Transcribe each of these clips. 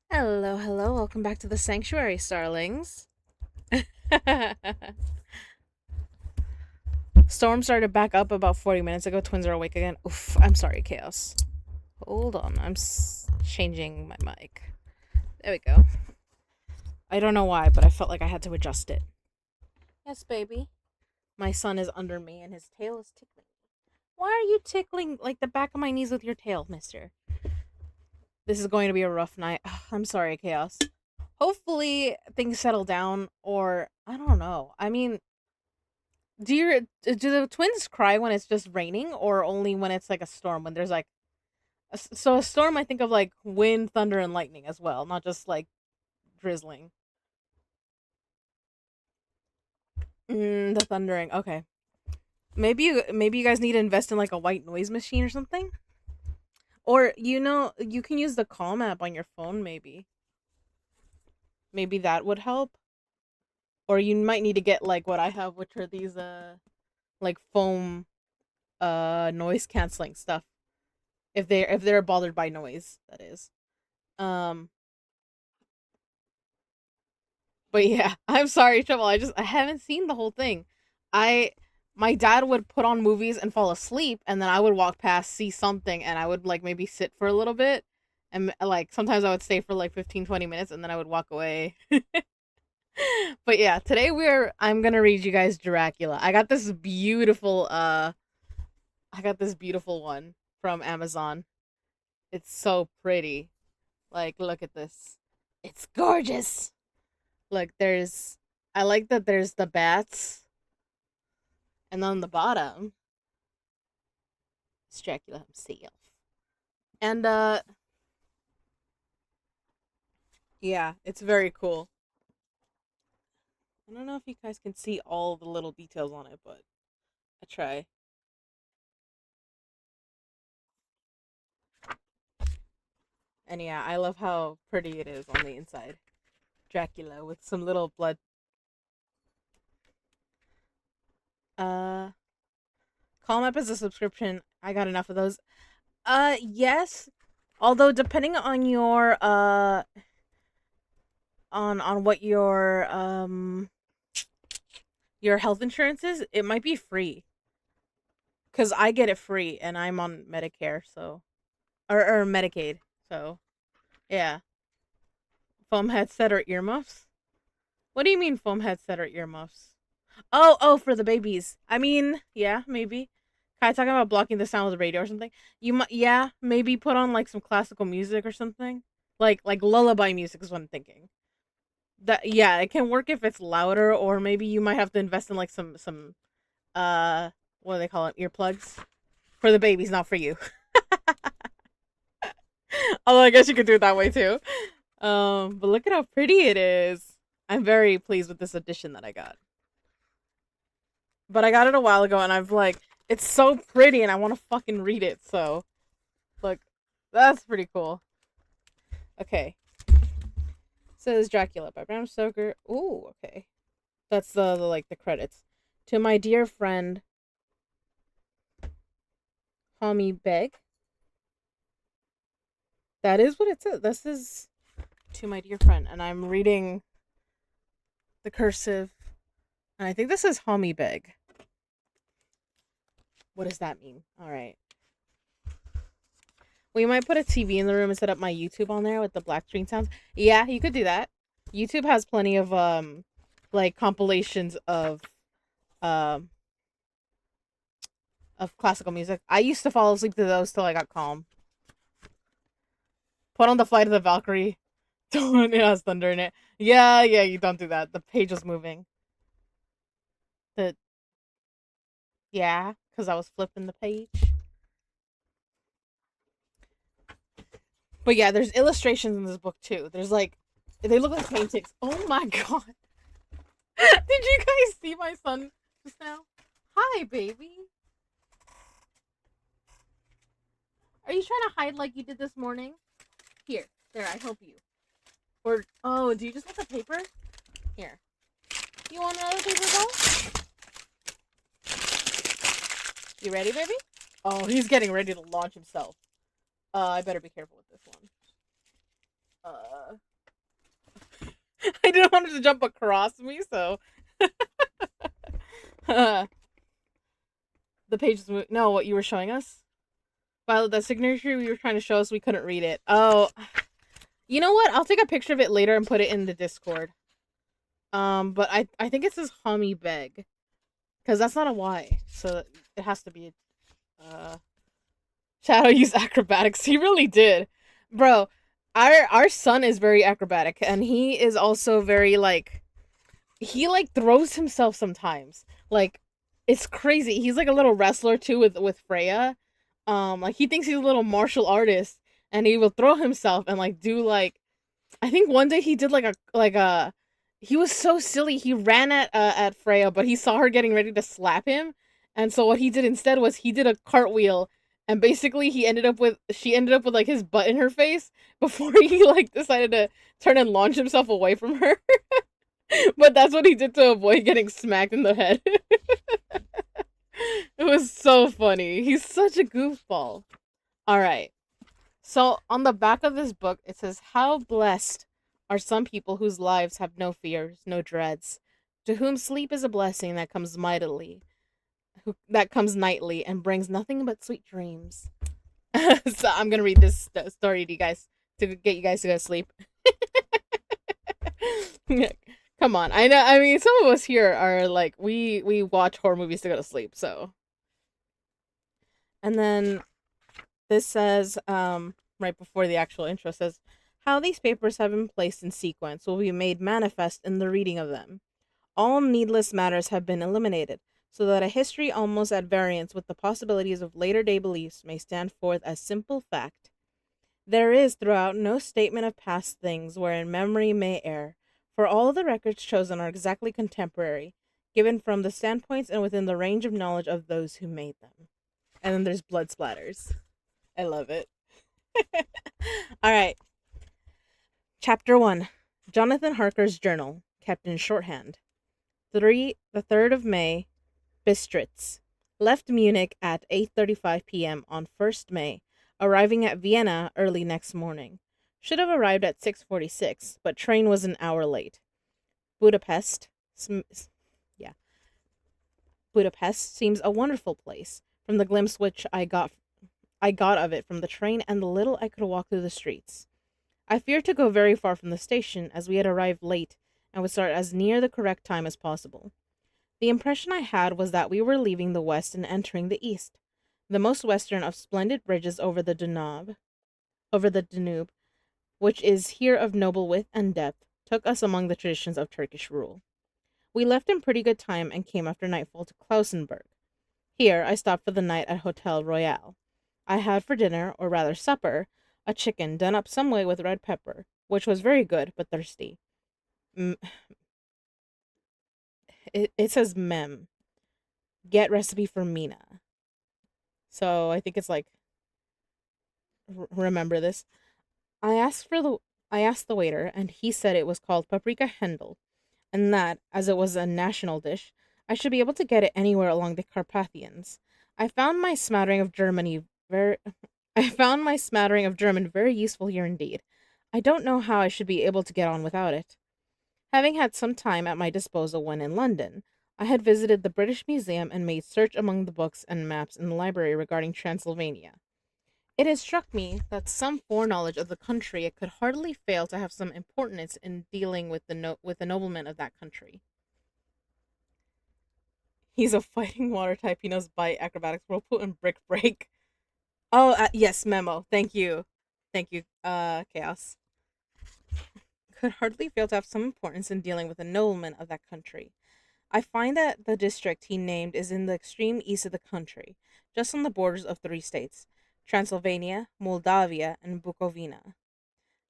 Hello, hello. Welcome back to the sanctuary, starlings. Storm started back up about 40 minutes ago. Twins are awake again. Oof, I'm sorry, Chaos. Hold on. Changing my mic. There we go. I don't know why, but I felt like I had to adjust it. Yes, baby. My son is under me and his tail is tickling me. Why are you tickling like the back of my knees with your tail, mister? This is going to be a rough night. I'm sorry, Chaos. Hopefully things settle down, or I don't know. I mean, do the twins cry when it's just raining, or only when it's like a storm? When there's like so a storm, I think of like wind, thunder, and lightning as well, not just like drizzling. The thundering. Okay, maybe you guys need to invest in like a white noise machine or something, or you can use the Calm app on your phone. Maybe that would help, or you might need to get like what I have, which are these like foam noise canceling stuff if they're bothered by noise, that is. Um but yeah, I'm sorry, Trouble. I haven't seen the whole thing. I My dad would put on movies and fall asleep, and then I would walk past, see something, and I would like maybe sit for a little bit, and like sometimes I would stay for like 15, 20 minutes, and then I would walk away. But yeah, today I'm gonna read you guys Dracula. I got this beautiful one from Amazon. It's so pretty. Like, look at this. It's gorgeous. Look, I like that there's the bats, and on the bottom, it's Dracula himself. And yeah, it's very cool. I don't know if you guys can see all the little details on it, but I try. And yeah, I love how pretty it is on the inside. Dracula with some little blood. Uh, Calm Up is a subscription. I got enough of those. Yes. Although depending on on what your health insurance is, it might be free. Cause I get it free and I'm on Medicare, so or Medicaid. So yeah. Foam headset or earmuffs? What do you mean foam headset or earmuffs? Oh, for the babies. I mean, yeah, maybe. Kind of talking about blocking the sound with the radio or something. You might, yeah, maybe put on like some classical music or something. Like lullaby music is what I'm thinking. That yeah, it can work if it's louder, or maybe you might have to invest in like some what do they call it, earplugs for the babies, not for you. Although I guess you could do it that way too. But look at how pretty it is. I'm very pleased with this edition that I got. But I got it a while ago, and I've like, it's so pretty, and I want to fucking read it. So, look, that's pretty cool. Okay, says Dracula by Bram Stoker. Ooh, okay, that's the like the credits. To my dear friend, Homie Beg. That is what it says. This is to my dear friend, and I'm reading the cursive, and I think this is Homie Beg. What does that mean? All right. We might put a TV in the room and set up my YouTube on there with the black screen sounds. Yeah, you could do that. YouTube has plenty of like compilations um of classical music. I used to fall asleep to those till I got calm. Put on the Flight of the Valkyrie. Don't it has thunder in it. Yeah, yeah, you don't do that. The page was moving. The Yeah, because I was flipping the page. But yeah, there's illustrations in this book too. There's like they look like paintings. Oh my god. Did you guys see my son just now? Hi, baby. Are you trying to hide like you did this morning? Here, there, I help you. Or oh, do you just want the paper? Here. You want another paper ball? You ready, baby? Oh, he's getting ready to launch himself. I better be careful with this one. Uh, I didn't want it to jump across me, so the page is no, what you were showing us. Well, the signature you were trying to show us, we couldn't read it. Oh, you know what? I'll take a picture of it later and put it in the Discord. But I think it says Hummy Beg because that's not a Y, so it has to be. Shadow used acrobatics. He really did, bro. Our son is very acrobatic, and he is also very like he like throws himself sometimes. Like it's crazy. He's like a little wrestler too with Freya. Like he thinks he's a little martial artist, and he will throw himself and like do like I think one day he did like a he was so silly. He ran at Freya, but he saw her getting ready to slap him, and so what he did instead was he did a cartwheel, and basically she ended up with like his butt in her face before he like decided to turn and launch himself away from her. But that's what he did to avoid getting smacked in the head. It was so funny. He's such a goofball. All right. So on the back of this book, it says, "How blessed are some people whose lives have no fears, no dreads, to whom sleep is a blessing that comes that comes nightly, and brings nothing but sweet dreams." So I'm gonna read this story to you guys to get you guys to go to sleep. Come on, I know. I mean, some of us here are like we watch horror movies to go to sleep. So, and then this says, right before the actual intro says, "How these papers have been placed in sequence will be made manifest in the reading of them. All needless matters have been eliminated, so that a history almost at variance with the possibilities of later day beliefs may stand forth as simple fact. There is throughout no statement of past things wherein memory may err, for all the records chosen are exactly contemporary, given from the standpoints and within the range of knowledge of those who made them." And then there's blood splatters. I love it. All right. Chapter 1. Jonathan Harker's Journal, kept in shorthand. The 3rd of May, Bistritz. Left Munich at 8:35 p.m. on 1st May, arriving at Vienna early next morning. Should have arrived at 6:46, but train was an hour late. Budapest. Yeah. Budapest seems a wonderful place, from the glimpse which I got of it from the train and the little I could walk through the streets. I feared to go very far from the station, as we had arrived late and would start as near the correct time as possible. The impression I had was that we were leaving the west and entering the east, the most western of splendid bridges over the Danube, which is here of noble width and depth, took us among the traditions of Turkish rule. We left in pretty good time and came after nightfall to Klausenburg. Here I stopped for the night at Hotel Royal. I had for dinner, or rather supper, a chicken done up some way with red pepper, which was very good but thirsty. M- it says mem. Get recipe for Mina. So I think it's like remember this. I asked for the I asked the waiter, and he said it was called paprika Hendel, and that, as it was a national dish, I should be able to get it anywhere along the Carpathians. I found my smattering of Germany very I found my smattering of German very useful here indeed. I don't know how I should be able to get on without it. Having had some time at my disposal when in London, I had visited the British Museum and made search among the books and maps in the library regarding Transylvania. It has struck me that some foreknowledge of the country it could hardly fail to have some importance in dealing with the noblemen of that country. He's a fighting water type. He knows bite, acrobatics, whirlpool, and brick break. Oh, yes, memo. Thank you. Chaos could hardly fail to have some importance in dealing with the noblemen of that country. I find that the district he named is in the extreme east of the country, just on the borders of three states: Transylvania, Moldavia, and Bukovina,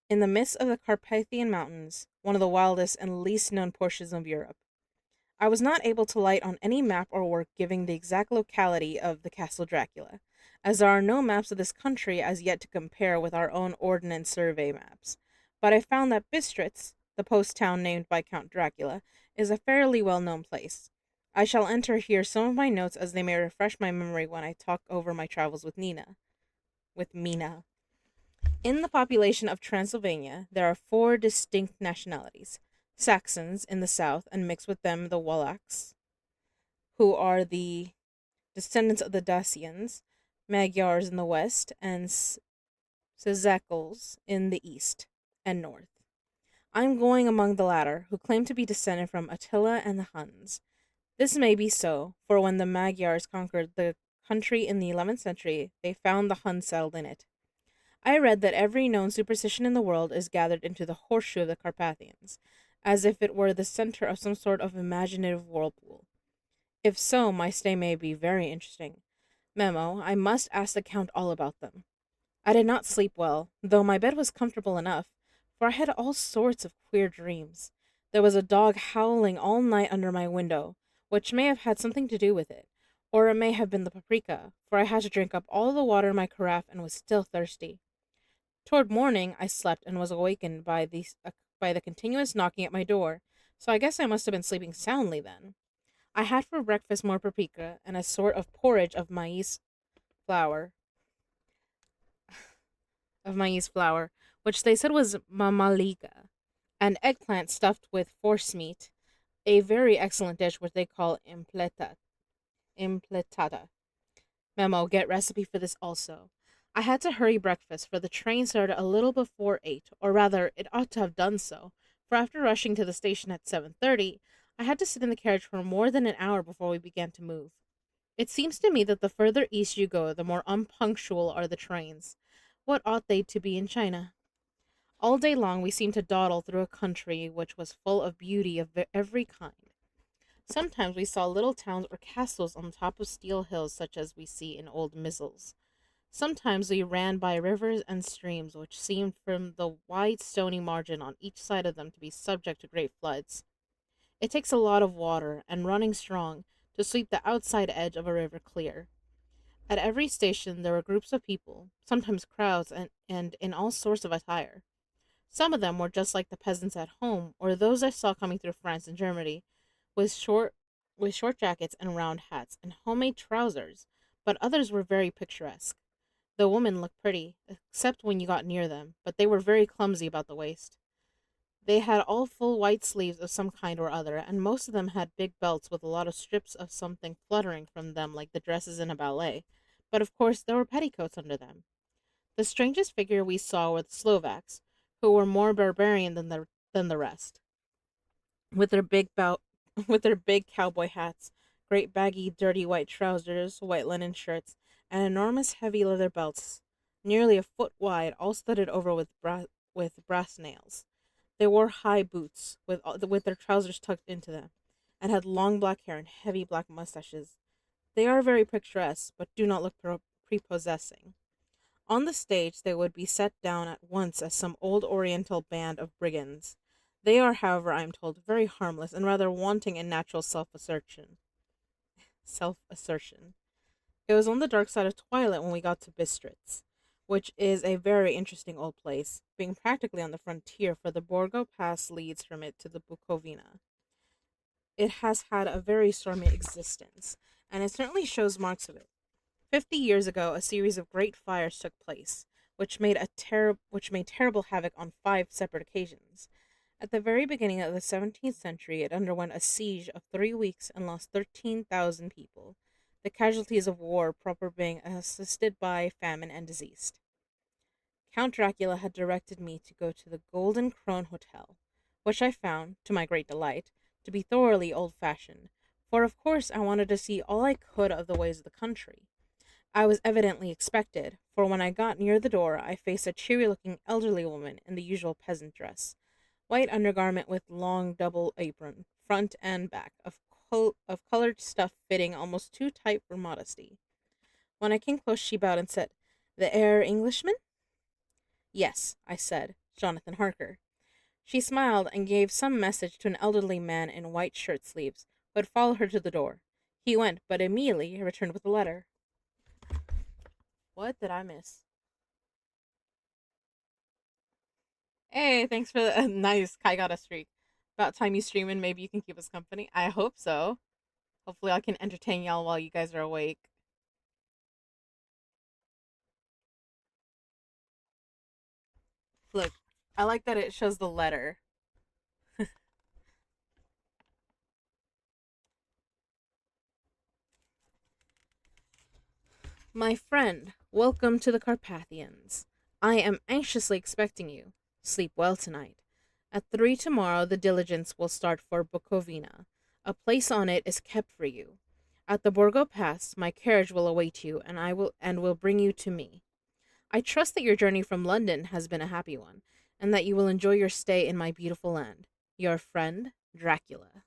in the midst of the Carpathian Mountains, one of the wildest and least known portions of Europe. I was not able to light on any map or work giving the exact locality of the Castle Dracula, as there are no maps of this country as yet to compare with our own Ordnance Survey maps. But I found that Bistritz, the post town named by Count Dracula, is a fairly well known place. I shall enter here some of my notes as they may refresh my memory when I talk over my travels with Mina. With Mina. In the population of Transylvania, there are four distinct nationalities: Saxons in the south, and mixed with them the Wallachs, who are the descendants of the Dacians, Magyars in the west, and Szekels in the east and north. I'm going among the latter, who claim to be descended from Attila and the Huns. This may be so, for when the Magyars conquered the country in the 11th century, they found the Huns settled in it. I read that every known superstition in the world is gathered into the horseshoe of the Carpathians, as if it were the center of some sort of imaginative whirlpool. If so, my stay may be very interesting. Memo, I must ask the Count all about them. I did not sleep well, though my bed was comfortable enough, for I had all sorts of queer dreams. There was a dog howling all night under my window, which may have had something to do with it, or it may have been the paprika, for I had to drink up all the water in my carafe and was still thirsty. Toward morning, I slept and was awakened by the continuous knocking at my door, so I guess I must have been sleeping soundly then. I had for breakfast more paprika and a sort of porridge flour, of maize flour, which they said was mamaliga, and eggplant stuffed with forcemeat, a very excellent dish which they call impletata. Memo, get recipe for this also. I had to hurry breakfast, for the train started a little before 8, or rather, it ought to have done so, for after rushing to the station at 7:30, I had to sit in the carriage for more than an hour before we began to move. It seems to me that the further east you go, the more unpunctual are the trains. What ought they to be in China? All day long we seemed to dawdle through a country which was full of beauty of every kind. Sometimes we saw little towns or castles on the top of steel hills such as we see in old missals. Sometimes we ran by rivers and streams which seemed from the wide stony margin on each side of them to be subject to great floods. It takes a lot of water, and running strong, to sweep the outside edge of a river clear. At every station there were groups of people, sometimes crowds, and in all sorts of attire. Some of them were just like the peasants at home, or those I saw coming through France and Germany, with short jackets and round hats, and homemade trousers, but others were very picturesque. The women looked pretty, except when you got near them, but they were very clumsy about the waist. They had all full white sleeves of some kind or other, and most of them had big belts with a lot of strips of something fluttering from them like the dresses in a ballet, but of course there were petticoats under them. The strangest figure we saw were the Slovaks, who were more barbarian than the rest, with their with their big cowboy hats, great baggy dirty white trousers, white linen shirts, and enormous heavy leather belts, nearly a foot wide, all studded over with brass nails. They wore high boots with their trousers tucked into them, and had long black hair and heavy black mustaches. They are very picturesque, but do not look prepossessing. On the stage they would be set down at once as some old Oriental band of brigands. They are, however, I am told, very harmless and rather wanting in natural self-assertion. Self-assertion. It was on the dark side of twilight when we got to Bistritz, which is a very interesting old place, being practically on the frontier, for the Borgo Pass leads from it to the Bukovina. It has had a very stormy existence, and it certainly shows marks of it. 50 years ago, a series of great fires took place, which made terrible havoc on 5 separate occasions. At the very beginning of the 17th century, it underwent a siege of 3 weeks and lost 13,000 people, the casualties of war proper being assisted by famine and disease. Count Dracula had directed me to go to the Golden Krone Hotel, which I found, to my great delight, to be thoroughly old-fashioned, for of course I wanted to see all I could of the ways of the country. I was evidently expected, for when I got near the door I faced a cheery-looking elderly woman in the usual peasant dress, white undergarment with long double apron, front and back, of colored stuff fitting almost too tight for modesty. When I came close she bowed and said, "The Herr Englishman?" "Yes," I said, "Jonathan Harker." She smiled and gave some message to an elderly man in white shirt sleeves, who had followed her to the door. He went, but immediately returned with a letter. What did I miss? Hey, thanks for the nice. I got a streak. About time you stream and maybe you can keep us company. I hope so. Hopefully, I can entertain y'all while you guys are awake. Look, I like that it shows the letter. My friend, welcome to the Carpathians. I am anxiously expecting you. Sleep well tonight. At 3 tomorrow, the diligence will start for Bukovina. A place on it is kept for you. At the Borgo Pass, my carriage will await you, and will bring you to me. I trust that your journey from London has been a happy one, and that you will enjoy your stay in my beautiful land. Your friend, Dracula.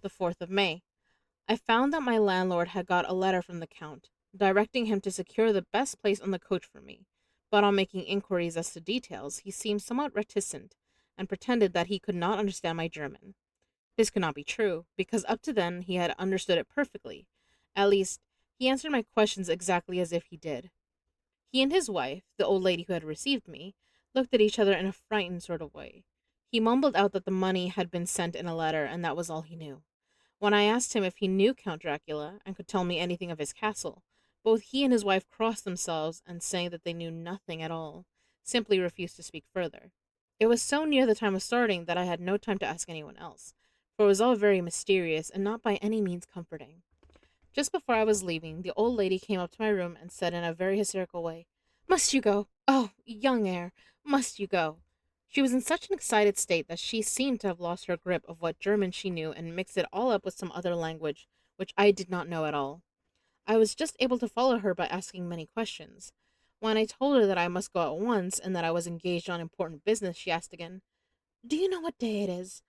The 4th of May. I found that my landlord had got a letter from the Count, directing him to secure the best place on the coach for me, but on making inquiries as to details, he seemed somewhat reticent, and pretended that he could not understand my German. This could not be true, because up to then he had understood it perfectly. At least, he answered my questions exactly as if he did. He and his wife, the old lady who had received me, looked at each other in a frightened sort of way. He mumbled out that the money had been sent in a letter, and that was all he knew. When I asked him if he knew Count Dracula and could tell me anything of his castle, both he and his wife crossed themselves and saying that they knew nothing at all, simply refused to speak further. It was so near the time of starting that I had no time to ask anyone else, for it was all very mysterious and not by any means comforting. Just before I was leaving, the old lady came up to my room and said in a very hysterical way, "Must you go? Oh, young heir, must you go?" She was in such an excited state that she seemed to have lost her grip of what German she knew and mixed it all up with some other language, which I did not know at all. I was just able to follow her by asking many questions. When I told her that I must go at once and that I was engaged on important business, she asked again, "Do you know what day it is?"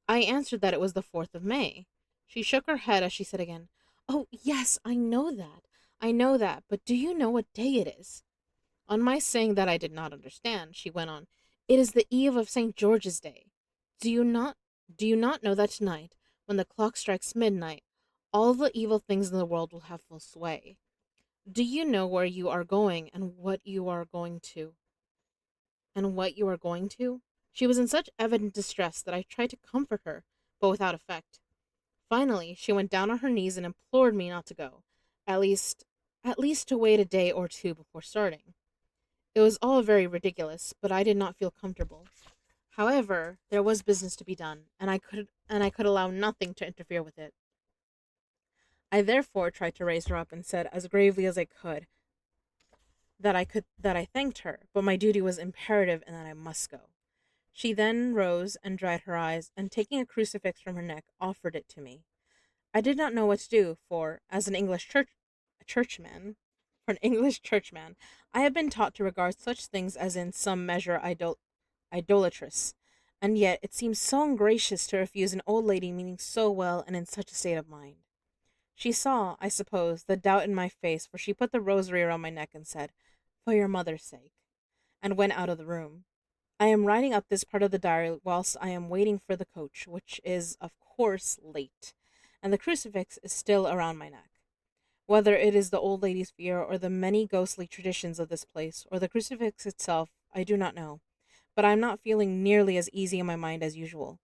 I answered that it was the 4th of May. She shook her head as she said again, "Oh, yes, I know that. I know that, but do you know what day it is?" On my saying that I did not understand, she went on, "It is the eve of St. George's Day. Do you not do you not know that tonight, when the clock strikes midnight, all the evil things in the world will have full sway? Do you know where you are going and what you are going to? And what you are going to?" She was in such evident distress that I tried to comfort her, but without effect. Finally, she went down on her knees and implored me not to go, at least at least to wait a day or two before starting. It was all very ridiculous, but I did not feel comfortable. However, there was business to be done, and I could allow nothing to interfere with it. I therefore tried to raise her up and said as gravely as I could that I thanked her, but my duty was imperative and that I must go. She then rose and dried her eyes, and taking a crucifix from her neck, offered it to me. I did not know what to do, for as an churchman, for an English churchman, I had been taught to regard such things as in some measure idolatrous, and yet it seemed so ungracious to refuse an old lady meaning so well and in such a state of mind. She saw, I suppose, the doubt in my face, for she put the rosary around my neck and said, "For your mother's sake," and went out of the room. I am writing up this part of the diary whilst I am waiting for the coach, which is, of course, late, and the crucifix is still around my neck. Whether it is the old lady's fear, or the many ghostly traditions of this place, or the crucifix itself, I do not know, but I am not feeling nearly as easy in my mind as usual.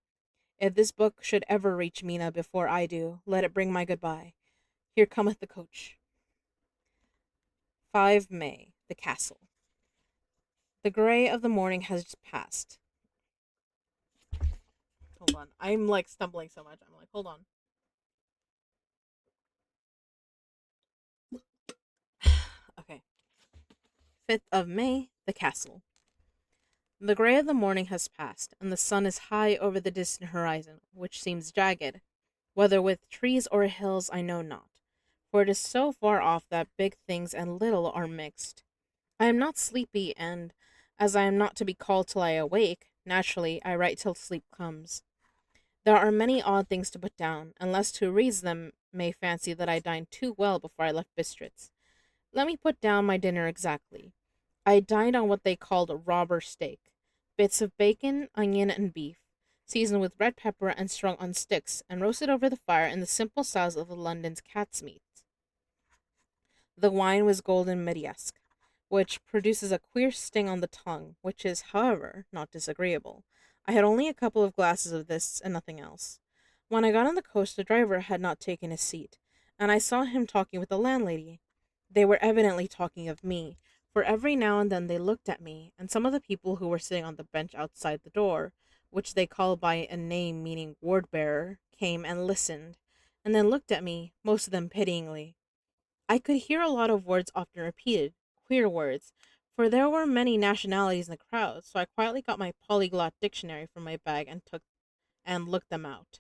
If this book should ever reach Mina before I do, let it bring my goodbye. Here cometh the coach. 5 May. The Castle. The grey of the morning has passed. Hold on. I'm like stumbling so much. I'm like, hold on. Okay. 5th of May. The Castle. The grey of the morning has passed, and the sun is high over the distant horizon, which seems jagged, whether with trees or hills I know not, for it is so far off that big things and little are mixed. I am not sleepy, and, as I am not to be called till I awake, naturally I write till sleep comes. There are many odd things to put down, and lest who reads them may fancy that I dined too well before I left Bistritz. Let me put down my dinner exactly. I dined on what they called a robber steak, bits of bacon, onion, and beef, seasoned with red pepper and strung on sticks, and roasted over the fire in the simple styles of the London's cat's meat. The wine was golden Mediask, which produces a queer sting on the tongue, which is, however, not disagreeable. I had only a couple of glasses of this and nothing else. When I got on the coach, the driver had not taken his seat, and I saw him talking with the landlady. They were evidently talking of me, For every now and then they looked at me, and some of the people who were sitting on the bench outside the door, which they called by a name meaning word bearer, came and listened, and then looked at me, most of them pityingly. I could hear a lot of words often repeated, queer words, for there were many nationalities in the crowd, so I quietly got my polyglot dictionary from my bag and looked them out.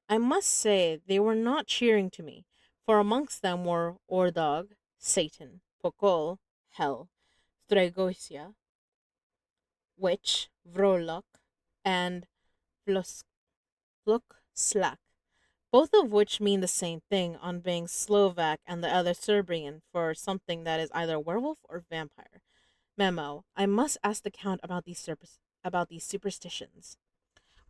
I must say they were not cheering to me, for amongst them were Ordog, Satan, Pokol, Hell, Stregosia, Witch, Vrolok, and Vlok Slak, both of which mean the same thing on being Slovak and the other Serbian for something that is either werewolf or vampire. Memo: I must ask the Count about these superstitions.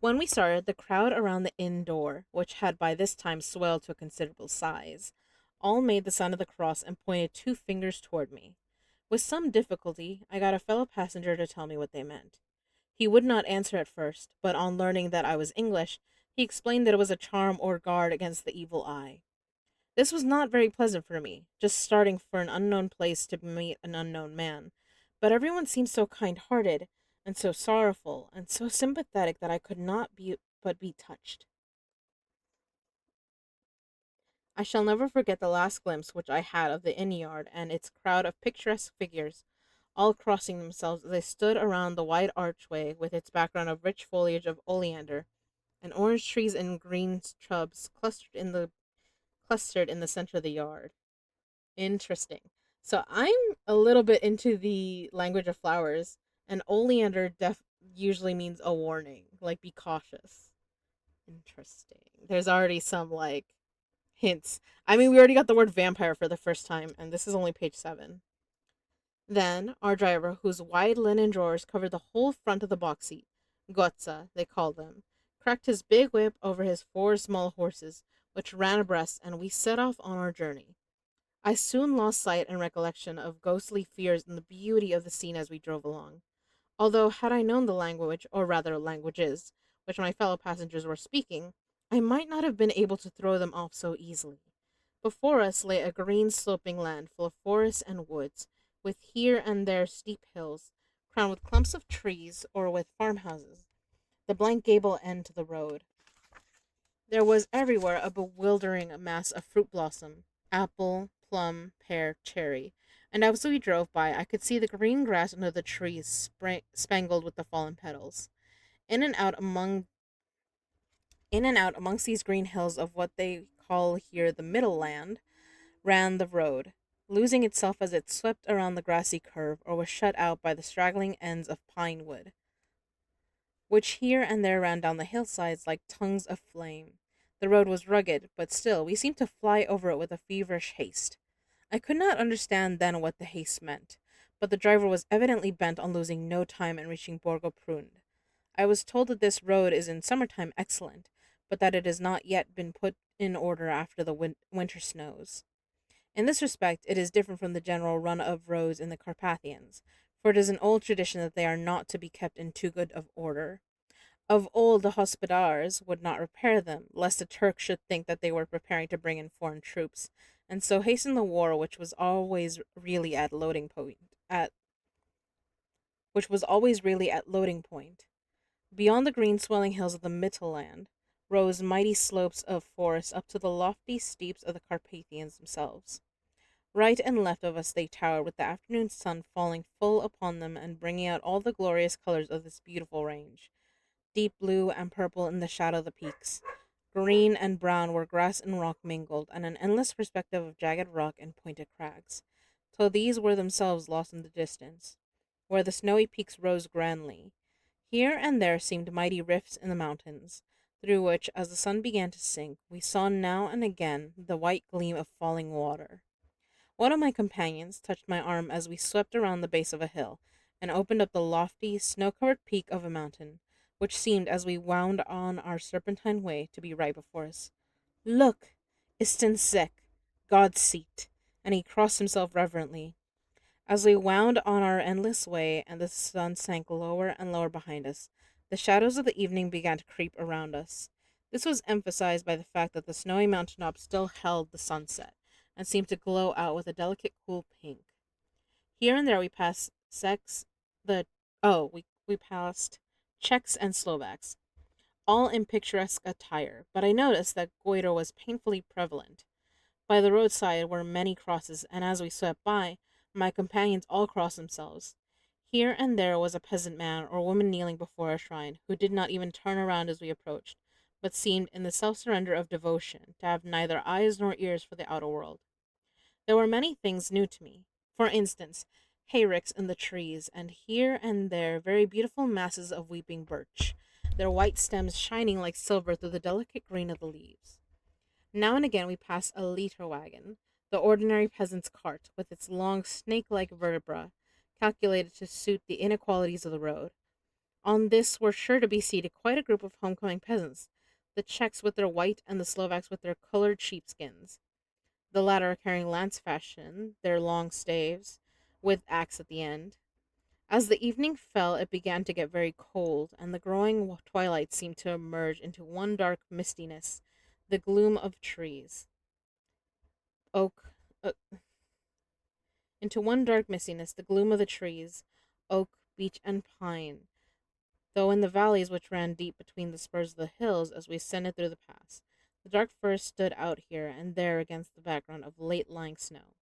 When we started, the crowd around the inn door, which had by this time swelled to a considerable size, all made the sign of the cross and pointed two fingers toward me. With some difficulty, I got a fellow passenger to tell me what they meant. He would not answer at first, but on learning that I was English, he explained that it was a charm or guard against the evil eye. This was not very pleasant for me, just starting for an unknown place to meet an unknown man. But everyone seemed so kind-hearted, and so sorrowful, and so sympathetic that I could not but be touched. I shall never forget the last glimpse which I had of the inn yard and its crowd of picturesque figures, all crossing themselves as they stood around the wide archway with its background of rich foliage of oleander, and orange trees and green shrubs clustered in the center of the yard. Interesting. So I'm a little bit into the language of flowers, and oleander usually means a warning, like be cautious. Interesting. There's already some like hints. I mean, we already got the word vampire for the first time, and this is only page 7. Then our driver, whose wide linen drawers covered the whole front of the box seat, Gotza, they called them, cracked his big whip over his 4 small horses, which ran abreast, and we set off on our journey. I soon lost sight and recollection of ghostly fears in the beauty of the scene as we drove along. Although, had I known the language, or rather languages, which my fellow passengers were speaking, I might not have been able to throw them off so easily. Before us lay a green sloping land full of forests and woods, with here and there steep hills, crowned with clumps of trees or with farmhouses, the blank gable end to the road. There was everywhere a bewildering mass of fruit blossom, apple, plum, pear, cherry, and as we drove by I could see the green grass under the trees spangled with the fallen petals. In and out among In and out amongst these green hills of what they call here the middle land ran the road, losing itself as it swept around the grassy curve or was shut out by the straggling ends of pine wood, which here and there ran down the hillsides like tongues of flame. The road was rugged, but still we seemed to fly over it with a feverish haste. I could not understand then what the haste meant, but the driver was evidently bent on losing no time in reaching Borgo Prund. I was told that this road is in summertime excellent, but that it has not yet been put in order after the winter snows. In this respect, it is different from the general run of roads in the Carpathians, for it is an old tradition that they are not to be kept in too good of order. Of old, the hospodars would not repair them, lest the Turks should think that they were preparing to bring in foreign troops, and so hasten the war at which was always really at loading point. Beyond the green swelling hills of the Mittelland rose mighty slopes of forest up to the lofty steeps of the Carpathians themselves. Right and left of us they towered, with the afternoon sun falling full upon them and bringing out all the glorious colors of this beautiful range. Deep blue and purple in the shadow of the peaks. Green and brown where grass and rock mingled, and an endless perspective of jagged rock and pointed crags, till these were themselves lost in the distance, where the snowy peaks rose grandly. Here and there seemed mighty rifts in the mountains, through which, as the sun began to sink, we saw now and again the white gleam of falling water. One of my companions touched my arm as we swept around the base of a hill, and opened up the lofty, snow-covered peak of a mountain, which seemed, as we wound on our serpentine way, to be right before us. "Look! Istensek, God's seat!" And he crossed himself reverently. As we wound on our endless way, and the sun sank lower and lower behind us, the shadows of the evening began to creep around us. This was emphasized by the fact that the snowy mountaintop still held the sunset, and seemed to glow out with a delicate cool pink. Here and there we passed the we passed Czechs and Slovaks, all in picturesque attire, but I noticed that goiter was painfully prevalent. By the roadside were many crosses, and as we swept by, my companions all crossed themselves. Here and there was a peasant man or woman kneeling before a shrine, who did not even turn around as we approached, but seemed, in the self surrender of devotion, to have neither eyes nor ears for the outer world. There were many things new to me. For instance, hayricks in the trees, and here and there very beautiful masses of weeping birch, their white stems shining like silver through the delicate green of the leaves. Now and again we passed a litter wagon, the ordinary peasant's cart, with its long snake-like vertebra, calculated to suit the inequalities of the road. On this were sure to be seated quite a group of homecoming peasants, the Czechs with their white and the Slovaks with their colored sheepskins, the latter carrying lance fashion, their long staves, with axe at the end. As the evening fell, it began to get very cold, and the growing twilight seemed to emerge into one dark mistiness, the gloom of trees, oak, uh, into one dark mistiness, the gloom of the trees, oak, beech, and pine, though in the valleys which ran deep between the spurs of the hills as we ascended through the pass, the dark firs stood out here and there against the background of late-lying snow.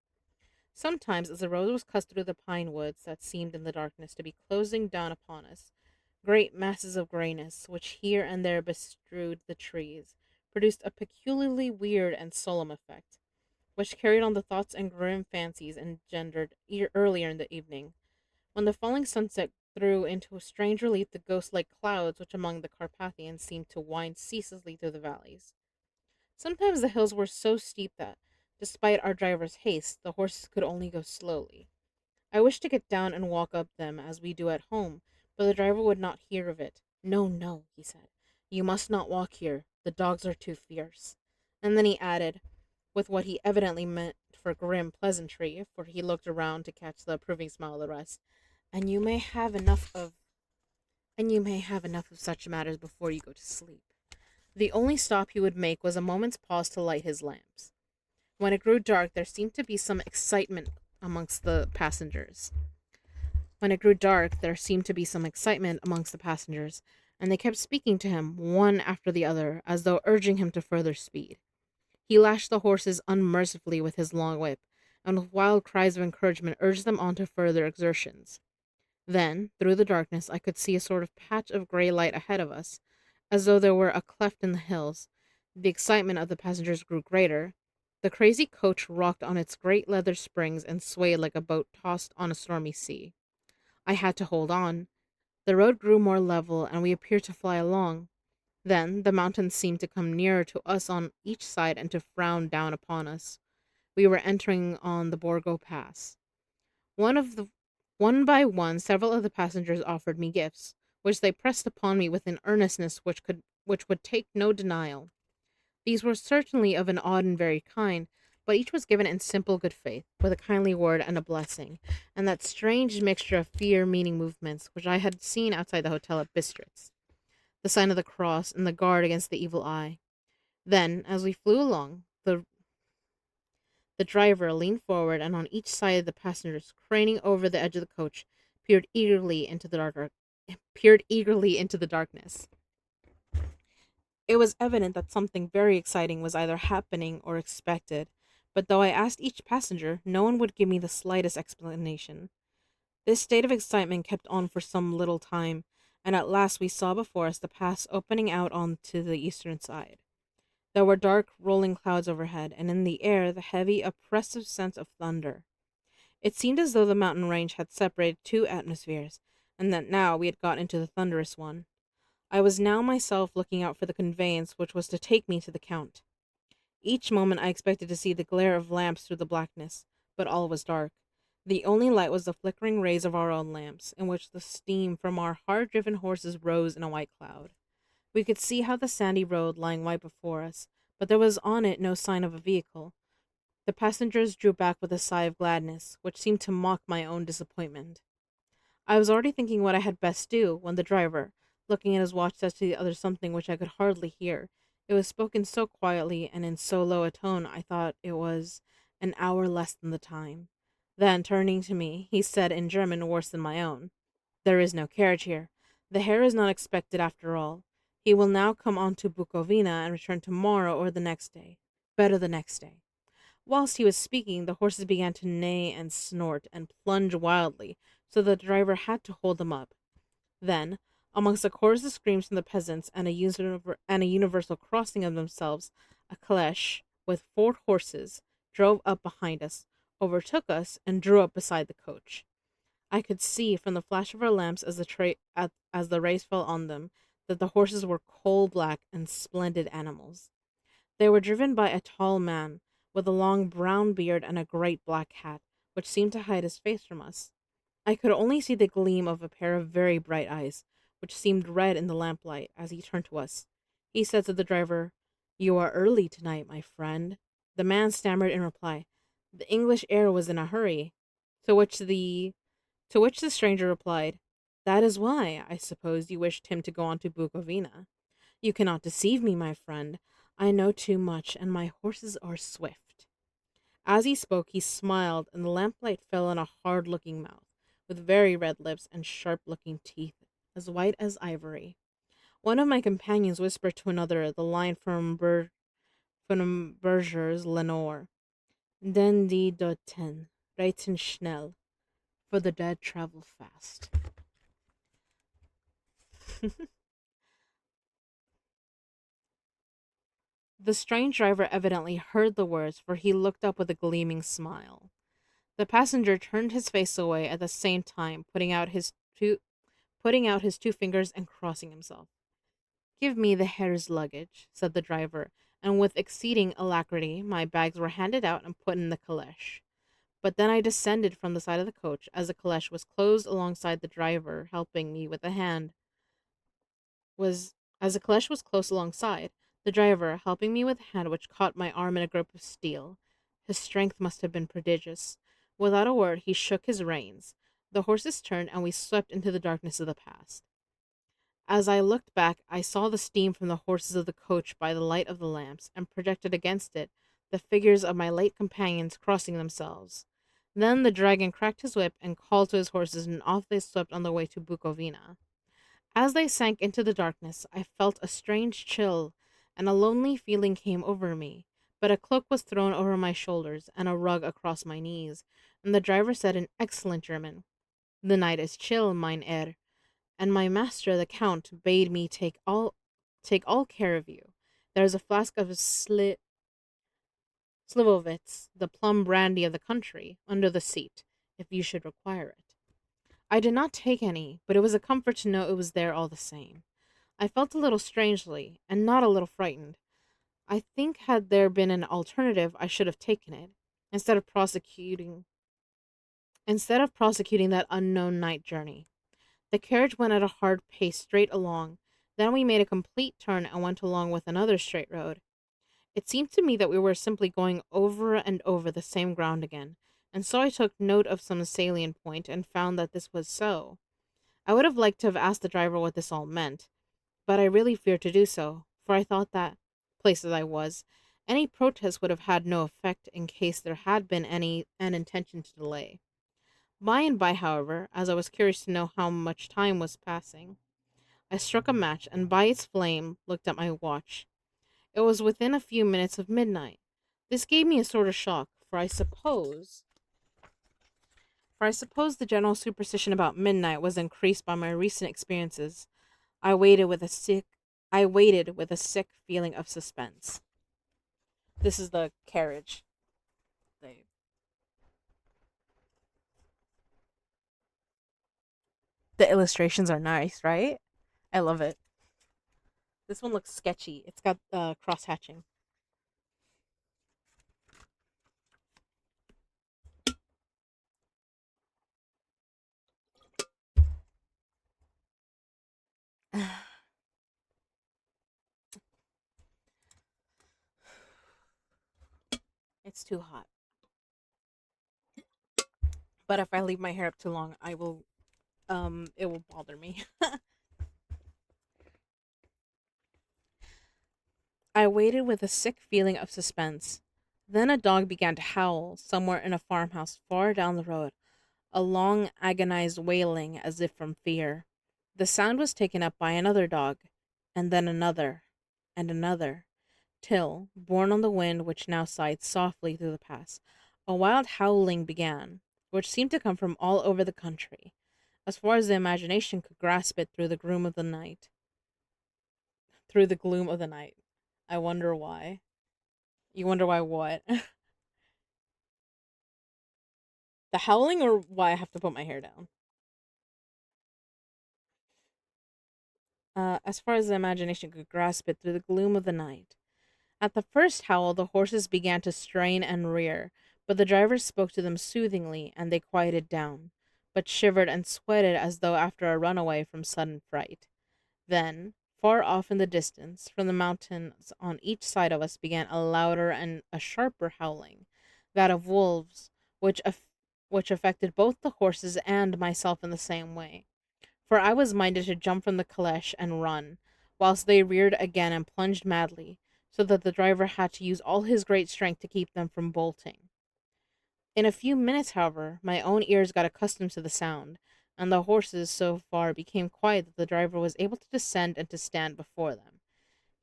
Sometimes, as the road was cut through the pine woods that seemed in the darkness to be closing down upon us, great masses of grayness, which here and there bestrewed the trees, produced a peculiarly weird and solemn effect, which carried on the thoughts and grim fancies engendered earlier in the evening, when the falling sunset threw into a strange relief the ghost-like clouds which among the Carpathians seemed to wind ceaselessly through the valleys. Sometimes the hills were so steep that, despite our driver's haste, the horses could only go slowly. I wished to get down and walk up them as we do at home, but the driver would not hear of it. No, no, he said. You must not walk here. The dogs are too fierce. And then he added, with what he evidently meant for grim pleasantry, for he looked around to catch the approving smile of the rest, and you may have enough of such matters before you go to sleep. The only stop he would make was a moment's pause to light his lamps. When it grew dark, there seemed to be some excitement amongst the passengers. When it grew dark, there seemed to be some excitement amongst the passengers, and they kept speaking to him, one after the other, as though urging him to further speed. He lashed the horses unmercifully with his long whip, and with wild cries of encouragement urged them on to further exertions. Then, through the darkness, I could see a sort of patch of gray light ahead of us, as though there were a cleft in the hills. The excitement of the passengers grew greater. The crazy coach rocked on its great leather springs and swayed like a boat tossed on a stormy sea. I had to hold on. The road grew more level, and we appeared to fly along. Then the mountains seemed to come nearer to us on each side and to frown down upon us. We were entering on the Borgo Pass. One of the One by one, several of the passengers offered me gifts, which they pressed upon me with an earnestness which would take no denial. These were certainly of an odd and varied kind, but each was given in simple good faith, with a kindly word and a blessing, and that strange mixture of fear-meaning movements which I had seen outside the hotel at Bistritz, the sign of the cross and the guard against the evil eye. Then, as we flew along, the driver leaned forward, and on each side the passengers, craning over the edge of the coach, peered eagerly into the darkness. It was evident that something very exciting was either happening or expected, but though I asked each passenger, no one would give me the slightest explanation. This state of excitement kept on for some little time, and at last we saw before us the pass opening out on to the eastern side. There were dark, rolling clouds overhead, and in the air the heavy, oppressive sense of thunder. It seemed as though the mountain range had separated two atmospheres, and that now we had got into the thunderous one. I was now myself looking out for the conveyance which was to take me to the Count. Each moment I expected to see the glare of lamps through the blackness, but all was dark. The only light was the flickering rays of our own lamps, in which the steam from our hard-driven horses rose in a white cloud. We could see how the sandy road lying white before us, but there was on it no sign of a vehicle. The passengers drew back with a sigh of gladness, which seemed to mock my own disappointment. I was already thinking what I had best do, when the driver, looking at his watch, said to the other something which I could hardly hear. It was spoken so quietly and in so low a tone I thought it was an hour less than the time. Then, turning to me, he said in German worse than my own, "There is no carriage here. The hare is not expected after all. He will now come on to Bukovina and return tomorrow or the next day. Better the next day." Whilst he was speaking, the horses began to neigh and snort and plunge wildly, so the driver had to hold them up. Then, amongst a chorus of screams from the peasants and a universal crossing of themselves, a caleche with four horses drove up behind us, overtook us, and drew up beside the coach. I could see from the flash of our lamps as the rays fell on them that the horses were coal black and splendid animals. They were driven by a tall man with a long brown beard and a great black hat, which seemed to hide his face from us. I could only see the gleam of a pair of very bright eyes, which seemed red in the lamplight, as he turned to us. He said to the driver, "You are early tonight, my friend." The man stammered in reply, "The English air was in a hurry." To which the to which the stranger replied, "That is why, I suppose, you wished him to go on to Bukovina. You cannot deceive me, my friend. I know too much, and my horses are swift." As he spoke, he smiled, and the lamplight fell on a hard-looking mouth, with very red lips and sharp-looking teeth, as white as ivory. One of my companions whispered to another the line from Berger's Lenore, "Den die Doten reiten schnell, for the dead travel fast." The strange driver evidently heard the words, for he looked up with a gleaming smile. The passenger turned his face away at the same time, putting out his two fingers and crossing himself. "Give me the hare's luggage," said the driver, and with exceeding alacrity my bags were handed out and put in the caleche. But then I descended from the side of the coach, as the caleche was closed alongside the driver, helping me with a hand was as the caleche was close alongside, the driver helping me with a hand which caught my arm in a grip of steel. His strength must have been prodigious. Without a word, he shook his reins. The horses turned, and we swept into the darkness of the past. As I looked back, I saw the steam from the horses of the coach by the light of the lamps, and projected against it the figures of my late companions crossing themselves. Then the dragon cracked his whip and called to his horses, and off they swept on the way to Bukovina. As they sank into the darkness, I felt a strange chill, and a lonely feeling came over me. But a cloak was thrown over my shoulders, and a rug across my knees, and the driver said in excellent German, "The night is chill, mein Herr, and my master the Count bade me take all care of you. There is a flask of Slivovitz, the plum brandy of the country, under the seat, if you should require it." I did not take any, but it was a comfort to know it was there all the same. I felt a little strangely, and not a little frightened. I think had there been an alternative, I should have taken it, instead of prosecuting that unknown night journey. The carriage went at a hard pace straight along. Then we made a complete turn and went along with another straight road. It seemed to me that we were simply going over and over the same ground again, and so I took note of some salient point and found that this was so. I would have liked to have asked the driver what this all meant, but I really feared to do so, for I thought that, placed as I was, any protest would have had no effect in case there had been an intention to delay. By and by, however, as I was curious to know how much time was passing, I struck a match and by its flame looked at my watch. It was within a few minutes of midnight. This gave me a sort of shock, for I suppose the general superstition about midnight was increased by my recent experiences. I waited with a sick I waited with a sick feeling of suspense. This is the carriage. They, the illustrations are nice, right? I love it. This one looks sketchy. It's got cross hatching. It's too hot. But if I leave my hair up too long, it will bother me. I waited with a sick feeling of suspense. Then a dog began to howl somewhere in a farmhouse far down the road, a long, agonized wailing as if from fear. The sound was taken up by another dog, and then another, and another, till, borne on the wind which now sighed softly through the pass, a wild howling began, which seemed to come from all over the country, as far as the imagination could grasp it through the gloom of the night. Through the gloom of the night. I wonder why. You wonder why what? The howling or why I have to put my hair down? As far as the imagination could grasp it through the gloom of the night. At the first howl, the horses began to strain and rear, but the driver spoke to them soothingly, and they quieted down, but shivered and sweated as though after a runaway from sudden fright. Then, far off in the distance, from the mountains on each side of us began a louder and a sharper howling, that of wolves, which affected both the horses and myself in the same way. For I was minded to jump from the caleche and run, whilst they reared again and plunged madly, so that the driver had to use all his great strength to keep them from bolting. In a few minutes, however, my own ears got accustomed to the sound, and the horses so far became quiet that the driver was able to descend and to stand before them.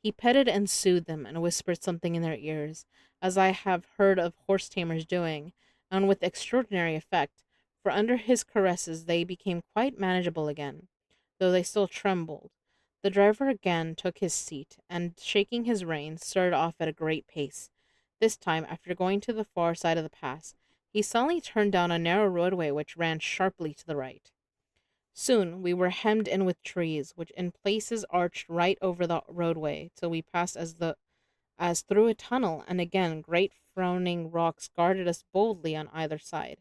He petted and soothed them and whispered something in their ears, as I have heard of horse tamers doing, and with extraordinary effect, for under his caresses they became quite manageable again, though they still trembled. The driver again took his seat, and shaking his reins, started off at a great pace. This time, after going to the far side of the pass, he suddenly turned down a narrow roadway which ran sharply to the right. Soon we were hemmed in with trees, which in places arched right over the roadway till we passed as through a tunnel, and again great frowning rocks guarded us boldly on either side.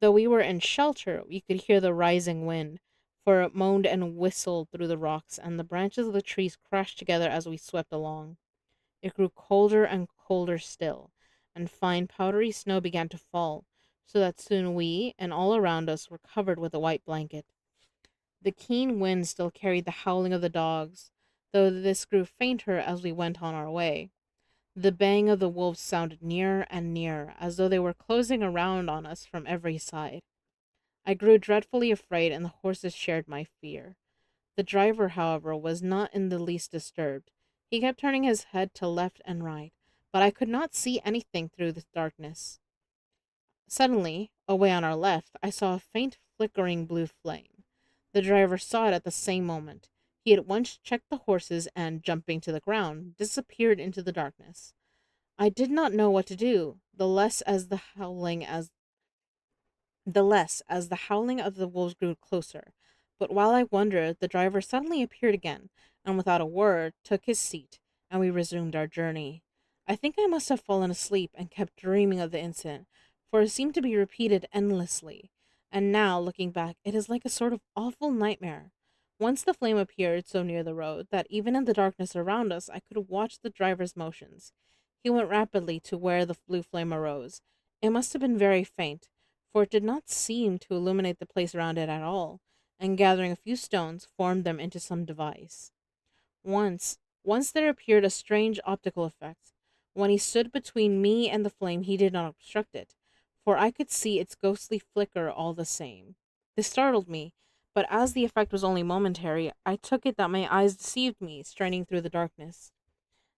Though we were in shelter, we could hear the rising wind, for it moaned and whistled through the rocks, and the branches of the trees crashed together as we swept along. It grew colder and colder still, and fine powdery snow began to fall, so that soon we and all around us were covered with a white blanket. The keen wind still carried the howling of the dogs, though this grew fainter as we went on our way. The baying of the wolves sounded nearer and nearer, as though they were closing around on us from every side. I grew dreadfully afraid, and the horses shared my fear. The driver, however, was not in the least disturbed. He kept turning his head to left and right, but I could not see anything through the darkness. Suddenly, away on our left, I saw a faint flickering blue flame. The driver saw it at the same moment. He at once checked the horses and, jumping to the ground, disappeared into the darkness. I did not know what to do, the less as the howling of the wolves grew closer. But while I wondered, the driver suddenly appeared again, and without a word took his seat, and we resumed our journey. I think I must have fallen asleep and kept dreaming of the incident, for it seemed to be repeated endlessly. And now, looking back, it is like a sort of awful nightmare. Once the flame appeared so near the road that even in the darkness around us I could watch the driver's motions. He went rapidly to where the blue flame arose. It must have been very faint, for it did not seem to illuminate the place around it at all, and gathering a few stones, formed them into some device. Once there appeared a strange optical effect. When he stood between me and the flame, he did not obstruct it, for I could see its ghostly flicker all the same. This startled me, but as the effect was only momentary, I took it that my eyes deceived me, straining through the darkness.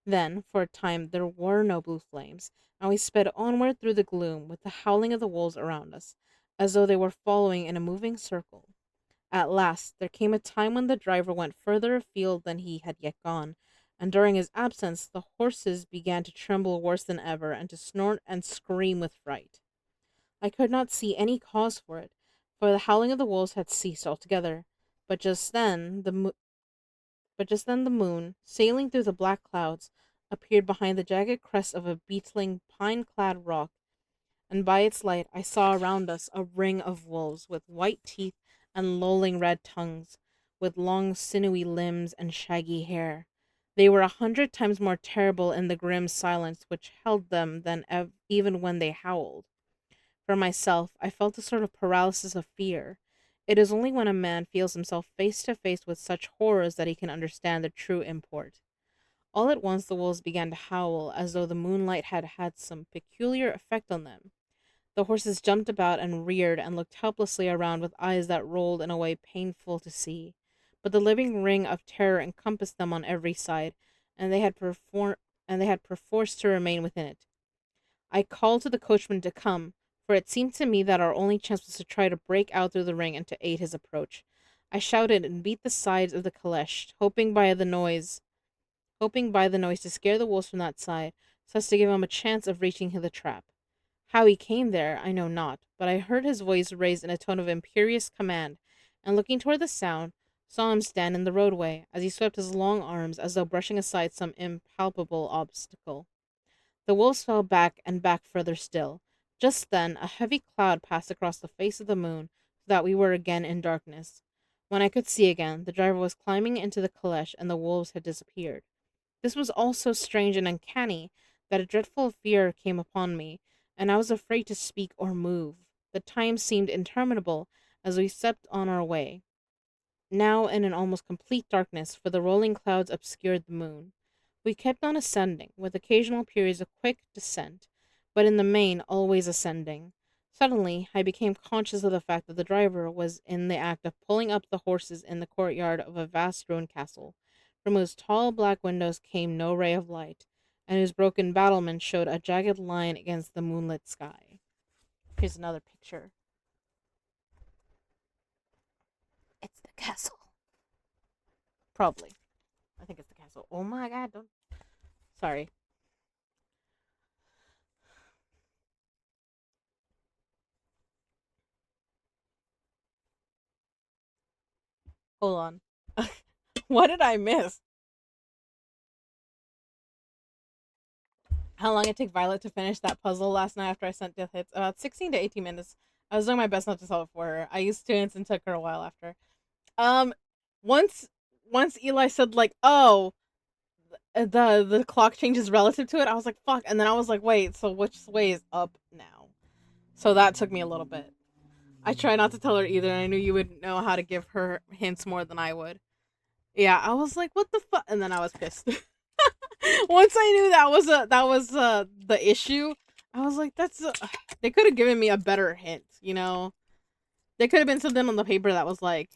Then, for a time, there were no blue flames, and we sped onward through the gloom with the howling of the wolves around us, as though they were following in a moving circle. At last, there came a time when the driver went further afield than he had yet gone, and during his absence, the horses began to tremble worse than ever and to snort and scream with fright. I could not see any cause for it, for the howling of the wolves had ceased altogether. But just then the moon, sailing through the black clouds, appeared behind the jagged crest of a beetling, pine-clad rock, and by its light I saw around us a ring of wolves with white teeth and lolling red tongues, with long sinewy limbs and shaggy hair. They were 100 times more terrible in the grim silence which held them than even when they howled. For myself, I felt a sort of paralysis of fear. It is only when a man feels himself face to face with such horrors that he can understand the true import. All at once the wolves began to howl, as though the moonlight had had some peculiar effect on them. The horses jumped about and reared and looked helplessly around with eyes that rolled in a way painful to see. But the living ring of terror encompassed them on every side, and they had perforce to remain within it. I called to the coachman to come, for it seemed to me that our only chance was to try to break out through the ring and to aid his approach. I shouted and beat the sides of the caleche, hoping by the noise to scare the wolves from that side, so as to give him a chance of reaching the trap. How he came there, I know not, but I heard his voice raised in a tone of imperious command, and looking toward the sound, saw him stand in the roadway, as he swept his long arms as though brushing aside some impalpable obstacle. The wolves fell back and back further still. Just then, a heavy cloud passed across the face of the moon, so that we were again in darkness. When I could see again, the driver was climbing into the caleche, and the wolves had disappeared. This was all so strange and uncanny that a dreadful fear came upon me, and I was afraid to speak or move. The time seemed interminable as we stepped on our way, now in an almost complete darkness, for the rolling clouds obscured the moon. We kept on ascending, with occasional periods of quick descent, but in the main always ascending. Suddenly, I became conscious of the fact that the driver was in the act of pulling up the horses in the courtyard of a vast ruined castle, from whose tall black windows came no ray of light, and whose broken battlements showed a jagged line against the moonlit sky. Here's another picture. It's the castle. Probably. I think it's the castle. Oh my god, don't. Sorry. Hold on. What did I miss? How long it took Violet to finish that puzzle last night after I sent death hits? About 16 to 18 minutes. I was doing my best not to solve it for her. I used students and took her a while after. Um, once once Eli said like, "Oh, the clock changes relative to it," I was like, "Fuck!" And then I was like, "Wait, so which way is up now?" So that took me a little bit. I tried not to tell her either. I knew you would know how to give her hints more than I would. Yeah, I was like, "What the fuck?" And then I was pissed. Once I knew that was the issue, I was like, "That's." They could have given me a better hint, you know. There could have been something on the paper that was like,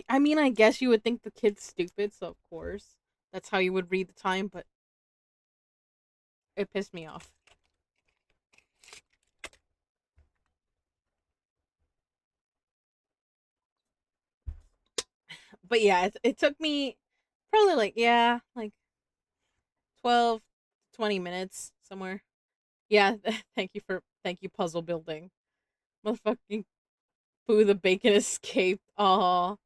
I mean, I guess you would think the kid's stupid, so of course that's how you would read the time, but it pissed me off. But yeah, it took me probably like, yeah, like 12, 20 minutes somewhere. Yeah, thank you puzzle building. Motherfucking Boo the bacon escaped. Oh,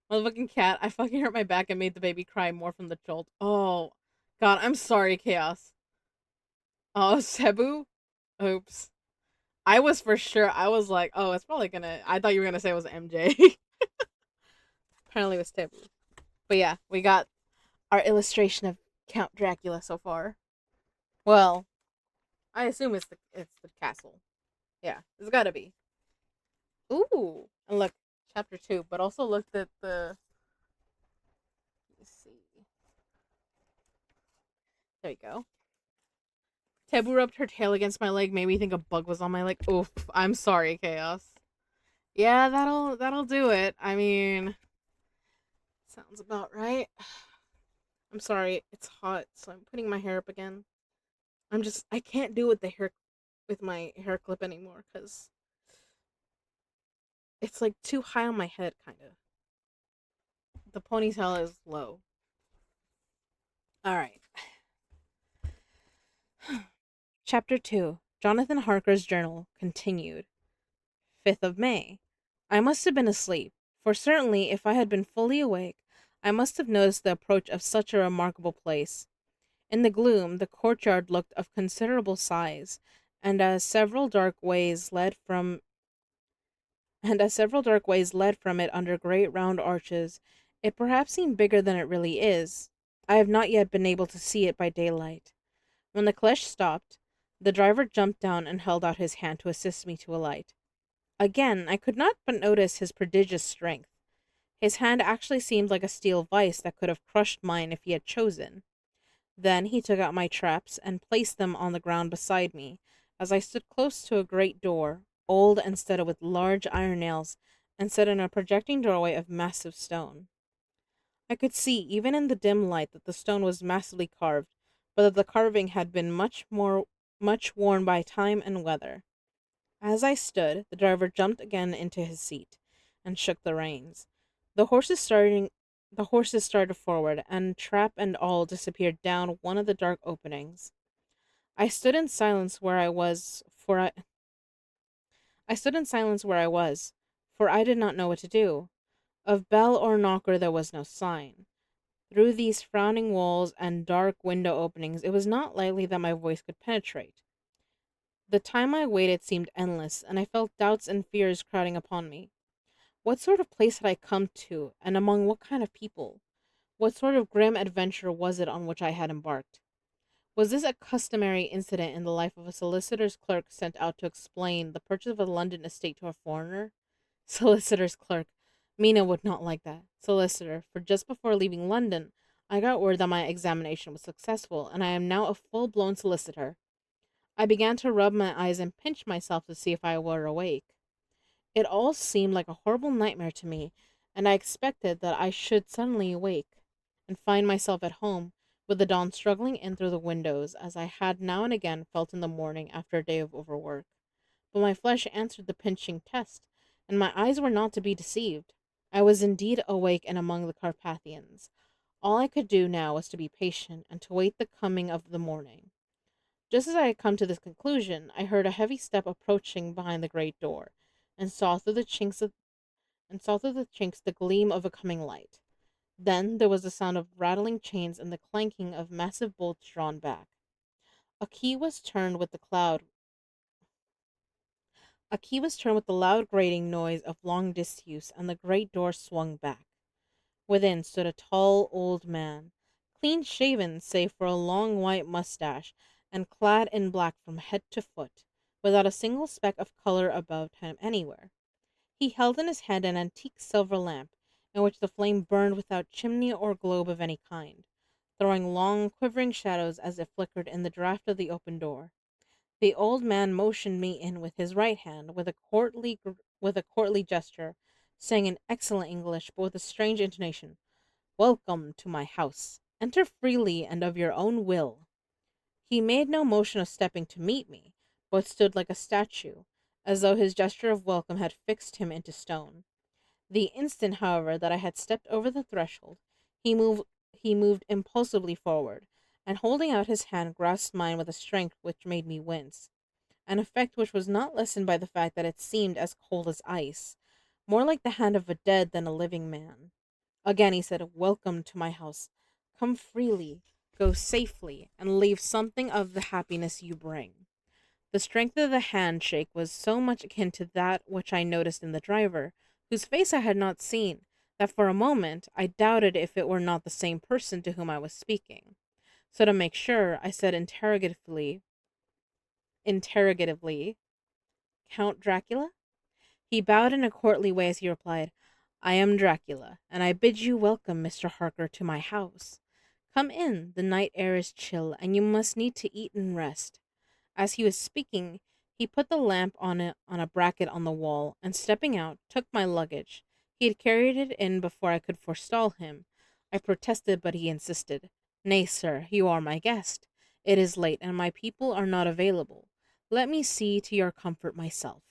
motherfucking cat. I fucking hurt my back and made the baby cry more from the jolt. Oh, God, I'm sorry, Chaos. Oh, Cebu? Oops. I was for sure. I was like, oh, it's probably gonna. I thought you were gonna say it was MJ. Apparently, it was Cebu. But yeah, we got our illustration of Count Dracula so far. Well, I assume it's the castle. Yeah, it's gotta be. Ooh, and look, chapter 2. But also looked at the. Let's see. There you go. Tebu rubbed her tail against my leg, made me think a bug was on my leg. Oof, I'm sorry, Chaos. Yeah, that'll do it. I mean, sounds about right. I'm sorry, it's hot, so I'm putting my hair up again. I can't do with my hair clip anymore because it's like too high on my head, kind of. The ponytail is low. All right. Chapter 2. Jonathan Harker's journal continued. 5th of May. I must have been asleep, for certainly if I had been fully awake, I must have noticed the approach of such a remarkable place. In the gloom, the courtyard looked of considerable size, and as several dark ways led from it under great round arches, it perhaps seemed bigger than it really is. I have not yet been able to see it by daylight. When the cleche stopped, the driver jumped down and held out his hand to assist me to alight. Again, I could not but notice his prodigious strength. His hand actually seemed like a steel vice that could have crushed mine if he had chosen. Then he took out my traps and placed them on the ground beside me, as I stood close to a great door, old and studded with large iron nails, and set in a projecting doorway of massive stone. I could see, even in the dim light, that the stone was massively carved, but that the carving had been much worn by time and weather. As I stood, the driver jumped again into his seat and shook the reins. The horses starting the horses started forward, and trap and all disappeared down one of the dark openings. I stood in silence where I was, for I did not know what to do. Of bell or knocker there was no sign. Through these frowning walls and dark window openings, it was not likely that my voice could penetrate. The time I waited seemed endless, and I felt doubts and fears crowding upon me. What sort of place had I come to, and among what kind of people? What sort of grim adventure was it on which I had embarked? Was this a customary incident in the life of a solicitor's clerk sent out to explain the purchase of a London estate to a foreigner? Solicitor's clerk. Mina would not like that. Solicitor, for just before leaving London, I got word that my examination was successful, and I am now a full-blown solicitor. I began to rub my eyes and pinch myself to see if I were awake. It all seemed like a horrible nightmare to me, and I expected that I should suddenly awake and find myself at home, with the dawn struggling in through the windows, as I had now and again felt in the morning after a day of overwork. But my flesh answered the pinching test, and my eyes were not to be deceived. I was indeed awake and among the Carpathians. All I could do now was to be patient and to wait the coming of the morning. Just as I had come to this conclusion, I heard a heavy step approaching behind the great door, and saw through the chinks the gleam of a coming light. Then there was the sound of rattling chains and the clanking of massive bolts drawn back. A key was turned with the cloud A key was turned with the loud grating noise of long disuse, and the great door swung back. Within stood a tall old man, clean shaven save for a long white mustache, and clad in black from head to foot, without a single speck of color about him anywhere. He held in his hand an antique silver lamp, in which the flame burned without chimney or globe of any kind, throwing long quivering shadows as it flickered in the draught of the open door. The old man motioned me in with his right hand, with a courtly gesture, saying in excellent English, but with a strange intonation, "Welcome to my house. Enter freely and of your own will." He made no motion of stepping to meet me, but stood like a statue, as though his gesture of welcome had fixed him into stone. The instant, however, that I had stepped over the threshold, he moved he moved impulsively forward, and holding out his hand grasped mine with a strength which made me wince, an effect which was not lessened by the fact that it seemed as cold as ice, more like the hand of a dead than a living man. Again he said, "Welcome to my house. Come freely, go safely, and leave something of the happiness you bring." The strength of the handshake was so much akin to that which I noticed in the driver, whose face I had not seen, that for a moment I doubted if it were not the same person to whom I was speaking. So to make sure, I said interrogatively, "Count Dracula?" He bowed in a courtly way as he replied, "I am Dracula, and I bid you welcome, Mr. Harker, to my house. Come in, the night air is chill, and you must need to eat and rest." As he was speaking, he put the lamp on a bracket on the wall, and stepping out, took my luggage. He had carried it in before I could forestall him. I protested, but he insisted. "Nay, sir, you are my guest. It is late, and my people are not available. Let me see to your comfort myself."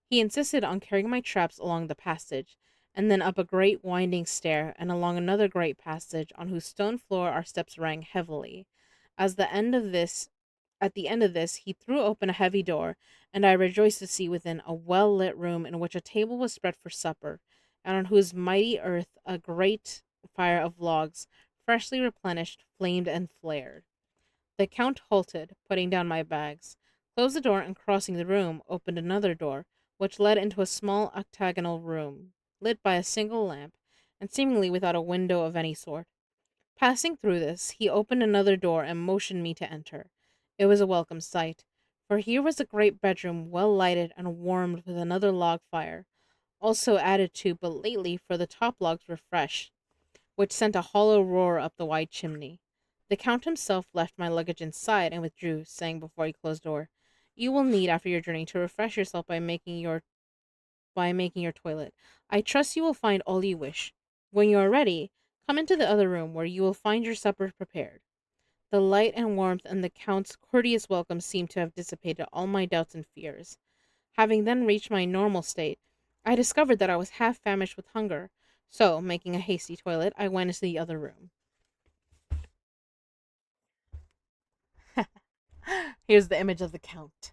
He insisted on carrying my traps along the passage, and then up a great winding stair, and along another great passage, on whose stone floor our steps rang heavily. As the end of this At the end of this, he threw open a heavy door, and I rejoiced to see within a well-lit room in which a table was spread for supper, and on whose mighty earth a great fire of logs, freshly replenished, flamed and flared. The Count halted, putting down my bags, closed the door, and crossing the room, opened another door, which led into a small octagonal room, lit by a single lamp, and seemingly without a window of any sort. Passing through this, he opened another door and motioned me to enter. It was a welcome sight, for here was a great bedroom well lighted and warmed with another log fire. also added to, but lately, for the top logs were fresh, which sent a hollow roar up the wide chimney. The Count himself left my luggage inside and withdrew, saying before he closed the door, "You will need after your journey to refresh yourself by making your toilet. I trust you will find all you wish. When you are ready, come into the other room where you will find your supper prepared." The light and warmth and the Count's courteous welcome seemed to have dissipated all my doubts and fears. Having then reached my normal state, I discovered that I was half famished with hunger, so, making a hasty toilet, I went into the other room. Here's the image of the Count.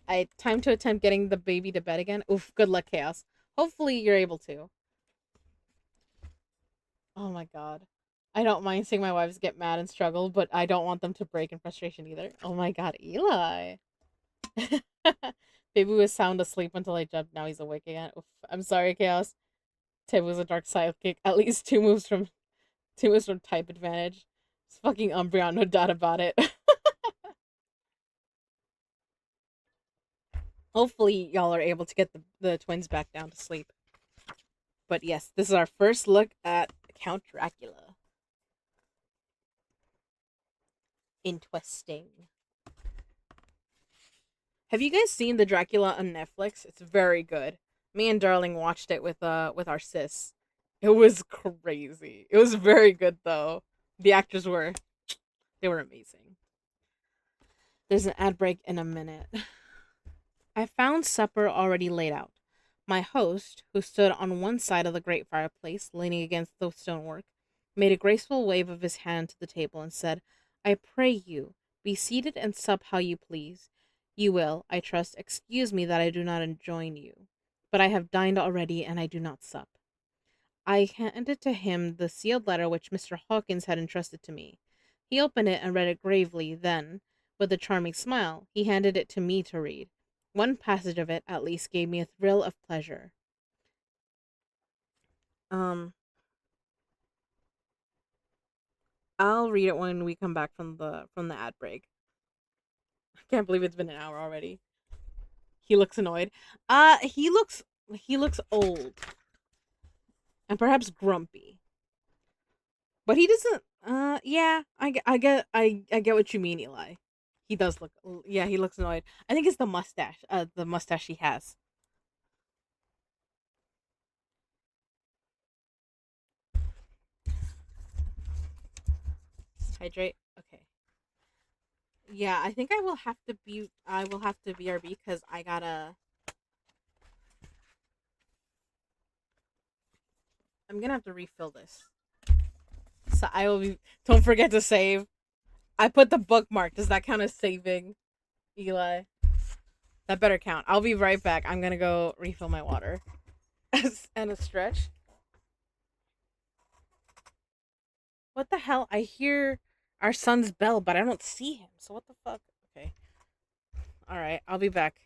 I time to attempt getting the baby to bed again. Oof, good luck, Chaos. Hopefully you're able to. Oh my god. I don't mind seeing my wives get mad and struggle, but I don't want them to break in frustration either. Oh my god, Eli. Baby was sound asleep until I jumped. Now he's awake again. Oof. I'm sorry, Chaos. Tib was a dark sidekick. At least two moves from type advantage. It's fucking Umbreon, no doubt about it. Hopefully y'all are able to get the twins back down to sleep. But yes, this is our first look at Count Dracula. Interesting. Have you guys seen the Dracula on Netflix? It's very good. Me and Darling watched it with our sis. It was crazy. It was very good though. The actors were amazing. There's an ad break in a minute. I found supper already laid out. My host, who stood on one side of the great fireplace, leaning against the stonework, made a graceful wave of his hand to the table and said, "I pray you, be seated and sup how you please. You will, I trust, excuse me that I do not enjoin you. But I have dined already, and I do not sup." I handed to him the sealed letter which Mr. Hawkins had entrusted to me. He opened it and read it gravely, then, with a charming smile, he handed it to me to read. One passage of it, at least, gave me a thrill of pleasure. Um, I'll read it when we come back from the ad break. I can't believe it's been an hour already. He looks annoyed. He looks old and perhaps grumpy, but he doesn't. Yeah, I get what you mean, Eli. He does look. Yeah, he looks annoyed. I think it's the mustache. The mustache he has. Hydrate. Okay. Yeah, I think I will have to be. I will have to BRB because I gotta. I'm gonna have to refill this. So I will be. Don't forget to save. I put the bookmark. Does that count as saving, Eli? That better count. I'll be right back. I'm gonna go refill my water and a stretch. What the hell? I hear our son's bell, but I don't see him. So what the fuck? Okay. All right. I'll be back.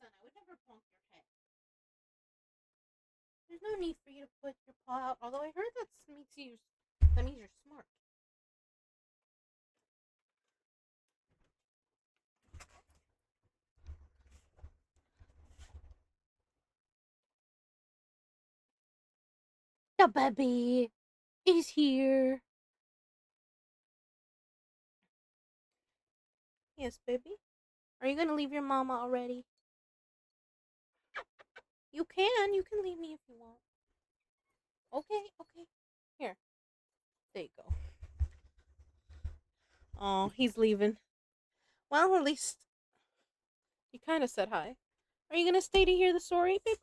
I would never bonk your head. There's no need for you to put your paw out. Although I heard that means you're smart. The baby is here. Yes, baby. Are you gonna leave your mama already? You can. You can leave me if you want. Okay. Okay. Here. There you go. Oh, he's leaving. Well, at least he kind of said hi. Are you gonna stay to hear the story, baby?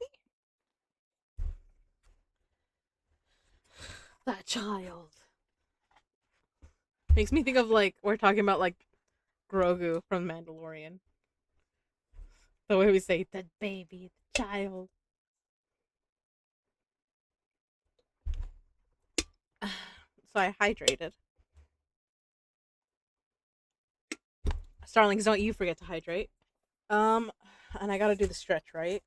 That child makes me think of like we're talking about like Grogu from Mandalorian. The way we say the baby, the child. So I hydrated. Starlings, don't you forget to hydrate. Um, and I gotta do the stretch, right?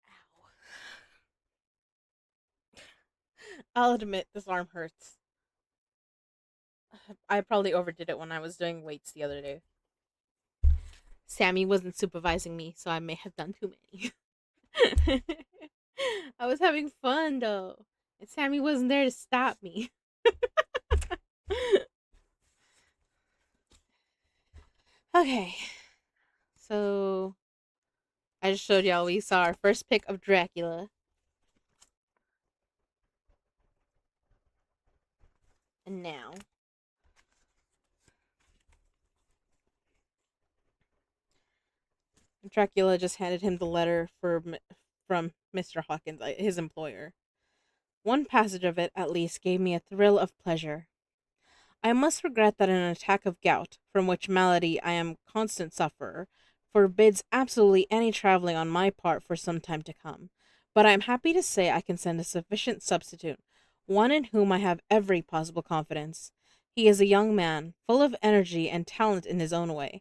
Ow. I'll admit this arm hurts. I probably overdid it when I was doing weights the other day. Sammy wasn't supervising me, so I may have done too many. I was having fun though, and Sammy wasn't there to stop me. Okay, so I just showed y'all we saw our first pic of Dracula, and now Dracula just handed him the letter from Mr. Hawkins, his employer. One passage of it, at least, gave me a thrill of pleasure. I must regret that an attack of gout, from which malady I am constant sufferer, forbids absolutely any travelling on my part for some time to come. But I am happy to say I can send a sufficient substitute, one in whom I have every possible confidence. He is a young man, full of energy and talent in his own way,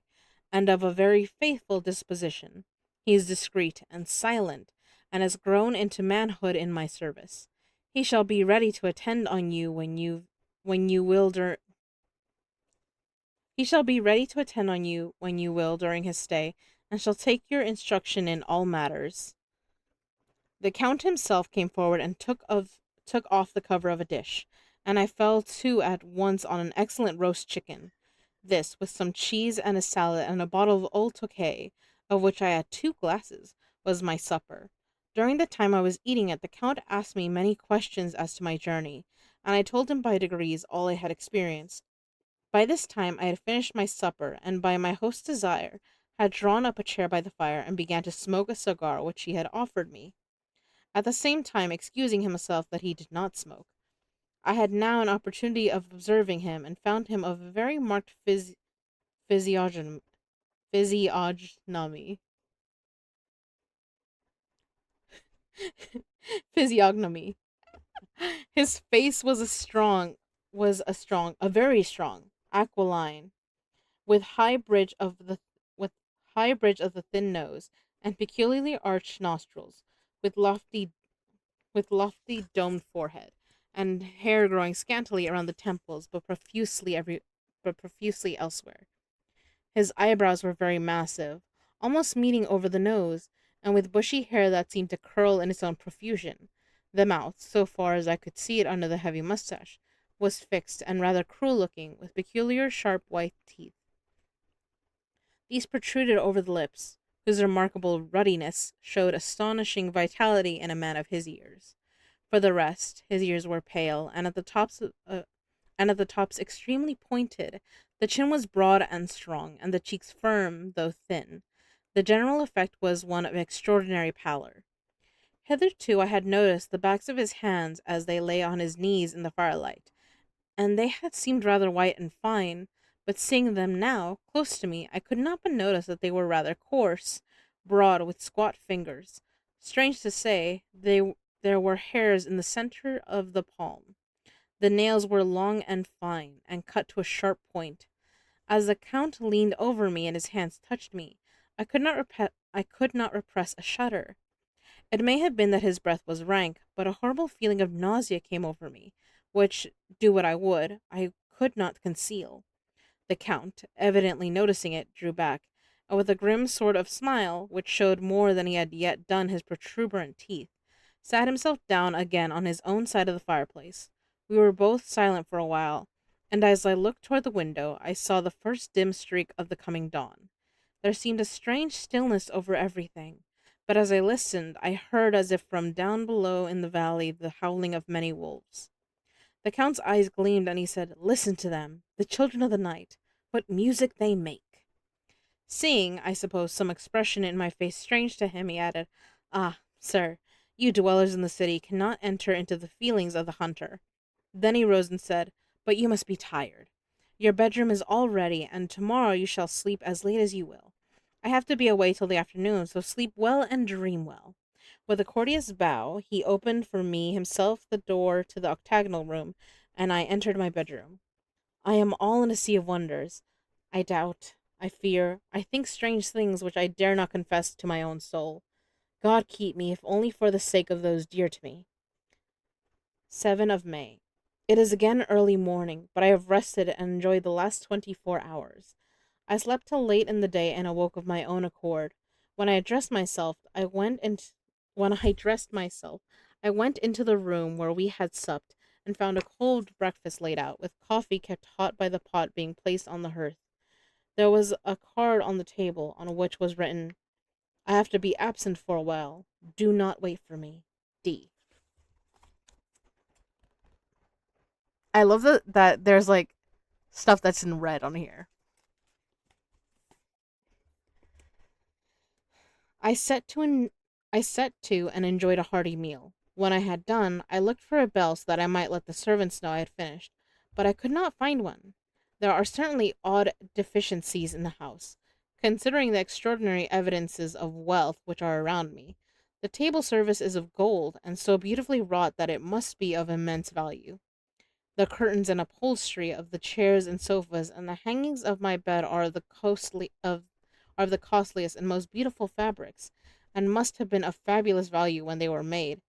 and of a very faithful disposition. He is discreet and silent, and has grown into manhood in my service. He shall be ready to attend on you when you will he shall be ready to attend on you when you will during his stay, and shall take your instruction in all matters. The Count himself came forward and took off the cover of a dish, and I fell to at once on an excellent roast chicken. This, with some cheese and a salad and a bottle of old Tokay, of which I had 2 glasses, was my supper. During the time I was eating it, the Count asked me many questions as to my journey, and I told him by degrees all I had experienced. By this time I had finished my supper, and by my host's desire had drawn up a chair by the fire and began to smoke a cigar which he had offered me, at the same time excusing himself that he did not smoke. I had now an opportunity of observing him, and found him of a very marked physiognomy. Physiognomy. Physiognomy. His face a very strong, aquiline, with with high bridge of the thin nose, and peculiarly arched nostrils, with lofty domed forehead, and hair growing scantily around the temples, but profusely elsewhere. His eyebrows were very massive, almost meeting over the nose, and with bushy hair that seemed to curl in its own profusion. The mouth, so far as I could see it under the heavy mustache, was fixed and rather cruel looking, with peculiar sharp white teeth. These protruded over the lips, whose remarkable ruddiness showed astonishing vitality in a man of his years. For the rest, his ears were pale, and at the tops extremely pointed. The chin was broad and strong, and the cheeks firm, though thin. The general effect was one of extraordinary pallor. Hitherto I had noticed the backs of his hands as they lay on his knees in the firelight, and they had seemed rather white and fine, but seeing them now, close to me, I could not but notice that they were rather coarse, broad, with squat fingers. Strange to say, there were hairs in the centre of the palm. The nails were long and fine, and cut to a sharp point. As the Count leaned over me and his hands touched me, I could not repress a shudder. It may have been that his breath was rank, but a horrible feeling of nausea came over me, which, do what I would, I could not conceal. The Count, evidently noticing it, drew back, and with a grim sort of smile, which showed more than he had yet done his protuberant teeth, sat himself down again on his own side of the fireplace. We were both silent for a while, and as I looked toward the window, I saw the first dim streak of the coming dawn. There seemed a strange stillness over everything, but as I listened, I heard as if from down below in the valley the howling of many wolves. The Count's eyes gleamed, and he said, "Listen to them, the children of the night. What music they make!" Seeing, I suppose, some expression in my face strange to him, he added, "Ah, sir, you dwellers in the city cannot enter into the feelings of the hunter." Then he rose and said, "But you must be tired. Your bedroom is all ready, and tomorrow you shall sleep as late as you will. I have to be away till the afternoon, so sleep well and dream well." With a courteous bow, he opened for me himself the door to the octagonal room, and I entered my bedroom. I am all in a sea of wonders. I doubt, I fear, I think strange things which I dare not confess to my own soul. God keep me, if only for the sake of those dear to me. 7 of May. It is again early morning, but I have rested and enjoyed the last 24 hours. I slept till late in the day and awoke of my own accord. When I dressed myself, I went into the room where we had supped and found a cold breakfast laid out, with coffee kept hot by the pot being placed on the hearth. There was a card on the table on which was written, "I have to be absent for a while. Do not wait for me. D." I love that there's like stuff that's in red on here. I set to and I set to and enjoyed a hearty meal. When I had done, I looked for a bell so that I might let the servants know I had finished, but I could not find one. There are certainly odd deficiencies in the house, considering the extraordinary evidences of wealth which are around me. The table service is of gold, and so beautifully wrought that it must be of immense value. The curtains and upholstery of the chairs and sofas and the hangings of my bed are of the costliest and most beautiful fabrics, and must have been of fabulous value when they were made,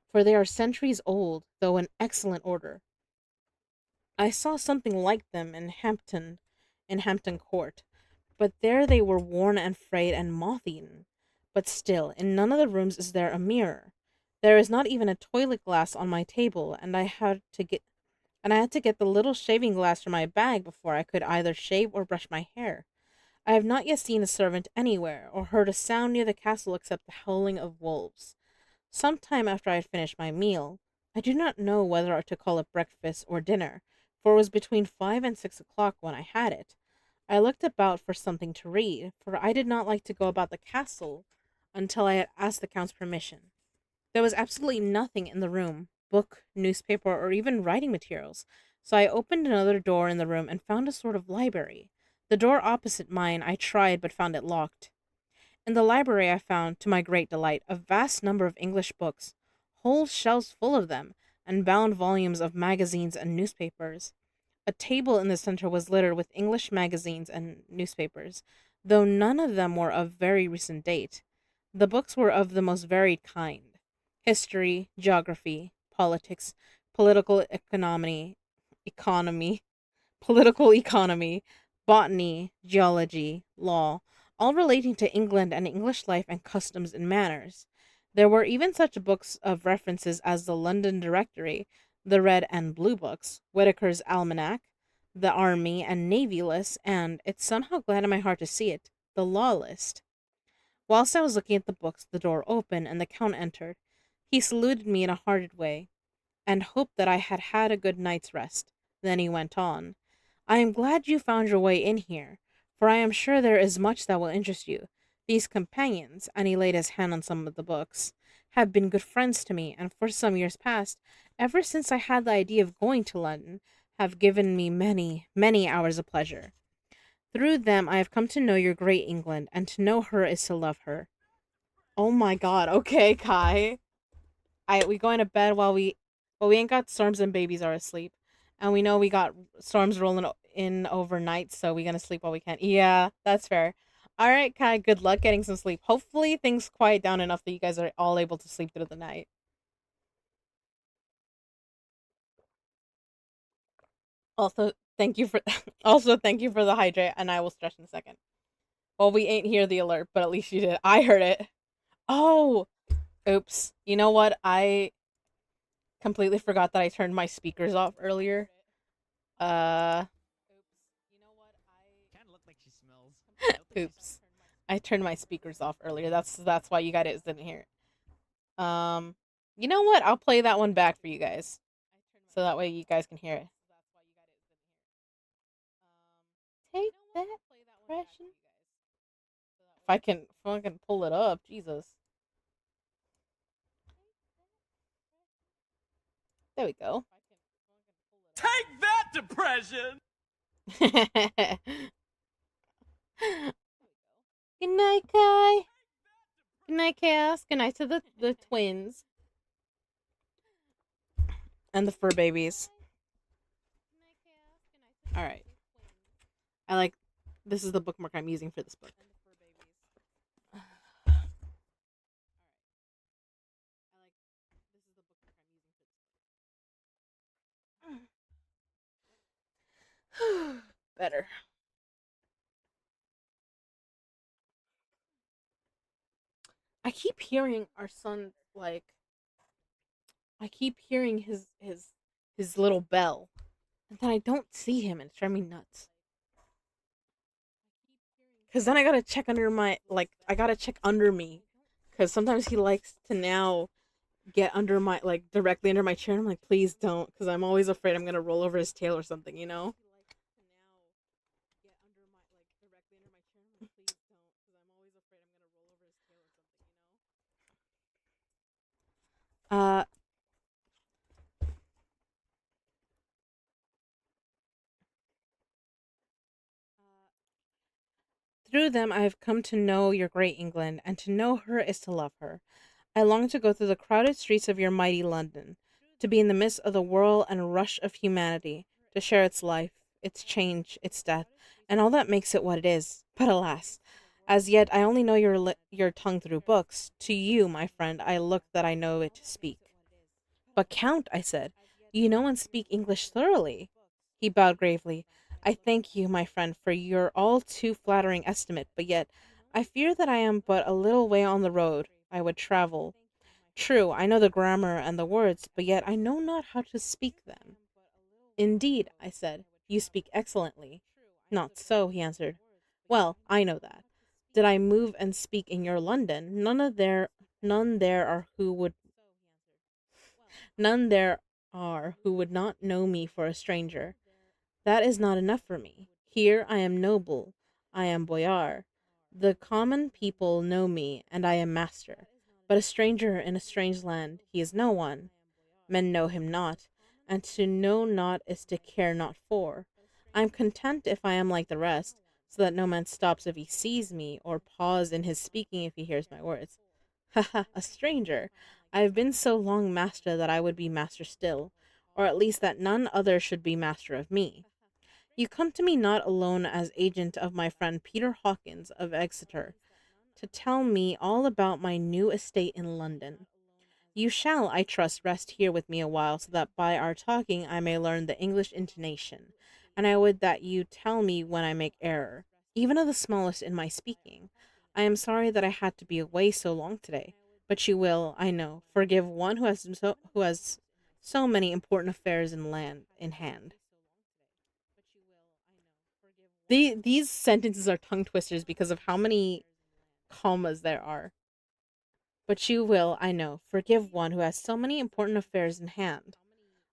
for they are centuries old, though in excellent order. I saw something like them in Hampton Court, but there they were worn and frayed and moth-eaten. But still, in none of the rooms is there a mirror. There is not even a toilet glass on my table, and I had to get the little shaving glass from my bag before I could either shave or brush my hair. I have not yet seen a servant anywhere, or heard a sound near the castle except the howling of wolves. Some time after I had finished my meal, I do not know whether to call it breakfast or dinner, for it was between 5 and 6 o'clock when I had it. I looked about for something to read, for I did not like to go about the castle until I had asked the Count's permission. There was absolutely nothing in the room, book, newspaper, or even writing materials, so I opened another door in the room and found a sort of library. The door opposite mine I tried but found it locked. In the library I found, to my great delight, a vast number of English books, whole shelves full of them, and bound volumes of magazines and newspapers. A table in the center was littered with English magazines and newspapers, though none of them were of very recent date. The books were of the most varied kind: history, geography, politics, political economy, political economy, botany, geology, law, all relating to England and English life and customs and manners. There were even such books of references as the London Directory, the Red and Blue Books, Whitaker's Almanac, the Army and Navy List, and, it somehow gladdened my heart to see it, the Law List. Whilst I was looking at the books, the door opened, and the Count entered. He saluted me in a hearty way, and hoped that I had had a good night's rest. Then he went on, "I am glad you found your way in here, for I am sure there is much that will interest you. These companions," and he laid his hand on some of the books, "have been good friends to me, and for some years past, ever since I had the idea of going to London, have given me many, many hours of pleasure. Through them I have come to know your great England, and to know her is to love her." Oh my god, okay, Kai. We going to bed while we ain't got storms and babies are asleep. And we know we got storms rolling in overnight, so we're gonna sleep while we can. Yeah, that's fair. All right, Kai. Good luck getting some sleep. Hopefully, things quiet down enough that you guys are all able to sleep through the night. Also, thank you for also thank you for the hydrate, and I will stretch in a second. Well, we ain't hear the alert, but at least you did. I heard it. Oh, oops. You know what? I completely forgot that I turned my speakers off earlier. Uh, Kind of look like she smells. oops. I turned my speakers off earlier. That's why you guys didn't hear it. You know what? I'll play that one back for you guys, so that way you guys can hear it. Take that, depression. If I can pull it up, Jesus. There we go. Take that, depression! Good night, Kai. Good night, Chaos. Good night to the twins and the fur babies. All right. I like. This is the bookmark I'm using for this book. Better. I keep hearing our son like. I keep hearing his little bell, and then I don't see him, and it's driving me nuts. Cause then I gotta check under my I gotta check under me, cause sometimes he likes to now get under my directly under my chair. And I'm like, please don't, cause I'm always afraid I'm gonna roll over his tail or something, you know. Uh, through them I have come to know your great England, and to know her is to love her. I long to go through the crowded streets of your mighty London, to be in the midst of the whirl and rush of humanity, to share its life, its change, its death, and all that makes it what it is. But alas, as yet I only know your tongue through books. To you, my friend, I look that I know it to speak. But, Count, I said, you know and speak English thoroughly. He bowed gravely. I thank you, my friend, for your all too flattering estimate, but yet I fear that I am but a little way on the road I would travel. True, I know the grammar and the words, but yet I know not how to speak them. Indeed, I said, you speak excellently. Not so, he answered. Well, I know that. Did I move and speak in your London, none there are who would none there are who would not know me for a stranger. That is not enough for me. Here I am noble, I am boyar. The common people know me, and I am master. But a stranger in a strange land, he is no one. Men know him not, and to know not is to care not for. I am content if I am like the rest, so that no man stops if he sees me, or pause in his speaking if he hears my words. Ha ha, a stranger! I have been so long master that I would be master still, or at least that none other should be master of me. You come to me not alone as agent of my friend Peter Hawkins of Exeter, to tell me all about my new estate in London. You shall, I trust, rest here with me a while, so that by our talking I may learn the English intonation, and I would that you tell me when I make error, even of the smallest in my speaking. I am sorry that I had to be away so long today, but you will, I know, forgive one who has so many important affairs in hand. These sentences are tongue twisters because of how many commas there are. But you will, I know, forgive one who has so many important affairs in hand.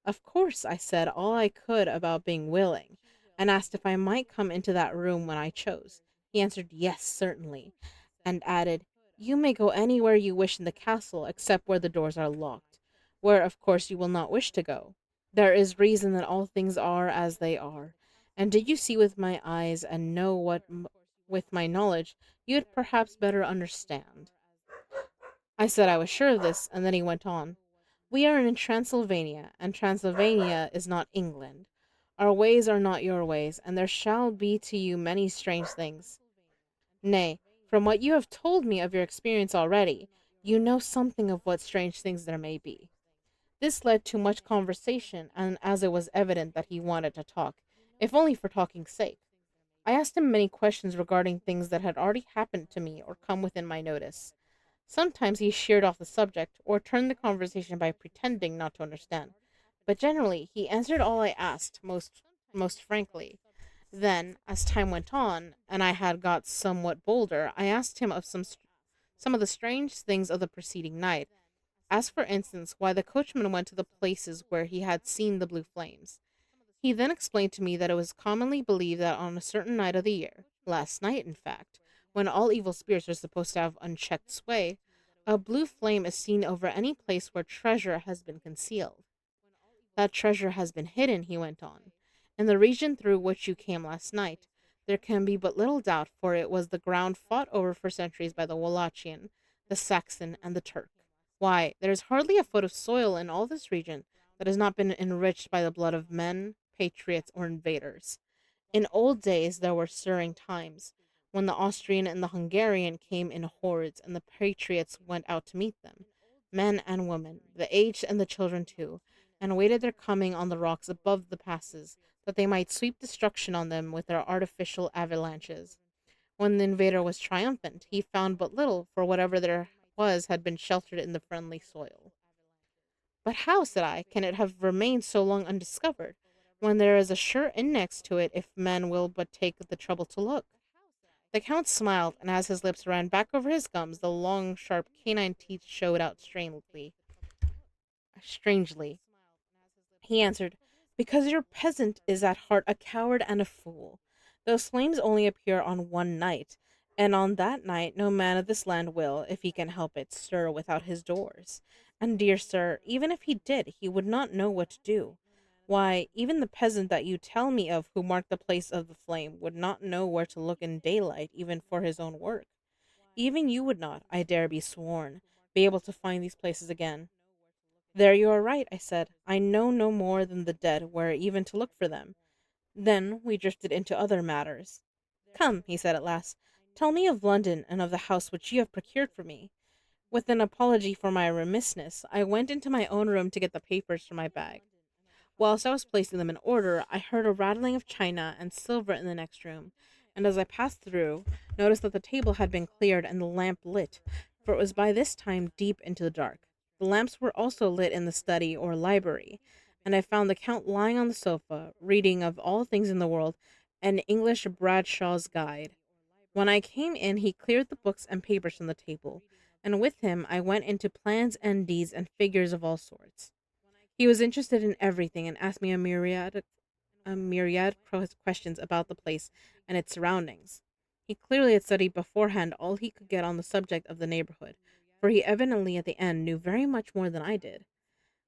Of course, I said all I could about being willing, and asked if I might come into that room when I chose. He answered yes, certainly, and added, you may go anywhere you wish in the castle, except where the doors are locked, where, of course, you will not wish to go. There is reason that all things are as they are, and did you see with my eyes and know with my knowledge, you would perhaps better understand. I said I was sure of this, and then he went on. We are in Transylvania, and Transylvania is not England. Our ways are not your ways, and there shall be to you many strange things. Nay, from what you have told me of your experience already, you know something of what strange things there may be. This led to much conversation, and as it was evident that he wanted to talk, if only for talking's sake, I asked him many questions regarding things that had already happened to me or come within my notice. Sometimes he sheered off the subject, or turned the conversation by pretending not to understand, but generally he answered all I asked most frankly. Then, as time went on, and I had got somewhat bolder, I asked him of some of the strange things of the preceding night, as for instance why the coachman went to the places where he had seen the blue flames. He then explained to me that it was commonly believed that on a certain night of the year, last night in fact, when all evil spirits are supposed to have unchecked sway, a blue flame is seen over any place where treasure has been concealed. That treasure has been hidden, he went on, in the region through which you came last night. There can be but little doubt, for it was the ground fought over for centuries by the Wallachian, the Saxon, and the Turk. Why, there is hardly a foot of soil in all this region that has not been enriched by the blood of men, patriots, or invaders. In old days there were stirring times, when the Austrian and the Hungarian came in hordes, and the patriots went out to meet them, men and women, the aged and the children too, and waited their coming on the rocks above the passes, that they might sweep destruction on them with their artificial avalanches. When the invader was triumphant, he found but little, for whatever there was had been sheltered in the friendly soil. But how, said I, can it have remained so long undiscovered, when there is a sure index to it if men will but take the trouble to look? The count smiled, and as his lips ran back over his gums, the long, sharp canine teeth showed out strangely. He answered, because your peasant is at heart a coward and a fool. Those flames only appear on one night, and on that night no man of this land will, if he can help it, stir without his doors. And, dear sir, even if he did, he would not know what to do. Why, even the peasant that you tell me of who marked the place of the flame would not know where to look in daylight, even for his own work. Even you would not, I dare be sworn, be able to find these places again. There you are right, I said. I know no more than the dead where even to look for them. Then we drifted into other matters. Come, he said at last, tell me of London and of the house which you have procured for me. With an apology for my remissness, I went into my own room to get the papers from my bag. Whilst I was placing them in order, I heard a rattling of china and silver in the next room, and as I passed through, noticed that the table had been cleared and the lamp lit, for it was by this time deep into the dark. The lamps were also lit in the study or library, and I found the count lying on the sofa, reading of all things in the world an English Bradshaw's Guide. When I came in, he cleared the books and papers from the table, and with him I went into plans and deeds and figures of all sorts. He was interested in everything and asked me a myriad questions about the place and its surroundings. He clearly had studied beforehand all he could get on the subject of the neighborhood, for he evidently at the end knew very much more than I did.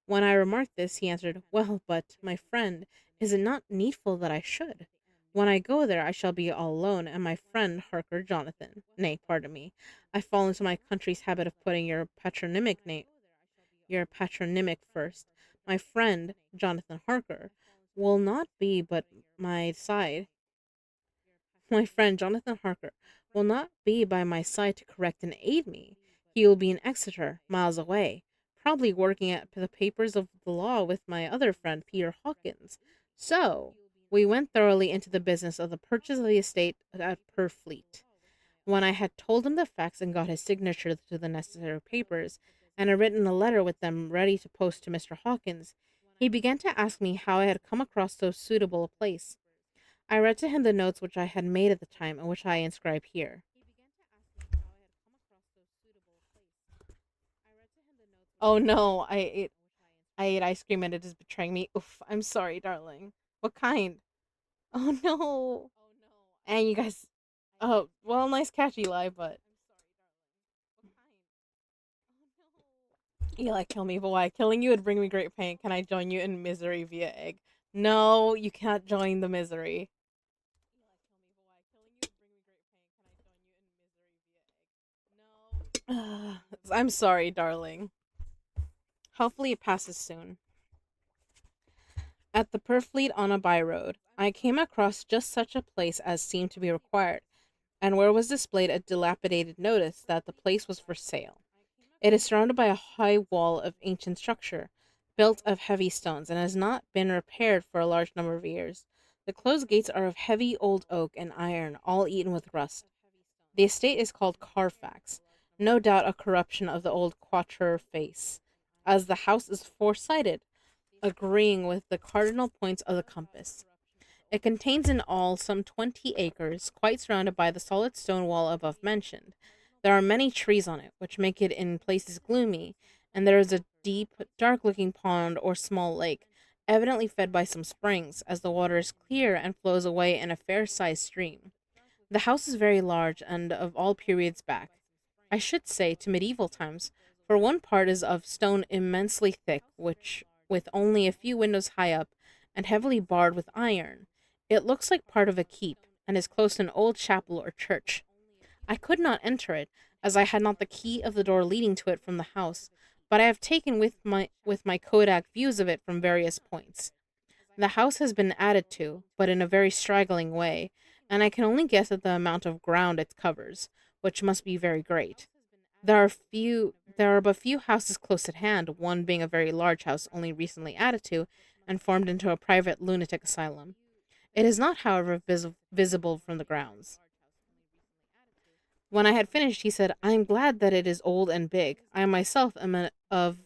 When I remarked this, he answered, well, but, my friend, is it not needful that I should? When I go there, I shall be all alone, and my friend Harker Jonathan, nay, pardon me, I fall into my country's habit of putting your patronymic first. My friend, Jonathan Harker, will not be but my side. My friend, Jonathan Harker, will not be by my side to correct and aid me. He will be in Exeter, miles away, probably working at the papers of the law with my other friend, Peter Hawkins. So, we went thoroughly into the business of the purchase of the estate at Purfleet. When I had told him the facts and got his signature to the necessary papers, and had written a letter with them ready to post to Mr. Hawkins, he began to ask me how I had come across so suitable a place. I read to him the notes which I had made at the time and which I inscribe here. Oh no, I ate ice cream and it is betraying me. Oof, I'm sorry, darling. What kind? Oh no. And you guys, oh, well, nice catch, Eli, but Eli, kill me, but why? Killing you would bring me great pain. Can I join you in misery via egg? No, you can't join the misery. I'm sorry, darling. Hopefully it passes soon. At the Purfleet on a byroad, I came across just such a place as seemed to be required, and where was displayed a dilapidated notice that the place was for sale. It is surrounded by a high wall of ancient structure, built of heavy stones, and has not been repaired for a large number of years. The closed gates are of heavy old oak and iron, all eaten with rust. The estate is called Carfax, no doubt a corruption of the old Quatre face, as the house is four-sided, agreeing with the cardinal points of the compass. It contains in all some 20 acres, quite surrounded by the solid stone wall above mentioned. There are many trees on it, which make it in places gloomy, and there is a deep, dark looking pond or small lake, evidently fed by some springs, as the water is clear and flows away in a fair sized stream. The house is very large and of all periods back. I should say to medieval times, for one part is of stone immensely thick, which, with only a few windows high up, and heavily barred with iron, it looks like part of a keep, and is close to an old chapel or church. I could not enter it, as I had not the key of the door leading to it from the house, but I have taken with my kodak views of it from various points. The house has been added to, but in a very straggling way, and I can only guess at the amount of ground it covers, which must be very great. There are but few houses close at hand, one being a very large house only recently added to and formed into a private lunatic asylum. It is not, however, visible from the grounds. When I had finished, he said, "I am glad that it is old and big. I myself am of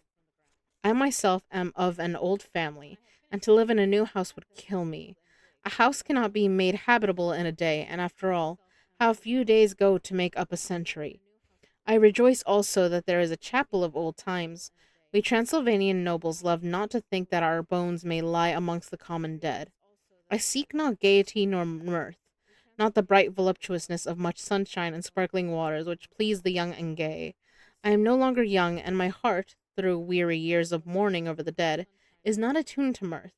an old family, and to live in a new house would kill me. A house cannot be made habitable in a day, and after all, how few days go to make up a century. I rejoice also that there is a chapel of old times. We Transylvanian nobles love not to think that our bones may lie amongst the common dead. I seek not gaiety nor mirth, not the bright voluptuousness of much sunshine and sparkling waters which please the young and gay. I am no longer young, and my heart, through weary years of mourning over the dead, is not attuned to mirth.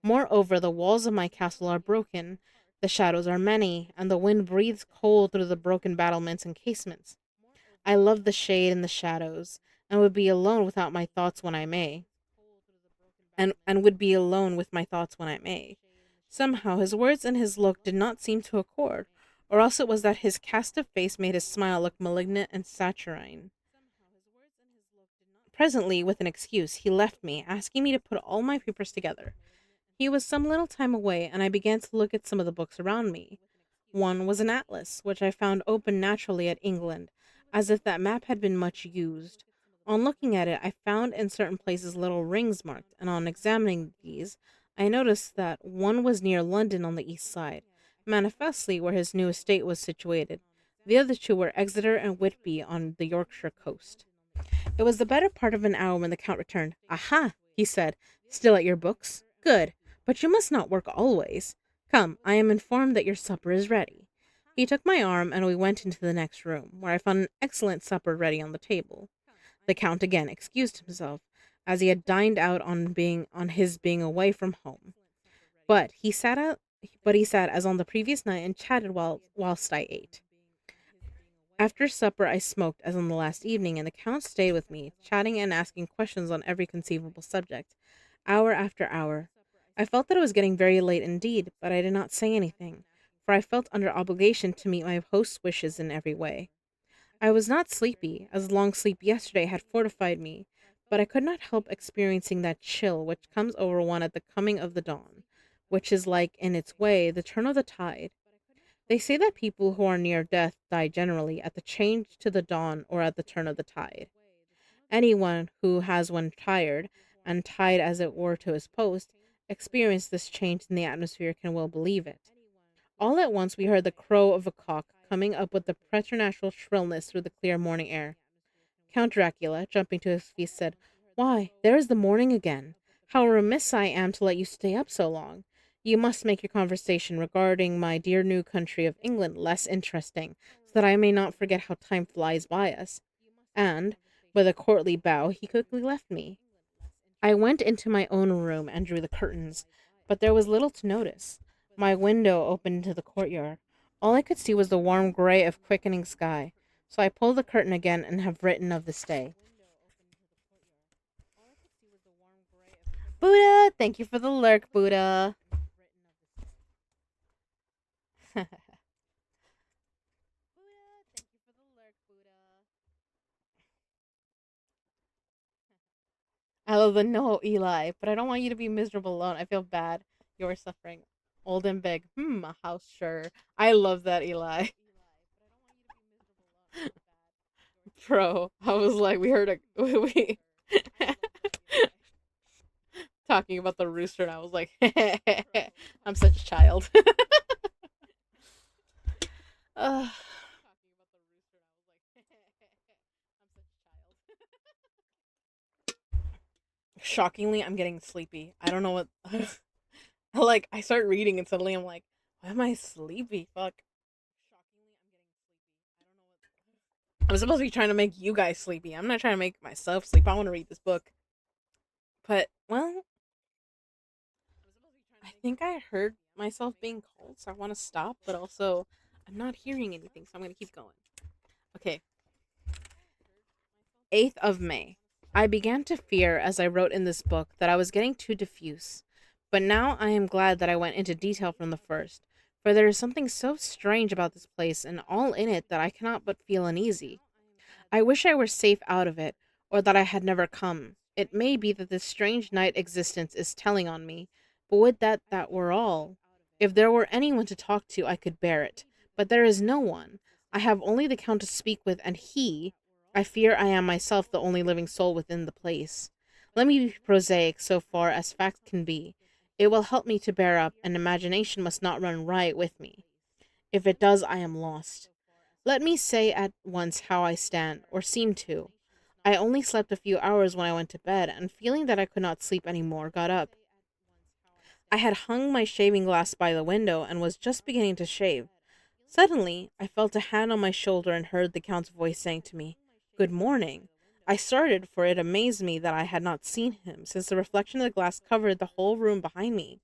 Moreover, the walls of my castle are broken, the shadows are many, and the wind breathes cold through the broken battlements and casements. I love the shade and the shadows, and would be alone without my thoughts when I may, and would be alone with my thoughts when I may. Somehow his words and his look did not seem to accord, or else it was that his cast of face made his smile look malignant and saturnine. Presently, with an excuse, he left me, asking me to put all my papers together. He was some little time away, and I began to look at some of the books around me. One was an atlas, which I found open naturally at England, as if that map had been much used. On looking at it, I found in certain places little rings marked, and on examining these, I noticed that one was near London on the east side, manifestly where his new estate was situated. The other two were Exeter and Whitby on the Yorkshire coast. It was the better part of an hour when the Count returned. "Aha!" he said. "Still at your books? Good. But you must not work always. Come, I am informed that your supper is ready." He took my arm, and we went into the next room, where I found an excellent supper ready on the table. The Count again excused himself, as he had dined out on his being away from home. But he sat out but he sat as on the previous night and chatted whilst I ate. After supper I smoked as on the last evening, and the Count stayed with me, chatting and asking questions on every conceivable subject, hour after hour. I felt that it was getting very late indeed, but I did not say anything, for I felt under obligation to meet my host's wishes in every way. I was not sleepy, as long sleep yesterday had fortified me, but I could not help experiencing that chill which comes over one at the coming of the dawn, which is like, in its way, the turn of the tide. They say that people who are near death die generally at the change to the dawn or at the turn of the tide. Anyone who has when tired, and tied as it were to his post, experienced this change in the atmosphere can well believe it. All at once we heard the crow of a cock coming up with a preternatural shrillness through the clear morning air. Count Dracula, jumping to his feet, said, "Why, there is the morning again. How remiss I am to let you stay up so long. You must make your conversation regarding my dear new country of England less interesting, so that I may not forget how time flies by us." And, with a courtly bow, he quickly left me. I went into my own room and drew the curtains, but there was little to notice. My window opened into the courtyard. All I could see was the warm gray of quickening sky, so I pulled the curtain again and have written of this day. Buddha, thank you for the lurk, Buddha. I love the no, Eli, but I don't want you to be miserable alone. I feel bad. You're suffering. Old and big. A house, sure. I love that, Eli. Bro, I was like, we heard a we talking about the rooster, and I was like, I'm such a child. uh, Shockingly, I'm getting sleepy. I don't know what. Like, I start reading, and suddenly I'm like, why am I sleepy? Fuck. I'm supposed to be trying to make you guys sleepy. I'm not trying to make myself sleep. I want to read this book. But, well, I think I heard myself being called, so I want to stop, but also I'm not hearing anything, so I'm going to keep going. Okay. 8th of May. I began to fear as I wrote in this book that I was getting too diffuse, but now I am glad that I went into detail from the first, for there is something so strange about this place and all in it that I cannot but feel uneasy. I wish I were safe out of it, or that I had never come. It may be that this strange night existence is telling on me, but would that were all. If there were anyone to talk to, I could bear it. But there is no one. I have only the Count to speak with, and I fear I am myself the only living soul within the place. Let me be prosaic so far as facts can be. It will help me to bear up, and imagination must not run riot with me. If it does, I am lost. Let me say at once how I stand, or seem to. I only slept a few hours when I went to bed, and feeling that I could not sleep any more, got up. I had hung my shaving glass by the window and was just beginning to shave. Suddenly, I felt a hand on my shoulder and heard the Count's voice saying to me, "Good morning." I started, for it amazed me that I had not seen him, since the reflection of the glass covered the whole room behind me.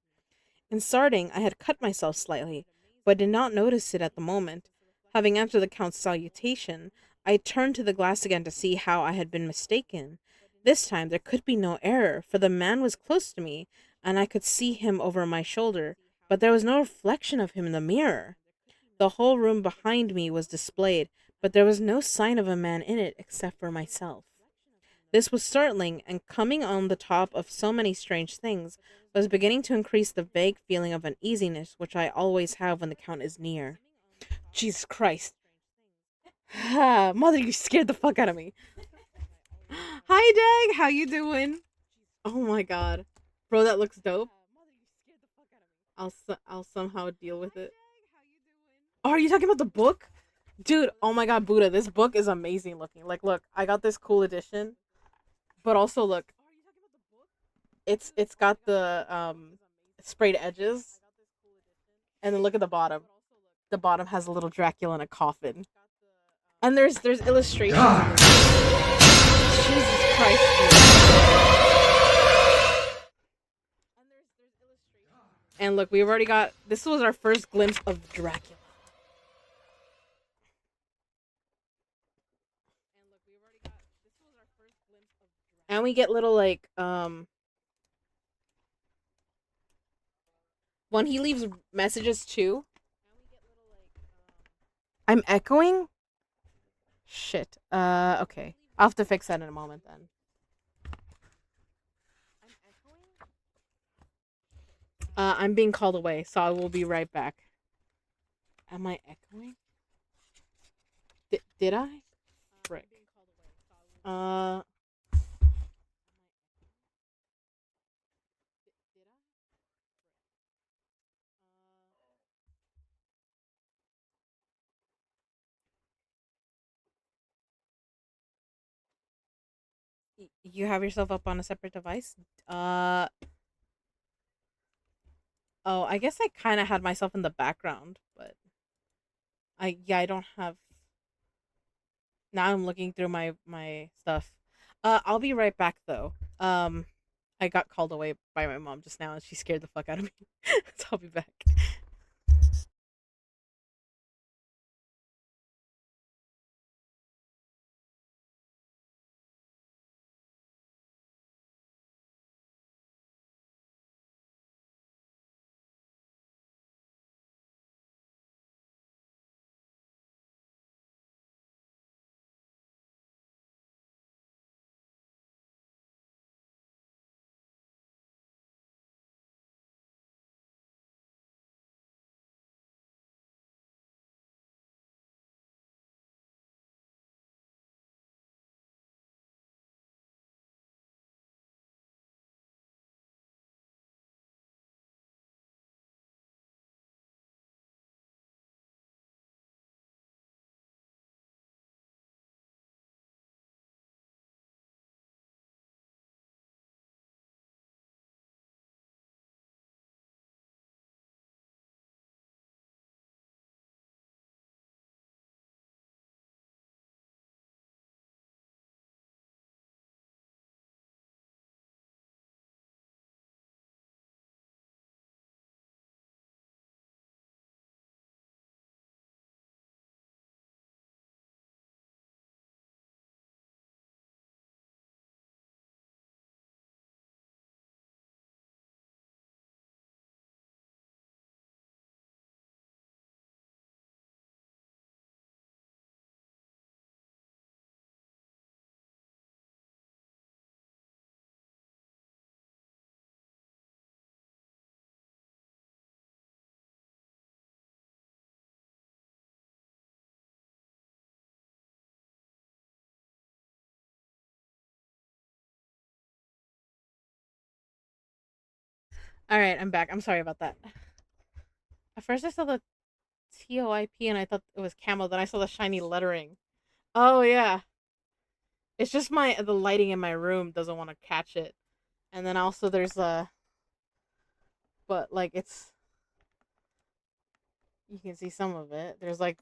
In starting, I had cut myself slightly, but did not notice it at the moment. Having answered the Count's salutation, I turned to the glass again to see how I had been mistaken. This time there could be no error, for the man was close to me, and I could see him over my shoulder, but there was no reflection of him in the mirror. The whole room behind me was displayed, but there was no sign of a man in it except for myself. This was startling, and coming on the top of so many strange things, was beginning to increase the vague feeling of uneasiness which I always have when the Count is near. Jesus Christ. Mother, you scared the fuck out of me. Hi, Dag. How you doing? Oh my god. Bro, that looks dope. I'll somehow deal with it. Oh, are you talking about the book? Dude, oh my god, Buddha, this book is amazing looking. Like, look, I got this cool edition, but also look, it's got the sprayed edges, and then look at the bottom. The bottom has a little Dracula in a coffin, and there's illustrations in this. Jesus Christ, dude. And look, we've already got. This was our first glimpse of Dracula. And we get little like when he leaves messages too. I'm echoing. Shit. Okay. I'll have to fix that in a moment then. I'm being called away, so I will be right back. Am I echoing? Did I? Frick. Uh. You have yourself up on a separate device? Uh. Oh, I guess I kind of had myself in the background, but I don't have. Now I'm looking through my stuff. I'll be right back though. I got called away by my mom just now, and she scared the fuck out of me. So I'll be back. All right, I'm back. I'm sorry about that. At first, I saw the TOIP and I thought it was camel. Then I saw the shiny lettering. Oh yeah, it's just my the lighting in my room doesn't want to catch it. And then also there's but like it's you can see some of it. There's like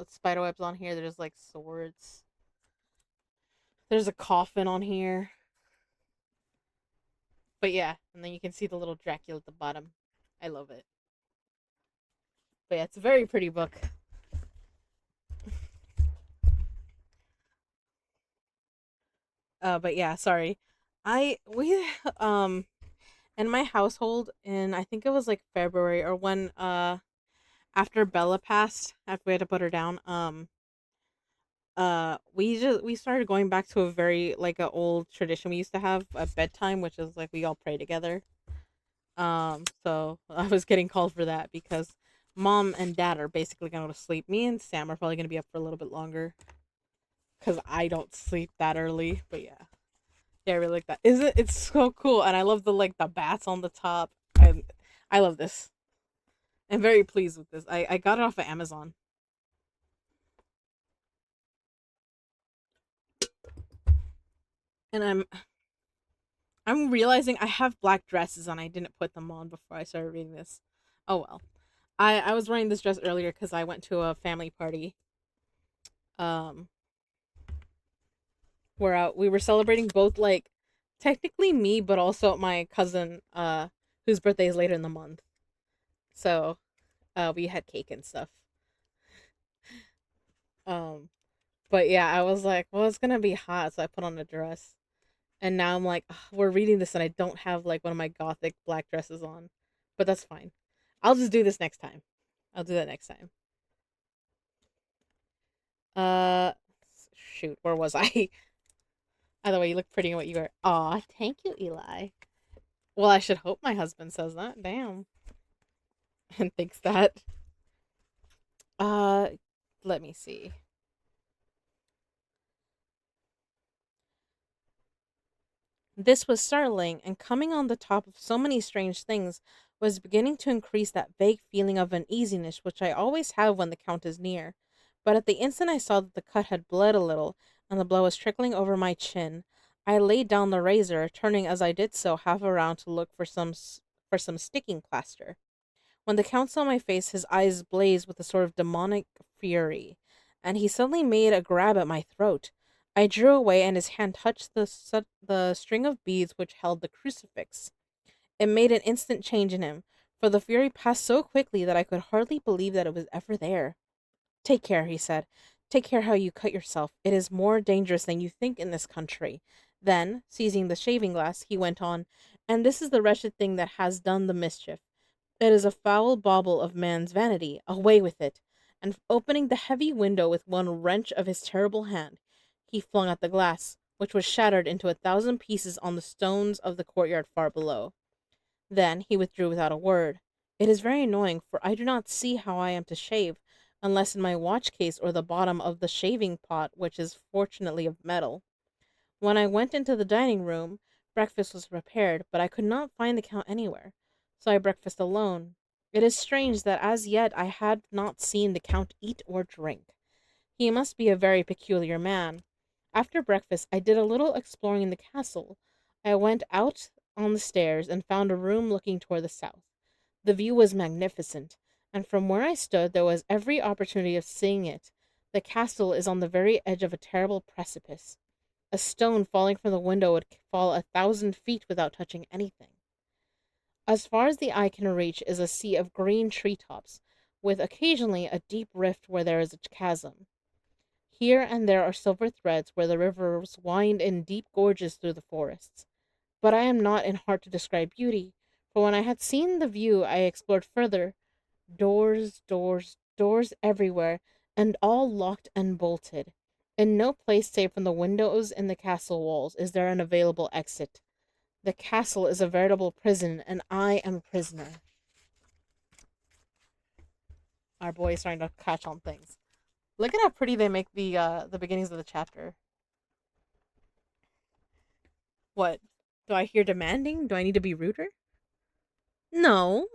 spider webs on here. There's like swords. There's a coffin on here. But yeah, and then you can see the little Dracula at the bottom. I love it. But yeah, it's a very pretty book. But yeah, sorry. We in my household in I think it was like February or when after Bella passed, after we had to put her down, we started going back to a very like a old tradition we used to have at bedtime, which is like we all pray together. So I was getting called for that because mom and dad are basically gonna go to sleep. Me and Sam are probably gonna be up for a little bit longer because I don't sleep that early. But yeah, yeah, I really like that. Is it? It's so cool, and I love the like the bats on the top. I love this. I'm very pleased with this. I got it off of Amazon, and I'm realizing I have black dresses and I didn't put them on before I started reading this. Oh well. I was wearing this dress earlier because I went to a family party. Um, where we were celebrating both like technically me, but also my cousin whose birthday is later in the month. So we had cake and stuff. Um, but yeah, I was like, well, it's gonna be hot, so I put on a dress. And now I'm like, "Ugh, we're reading this and I don't have like one of my gothic black dresses on. But that's fine. I'll just do this next time. I'll do that next time. Uh shoot, where was I? Either way, you look pretty in what you wear. Aw, thank you, Eli. Well, I should hope my husband says that. Damn. And thinks that. Uh let me see. This was startling, and coming on the top of so many strange things was beginning to increase that vague feeling of uneasiness which I always have when the Count is near. But at the instant I saw that the cut had bled a little, and the blood was trickling over my chin, I laid down the razor, turning as I did so half around to look for for some sticking plaster. When the Count saw my face, his eyes blazed with a sort of demonic fury, and he suddenly made a grab at my throat. I drew away, and his hand touched the string of beads which held the crucifix. It made an instant change in him, for the fury passed so quickly that I could hardly believe that it was ever there. Take care, he said. Take care how you cut yourself. It is more dangerous than you think in this country. Then, seizing the shaving glass, he went on, and this is the wretched thing that has done the mischief. It is a foul bauble of man's vanity. Away with it. And opening the heavy window with one wrench of his terrible hand, he flung out the glass, which was shattered into 1,000 pieces on the stones of the courtyard far below. Then he withdrew without a word. It is very annoying, for I do not see how I am to shave, unless in my watch case or the bottom of the shaving pot, which is fortunately of metal. When I went into the dining room, breakfast was prepared, but I could not find the Count anywhere, so I breakfasted alone. It is strange that as yet I had not seen the Count eat or drink. He must be a very peculiar man. After breakfast, I did a little exploring in the castle. I went out on the stairs and found a room looking toward the south. The view was magnificent, and from where I stood there was every opportunity of seeing it. The castle is on the very edge of a terrible precipice. A stone falling from the window would fall 1,000 feet without touching anything. As far as the eye can reach is a sea of green treetops, with occasionally a deep rift where there is a chasm. Here and there are silver threads where the rivers wind in deep gorges through the forests. But I am not in heart to describe beauty, for when I had seen the view I explored further. Doors, doors, doors everywhere, and all locked and bolted. In no place save from the windows in the castle walls is there an available exit. The castle is a veritable prison, and I am a prisoner. Our boy is starting to catch on things. Look at how pretty they make the beginnings of the chapter. What? Do I hear demanding? Do I need to be ruder? No,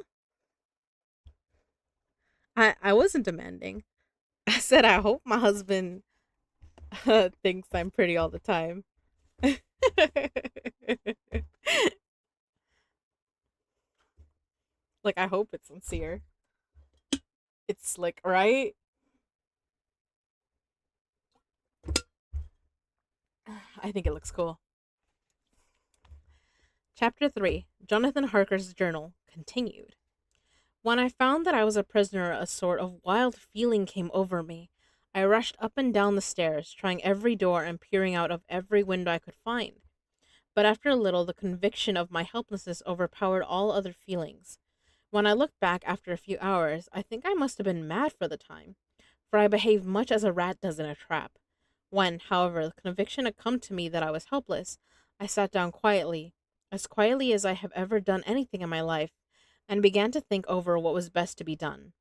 I wasn't demanding. I said I hope my husband thinks I'm pretty all the time. Like I hope it's sincere. It's slick, right? I think it looks cool. Chapter 3: Jonathan Harker's Journal continued. When I found that I was a prisoner, a sort of wild feeling came over me. I rushed up and down the stairs, trying every door and peering out of every window I could find. But after a little, the conviction of my helplessness overpowered all other feelings. When I looked back after a few hours, I think I must have been mad for the time, for I behaved much as a rat does in a trap. When, however, the conviction had come to me that I was helpless, I sat down quietly, as quietly as I have ever done anything in my life, and began to think over what was best to be done.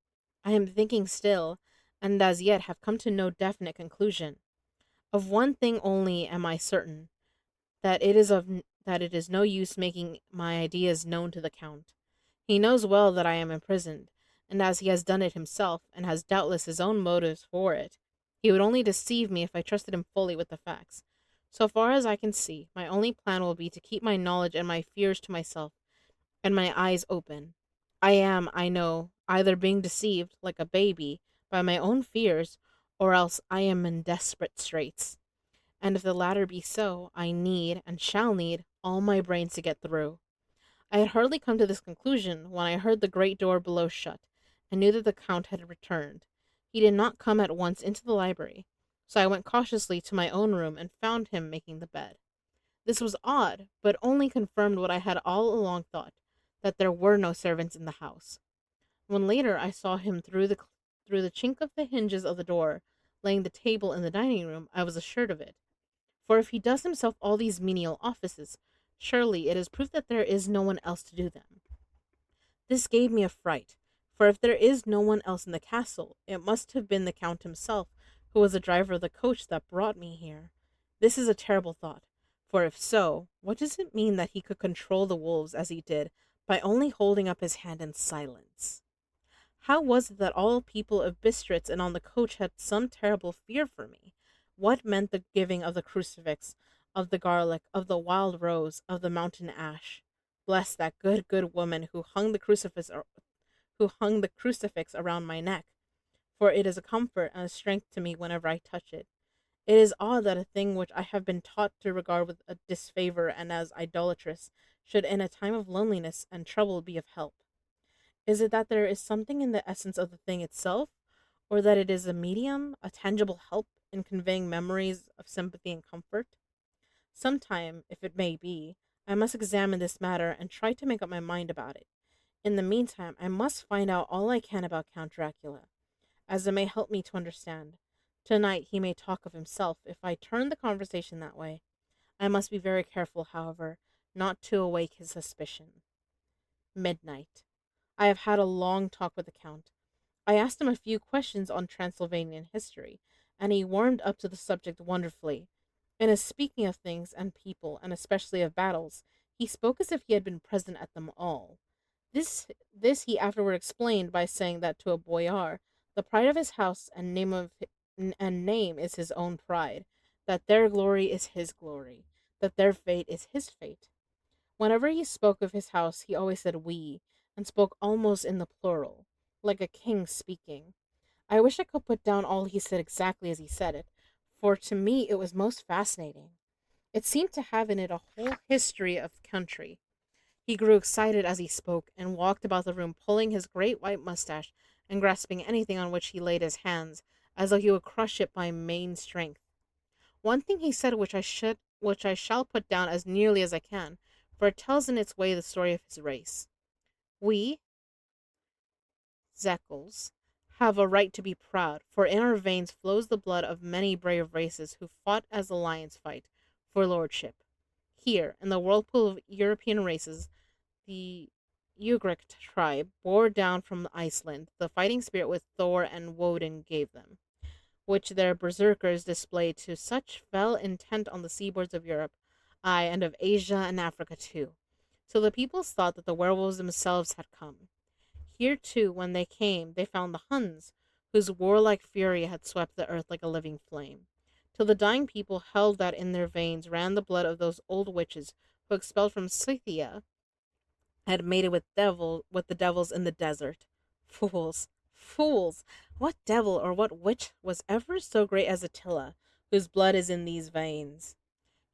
I am thinking still, and as yet have come to no definite conclusion. Of one thing only am I certain, that it is no use making my ideas known to the Count. He knows well that I am imprisoned, and as he has done it himself, and has doubtless his own motives for it, he would only deceive me if I trusted him fully with the facts. So far as I can see, my only plan will be to keep my knowledge and my fears to myself, and my eyes open. I am, I know, either being deceived, like a baby, by my own fears, or else I am in desperate straits. And if the latter be so, I need, and shall need, all my brains to get through. I had hardly come to this conclusion when I heard the great door below shut, and knew that the Count had returned. He did not come at once into the library, so I went cautiously to my own room and found him making the bed. This was odd, but only confirmed what I had all along thought, that there were no servants in the house. When later I saw him through the chink of the hinges of the door, laying the table in the dining room, I was assured of it. For if he does himself all these menial offices, surely it is proof that there is no one else to do them. This gave me a fright, for if there is no one else in the castle, it must have been the Count himself, who was the driver of the coach that brought me here. This is a terrible thought, for if so, what does it mean that he could control the wolves as he did by only holding up his hand in silence? How was it that all people of Bistritz and on the coach had some terrible fear for me? What meant the giving of the crucifix, of the garlic, of the wild rose, of the mountain ash? Bless that good woman who hung the crucifix around my neck, for it is a comfort and a strength to me whenever I touch it. It is odd that a thing which I have been taught to regard with a disfavor and as idolatrous should in a time of loneliness and trouble be of help. Is it that there is something in the essence of the thing itself, or that it is a medium, a tangible help in conveying memories of sympathy and comfort? Sometime, if it may be, I must examine this matter and try to make up my mind about it. In the meantime, I must find out all I can about Count Dracula, as it may help me to understand. Tonight he may talk of himself if I turn the conversation that way. I must be very careful, however, not to awake his suspicion. Midnight. I have had a long talk with the Count. I asked him a few questions on Transylvanian history, and he warmed up to the subject wonderfully. In his speaking of things and people, and especially of battles, he spoke as if he had been present at them all. This he afterward explained by saying that to a boyar, the pride of his house and name is his own pride, that their glory is his glory, that their fate is his fate. Whenever he spoke of his house, he always said we, and spoke almost in the plural, like a king speaking. I wish I could put down all he said exactly as he said it, for to me it was most fascinating. It seemed to have in it a whole history of country. He grew excited as he spoke, and walked about the room pulling his great white mustache and grasping anything on which he laid his hands, as though he would crush it by main strength. One thing he said which I shall put down as nearly as I can, for it tells in its way the story of his race. We, Zeckles, have a right to be proud, for in our veins flows the blood of many brave races who fought as the lions fight, for lordship. Here, in the whirlpool of European races, the Ugric tribe bore down from Iceland the fighting spirit which Thor and Woden gave them, which their berserkers displayed to such fell intent on the seaboards of Europe, aye, and of Asia and Africa too. So the peoples thought that the werewolves themselves had come. Here, too, when they came, they found the Huns, whose warlike fury had swept the earth like a living flame, till the dying people held that in their veins ran the blood of those old witches who, expelled from Scythia, had mated with the devils in the desert. Fools, fools! What devil or what witch was ever so great as Attila, whose blood is in these veins?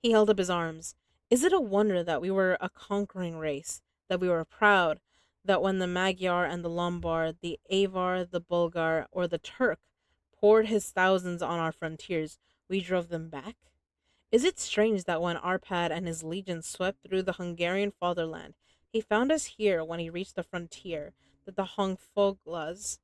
He held up his arms. Is it a wonder that we were a conquering race, that we were proud, that when the Magyar and the Lombard, the Avar, the Bulgar, or the Turk poured his thousands on our frontiers, we drove them back? Is it strange that when Arpad and his legions swept through the Hungarian fatherland, he found us here when he reached the frontier, that the Hongfoglas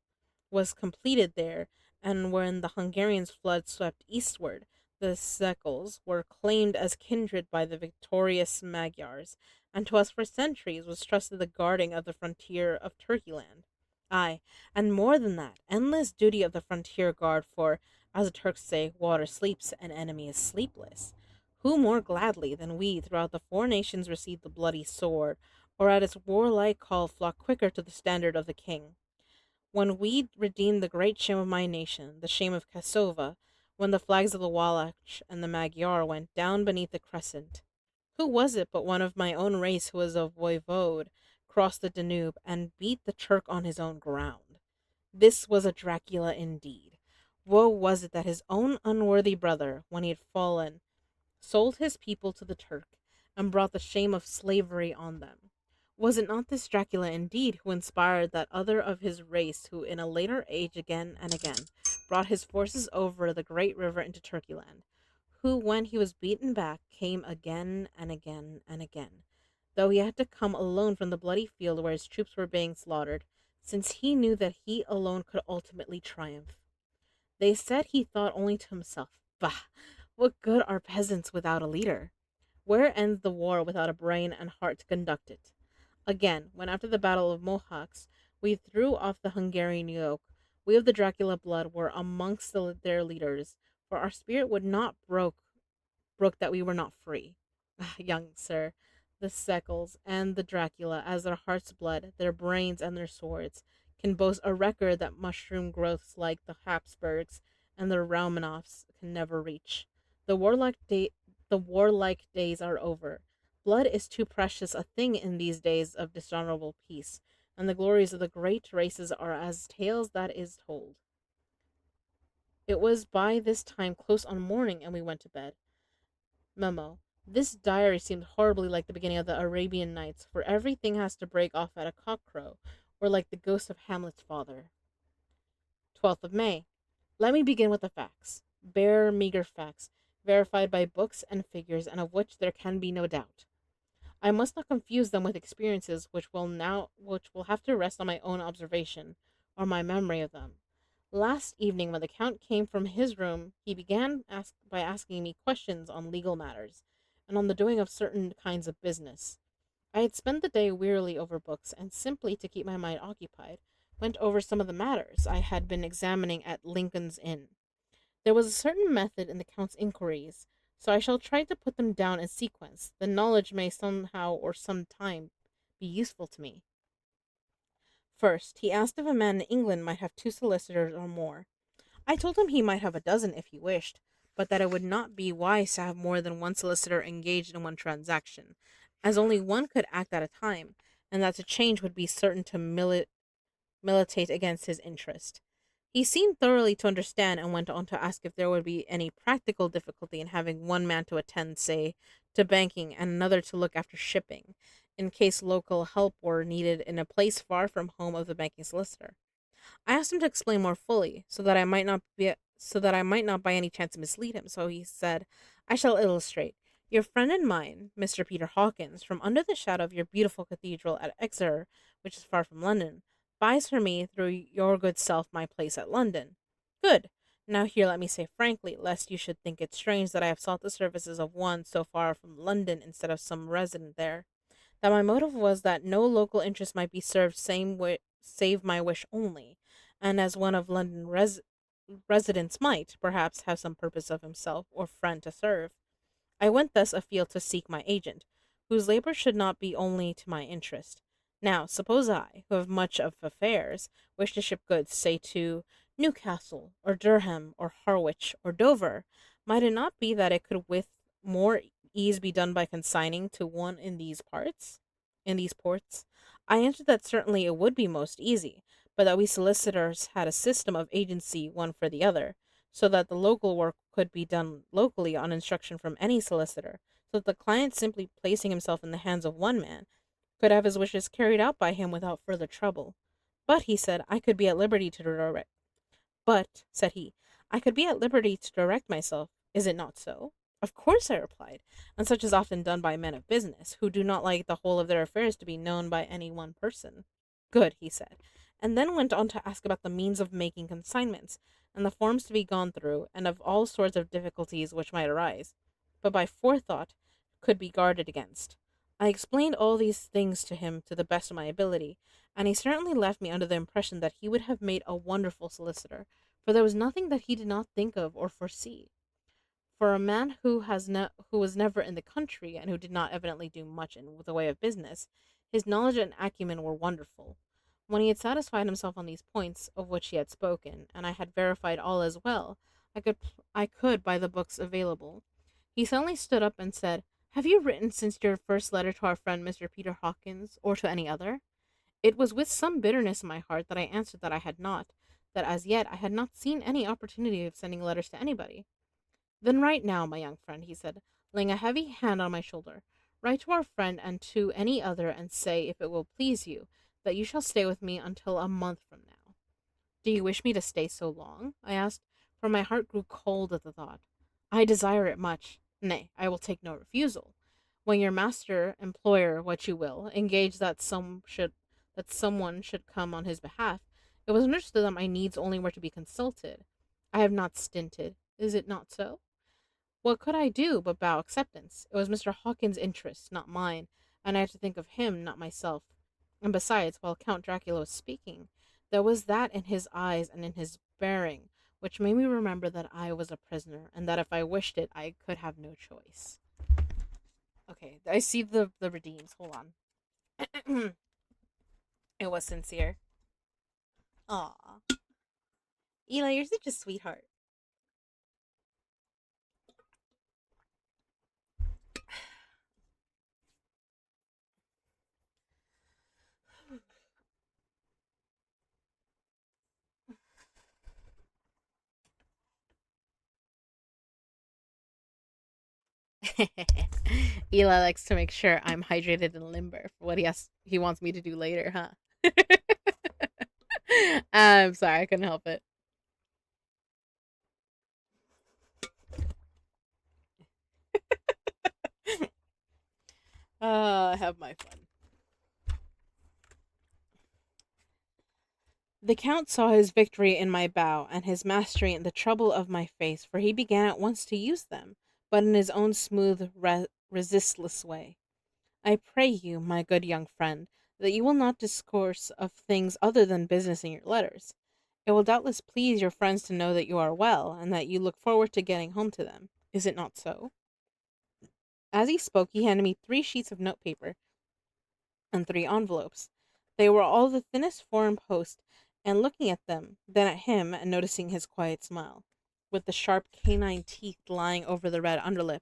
was completed there, and when the Hungarians' flood swept eastward, the Szekels were claimed as kindred by the victorious Magyars, and to us for centuries was trusted the guarding of the frontier of Turkeyland. Ay, and more than that, endless duty of the frontier guard, for, as the Turks say, water sleeps and enemy is sleepless. Who more gladly than we throughout the four nations received the bloody sword, or at its warlike call flocked quicker to the standard of the king? When we redeemed the great shame of my nation, the shame of Kasova, when the flags of the Wallach and the Magyar went down beneath the crescent, who was it but one of my own race who was a voivode, crossed the Danube, and beat the Turk on his own ground? This was a Dracula indeed. Woe was it that his own unworthy brother, when he had fallen, sold his people to the Turk, and brought the shame of slavery on them. Was it not this Dracula indeed who inspired that other of his race who in a later age again and again brought his forces over the great river into Turkeyland, who when he was beaten back came again and again and again, though he had to come alone from the bloody field where his troops were being slaughtered, since he knew that he alone could ultimately triumph? They said he thought only to himself. Bah! What good are peasants without a leader? Where ends the war without a brain and heart to conduct it? Again, when after the battle of Mohacs we threw off the Hungarian yoke, we of the Dracula blood were amongst their leaders, for our spirit would not brook that we were not free. Ah, young sir, the Sekels and the Dracula, as their heart's blood, their brains, and their swords, can boast a record that mushroom growths like the Habsburgs and the Romanovs can never reach. The warlike days are over. Blood is too precious a thing in these days of dishonorable peace, and the glories of the great races are as tales that is told. It was by this time close on morning, and we went to bed. Memo. This diary seemed horribly like the beginning of the Arabian Nights, for everything has to break off at a cockcrow, or like the ghost of Hamlet's father. 12th of May. Let me begin with the facts. Bare, meager facts, verified by books and figures, and of which there can be no doubt. I must not confuse them with experiences which will have to rest on my own observation, or my memory of them. Last evening, when the Count came from his room, he began by asking me questions on legal matters, and on the doing of certain kinds of business. I had spent the day wearily over books, and simply to keep my mind occupied, went over some of the matters I had been examining at Lincoln's Inn. There was a certain method in the Count's inquiries, so I shall try to put them down in sequence. The knowledge may somehow or some time be useful to me. First, he asked if a man in England might have two solicitors or more. I told him he might have a dozen if he wished, but that it would not be wise to have more than one solicitor engaged in one transaction, as only one could act at a time, and that to change would be certain to militate against his interest. He seemed thoroughly to understand, and went on to ask if there would be any practical difficulty in having one man to attend, say, to banking, and another to look after shipping, in case local help were needed in a place far from home of the banking solicitor. I asked him to explain more fully, so that I might not by any chance mislead him. So he said, I shall illustrate. Your friend and mine, Mr. Peter Hawkins, from under the shadow of your beautiful cathedral at Exeter, which is far from London, buys for me through your good self my place at London. Good. Now here let me say frankly, lest you should think it strange that I have sought the services of one so far from London instead of some resident there, that my motive was that no local interest might be served save my wish only, and as one of London residents might, perhaps, have some purpose of himself or friend to serve. I went thus afield to seek my agent, whose labor should not be only to my interest. Now, suppose I, who have much of affairs, wish to ship goods, say to Newcastle, or Durham, or Harwich, or Dover, might it not be that it could with more ease be done by consigning to one in these parts? In these ports? I answered that certainly it would be most easy, but that we solicitors had a system of agency one for the other, so that the local work could be done locally on instruction from any solicitor, so that the client, simply placing himself in the hands of one man, could have his wishes carried out by him without further trouble. But, he said, I could be at liberty to direct. But, said he, I could be at liberty to direct myself. Is it not so? Of course, I replied, and such is often done by men of business, who do not like the whole of their affairs to be known by any one person. Good, he said, and then went on to ask about the means of making consignments, and the forms to be gone through, and of all sorts of difficulties which might arise, but by forethought could be guarded against. I explained all these things to him to the best of my ability, and he certainly left me under the impression that he would have made a wonderful solicitor, for there was nothing that he did not think of or foresee. For a man who was never in the country, and who did not evidently do much in the way of business, his knowledge and acumen were wonderful. When he had satisfied himself on these points of which he had spoken, and I had verified all as well, I could by the books available. He suddenly stood up and said, "Have you written since your first letter to our friend Mr. Peter Hawkins, or to any other?" It was with some bitterness in my heart that I answered that I had not, that as yet I had not seen any opportunity of sending letters to anybody. "Then write now, my young friend," he said, laying a heavy hand on my shoulder. "Write to our friend and to any other, and say, if it will please you, that you shall stay with me until a month from now." "Do you wish me to stay so long?" I asked, for my heart grew cold at the thought. "I desire it much. Nay, I will take no refusal. When your master, employer, what you will, engaged that someone should come on his behalf, it was understood that my needs only were to be consulted. I have not stinted. Is it not so? What could I do but bow acceptance? It was Mr. Hawkins' interest, not mine, and I had to think of him, not myself. And besides, while Count Dracula was speaking, there was that in his eyes and in his bearing which made me remember that I was a prisoner, and that if I wished it, I could have no choice. Okay, I see the redeems. Hold on. It was sincere. Aw. Eli, you're such a sweetheart. Eli likes to make sure I'm hydrated and limber for what he wants me to do later, huh? I'm sorry, I couldn't help it. I have my fun. The count saw his victory in my bow, and his mastery in the trouble of my face, for he began at once to use them, but in his own smooth, resistless way. "I pray you, my good young friend, that you will not discourse of things other than business in your letters. It will doubtless please your friends to know that you are well, and that you look forward to getting home to them. Is it not so?" As he spoke, he handed me 3 sheets of notepaper and 3 envelopes. They were all the thinnest foreign post, and looking at them, then at him, and noticing his quiet smile, with the sharp canine teeth lying over the red underlip,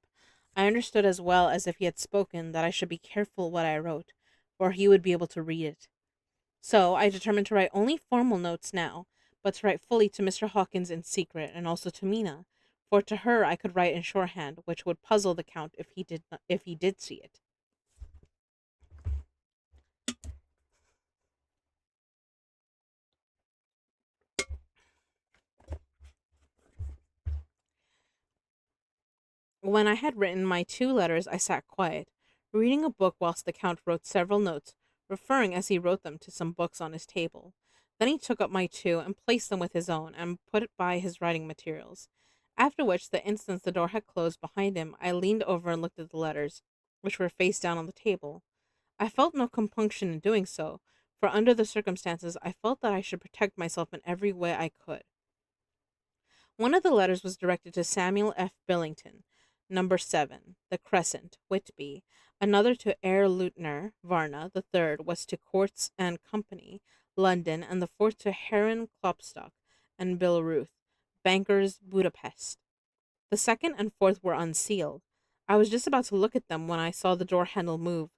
I understood as well as if he had spoken that I should be careful what I wrote, for he would be able to read it. So I determined to write only formal notes now, but to write fully to Mr. Hawkins in secret, and also to Mina, for to her I could write in shorthand, which would puzzle the count if he did see it. When I had written my 2 letters, I sat quiet, reading a book whilst the Count wrote several notes, referring as he wrote them to some books on his table. Then he took up my 2 and placed them with his own, and put it by his writing materials. After which, the instant the door had closed behind him, I leaned over and looked at the letters, which were face down on the table. I felt no compunction in doing so, for under the circumstances I felt that I should protect myself in every way I could. One of the letters was directed to Samuel F. Billington, number 7, The Crescent, Whitby, Another to Herr Lieutenant Varna, the third was to Courts and Company, London, and the fourth to Heron Klopstock and Billerud, bankers, Budapest. The second and fourth were unsealed. I was just about to look at them when I saw the door handle move.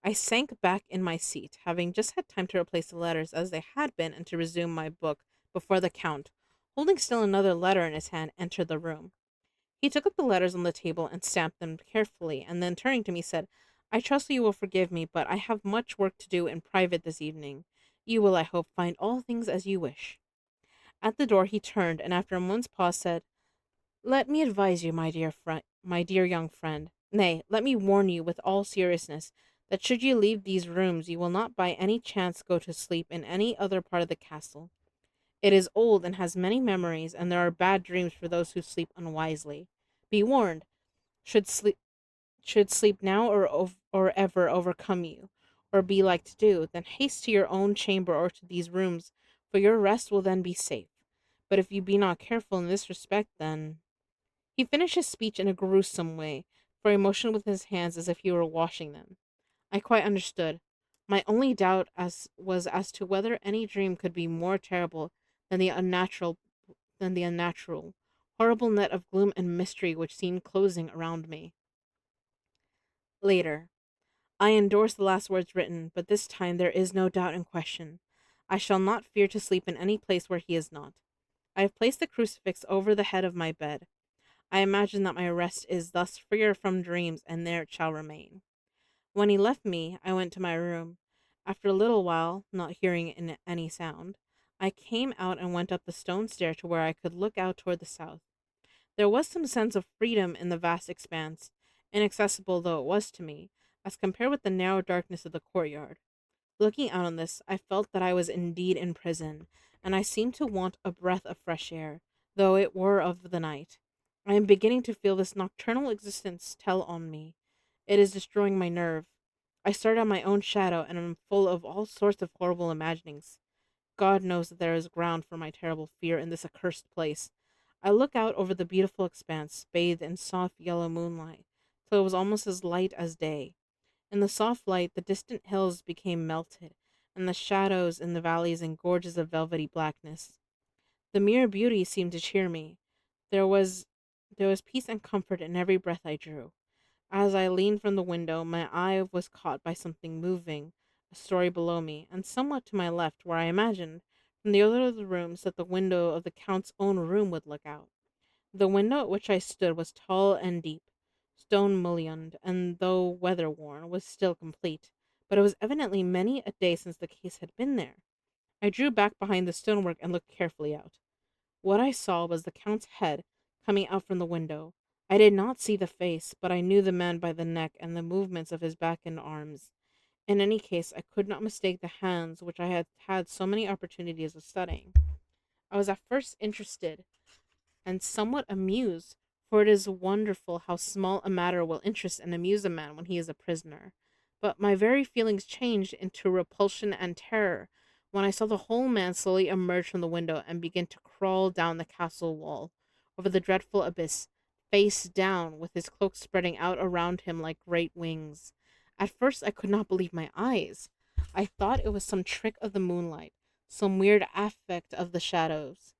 I sank back in my seat, having just had time to replace the letters as they had been and to resume my book before the Count, holding still another letter in his hand, entered the room. He took up the letters on the table and stamped them carefully, and then turning to me said, "I trust you will forgive me, but I have much work to do in private this evening. You will, I hope, find all things as you wish." At the door he turned, and after a moment's pause said, "Let me advise you, my dear young friend, nay, let me warn you with all seriousness, that should you leave these rooms, you will not by any chance go to sleep in any other part of the castle. It is old and has many memories, and there are bad dreams for those who sleep unwisely. Be warned, should sleep should sleep now or ever overcome you, or be like to do, then haste to your own chamber or to these rooms, for your rest will then be safe. But if you be not careful in this respect, then—" He finished his speech in a gruesome way, for he motioned with his hands as if he were washing them. I quite understood. My only doubt was as to whether any dream could be more terrible than the unnatural, horrible net of gloom and mystery which seemed closing around me. Later, I endorse the last words written, but this time there is no doubt in question. I shall not fear to sleep in any place where he is not. I have placed the crucifix over the head of my bed. I imagine that my rest is thus freer from dreams, and there it shall remain. When he left me, I went to my room. After a little while, not hearing any sound, I came out and went up the stone stair to where I could look out toward the south. There was some sense of freedom in the vast expanse, inaccessible though it was to me, as compared with the narrow darkness of the courtyard. Looking out on this, I felt that I was indeed in prison, and I seemed to want a breath of fresh air, though it were of the night. I am beginning to feel this nocturnal existence tell on me. It is destroying my nerve. I start at my own shadow, and am full of all sorts of horrible imaginings. God knows that there is ground for my terrible fear in this accursed place. I look out over the beautiful expanse, bathed in soft yellow moonlight, till it was almost as light as day. In the soft light, the distant hills became melted, and the shadows in the valleys in gorges of velvety blackness. The mere beauty seemed to cheer me. There was there was peace and comfort in every breath I drew. As I leaned from the window, my eye was caught by something moving a story below me, and somewhat to my left, where I imagined, from the other of the rooms, that the window of the Count's own room would look out. The window at which I stood was tall and deep, stone mullioned, and though weather worn, was still complete. But it was evidently many a day since the case had been there. I drew back behind the stonework and looked carefully out. What I saw was the Count's head coming out from the window. I did not see the face, but I knew the man by the neck and the movements of his back and arms. In any case, I could not mistake the hands which I had had so many opportunities of studying. I was at first interested and somewhat amused, for it is wonderful how small a matter will interest and amuse a man when he is a prisoner. But my very feelings changed into repulsion and terror when I saw the whole man slowly emerge from the window and begin to crawl down the castle wall, over the dreadful abyss, face down, with his cloak spreading out around him like great wings. At first I could not believe my eyes. I thought it was some trick of the moonlight, some weird effect of the shadows.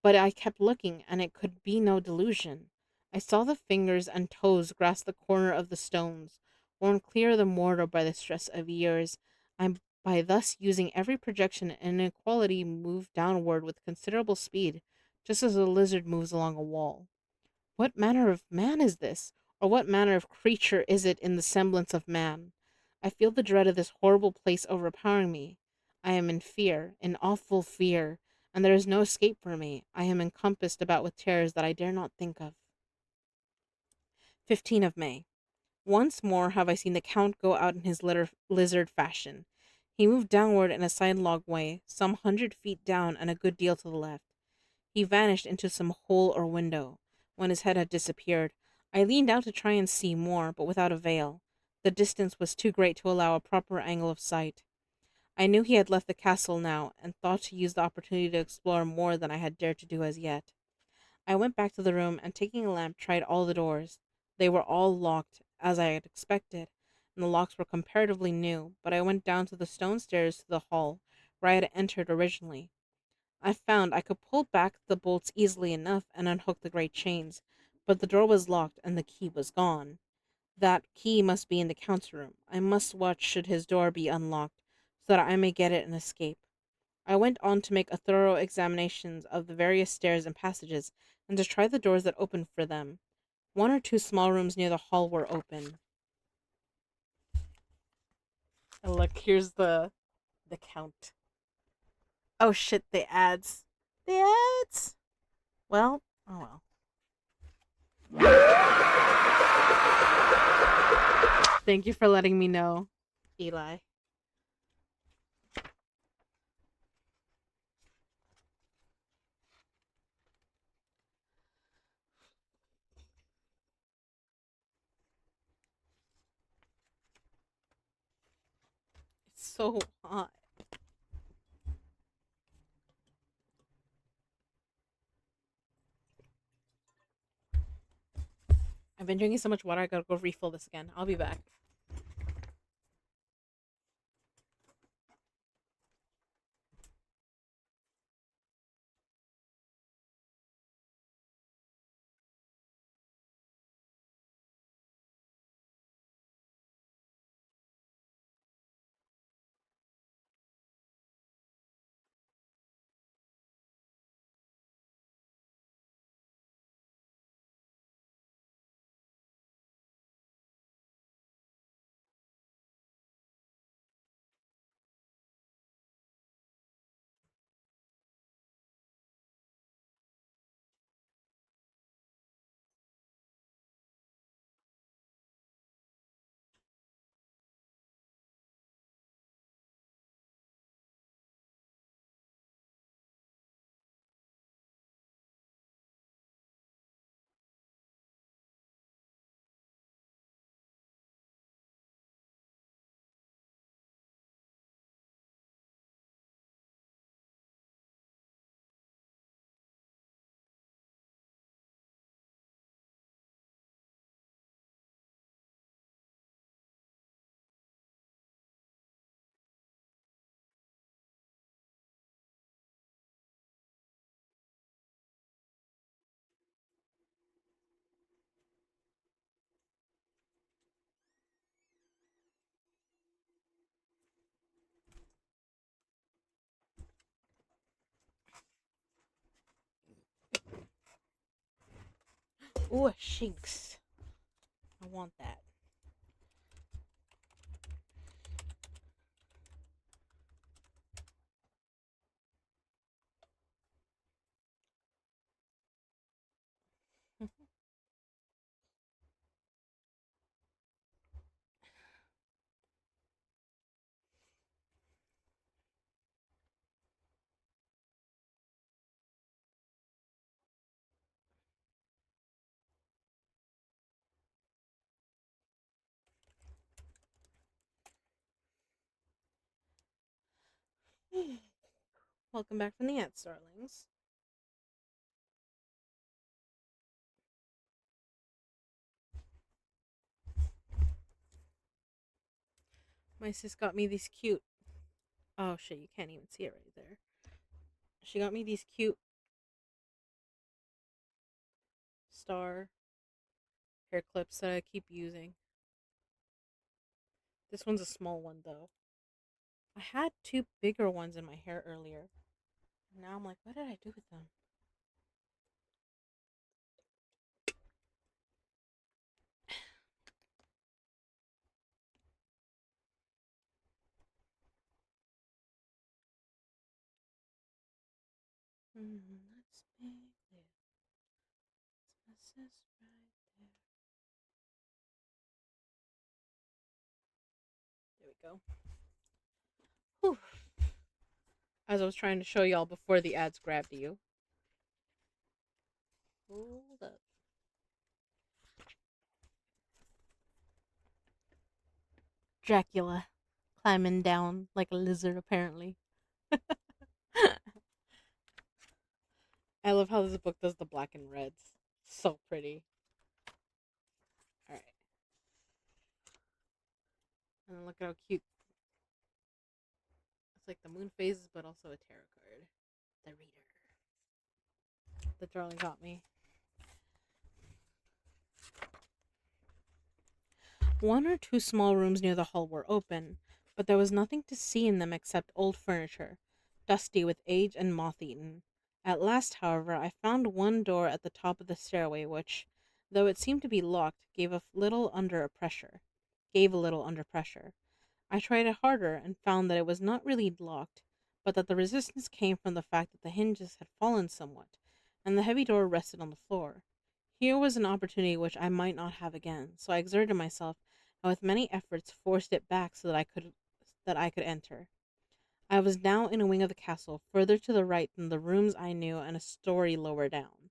But I kept looking, and it could be no delusion. I saw the fingers and toes grasp the corner of the stones, worn clear of the mortar by the stress of years, and by thus using every projection and inequality move downward with considerable speed, just as a lizard moves along a wall. What manner of man is this? Or what manner of creature is it in the semblance of man? I feel the dread of this horrible place overpowering me. I am in fear, in awful fear, and there is no escape for me. I am encompassed about with terrors that I dare not think of. 15 of May. Once more have I seen the Count go out in his lizard fashion. He moved downward in a sidelong way, some 100 feet down and a good deal to the left. He vanished into some hole or window. When his head had disappeared, I leaned out to try and see more, but without avail. The distance was too great to allow a proper angle of sight. I knew he had left the castle now, and thought to use the opportunity to explore more than I had dared to do as yet. I went back to the room, and taking a lamp, tried all the doors. They were all locked, as I had expected, and the locks were comparatively new, but I went down to the stone stairs to the hall where I had entered originally. I found I could pull back the bolts easily enough and unhook the great chains, but the door was locked and the key was gone. That key must be in the Count's room. I must watch should his door be unlocked, so that I may get it and escape. I went on to make a thorough examination of the various stairs and passages, and to try the doors that opened for them. One or two small rooms near the hall were open. Oh, look, here's the Count. Oh shit, the ads. The ads. Well, oh well. Thank you for letting me know, Eli. It's so hot. I've been drinking so much water, I gotta go refill this again. I'll be back. Ooh, a Shinx. I want that. Welcome back from the ad, starlings. My sis got me these cute. Oh shit, you can't even see it right there. She got me these cute star hair clips that I keep using. This one's a small one though. I had two bigger ones in my hair earlier. And now I'm like, what did I do with them? Let's make this. My sis right there. There we go. Whew. As I was trying to show y'all before the ads grabbed you. Hold up. Dracula climbing down like a lizard, apparently. I love how this book does the black and reds. So pretty. Alright. And look at how cute. It's like the moon phases, but also a tarot card. The reader. The drawing got me. One or two small rooms near the hall were open, but there was nothing to see in them except old furniture, dusty with age and moth eaten. At last, however, I found one door at the top of the stairway which, though it seemed to be locked, gave a little under pressure. I tried it harder and found that it was not really locked, but that the resistance came from the fact that the hinges had fallen somewhat, and the heavy door rested on the floor. Here was an opportunity which I might not have again, so I exerted myself and with many efforts forced it back so that I could enter. I was now in a wing of the castle, further to the right than the rooms I knew and a story lower down.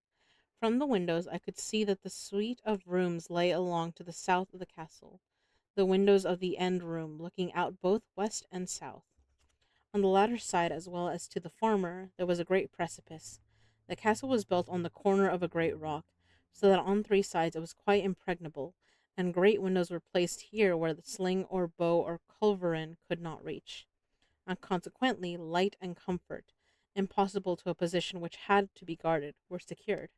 From the windows I could see that the suite of rooms lay along to the south of the castle, the windows of the end room looking out both west and south. On the latter side, as well as to the former, there was a great precipice. The castle was built on the corner of a great rock, so that on three sides it was quite impregnable, and great windows were placed here where the sling or bow or culverin could not reach, and consequently light and comfort, impossible to a position which had to be guarded, were secured.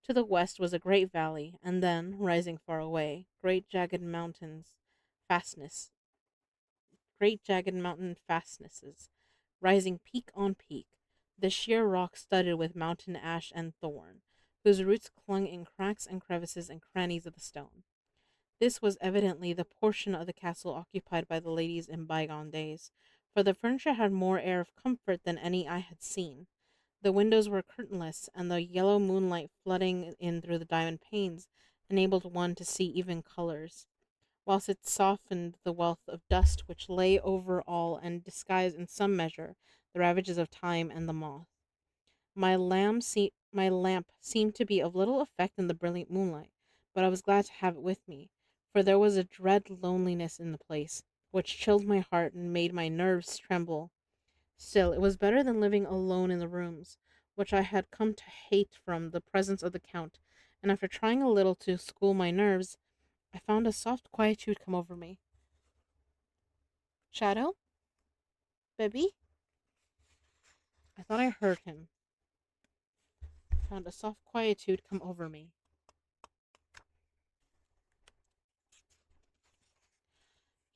To the west was a great valley, and then, rising far away, fastness, great jagged mountain fastnesses, rising peak on peak, the sheer rock studded with mountain ash and thorn, whose roots clung in cracks and crevices and crannies of the stone. This was evidently the portion of the castle occupied by the ladies in bygone days, for the furniture had more air of comfort than any I had seen. The windows were curtainless, and the yellow moonlight flooding in through the diamond panes enabled one to see even colors, whilst it softened the wealth of dust which lay over all and disguised in some measure the ravages of time and the moth. My lamp seemed to be of little effect in the brilliant moonlight, but I was glad to have it with me, for there was a dread loneliness in the place, which chilled my heart and made my nerves tremble. Still, it was better than living alone in the rooms, which I had come to hate from the presence of the Count, and after trying a little to school my nerves, I found a soft quietude come over me. Shadow? Baby? I thought I heard him. I found a soft quietude come over me.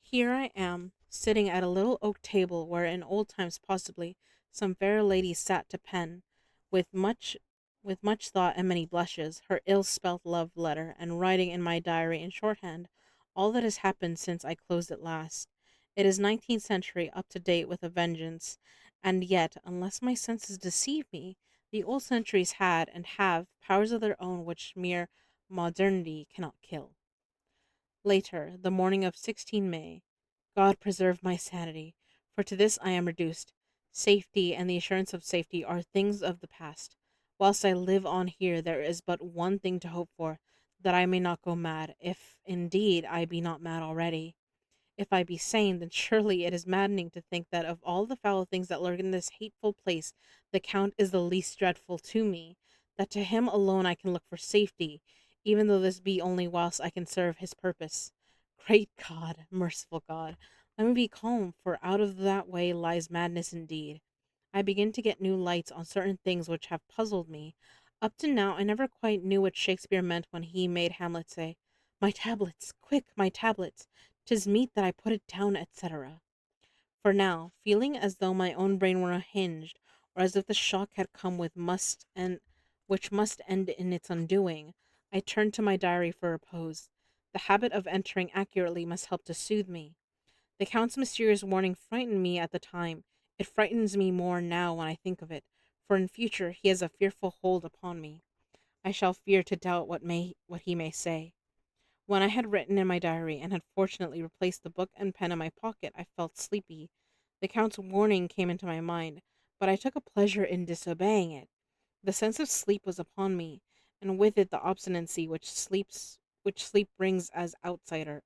Here I am, sitting at a little oak table where in old times possibly some fair lady sat to pen, with much with much thought and many blushes, her ill-spelt love letter, and writing in my diary in shorthand all that has happened since I closed it last. It is 19th century, up to date with a vengeance, and yet, unless my senses deceive me, the old centuries had and have powers of their own which mere modernity cannot kill. Later, the morning of 16 May. God preserve my sanity, for to this I am reduced. Safety and the assurance of safety are things of the past. Whilst I live on here, there is but one thing to hope for, that I may not go mad, if indeed I be not mad already. If I be sane, then surely it is maddening to think that of all the foul things that lurk in this hateful place, the Count is the least dreadful to me, that to him alone I can look for safety, even though this be only whilst I can serve his purpose. Great God, merciful God, let me be calm, for out of that way lies madness indeed. I begin to get new lights on certain things which have puzzled me. Up to now I never quite knew what Shakespeare meant when he made Hamlet say, "My tablets, quick, my tablets! 'Tis meet that I put it down," etc. For now, feeling as though my own brain were unhinged, or as if the shock had come with must and which must end in its undoing, I turned to my diary for repose. The habit of entering accurately must help to soothe me. The Count's mysterious warning frightened me at the time. It frightens me more now when I think of it, for in future he has a fearful hold upon me. I shall fear to doubt what he may say. When I had written in my diary and had fortunately replaced the book and pen in my pocket, I felt sleepy. The Count's warning came into my mind, but I took a pleasure in disobeying it. The sense of sleep was upon me, and with it the obstinacy which sleep brings as outrider.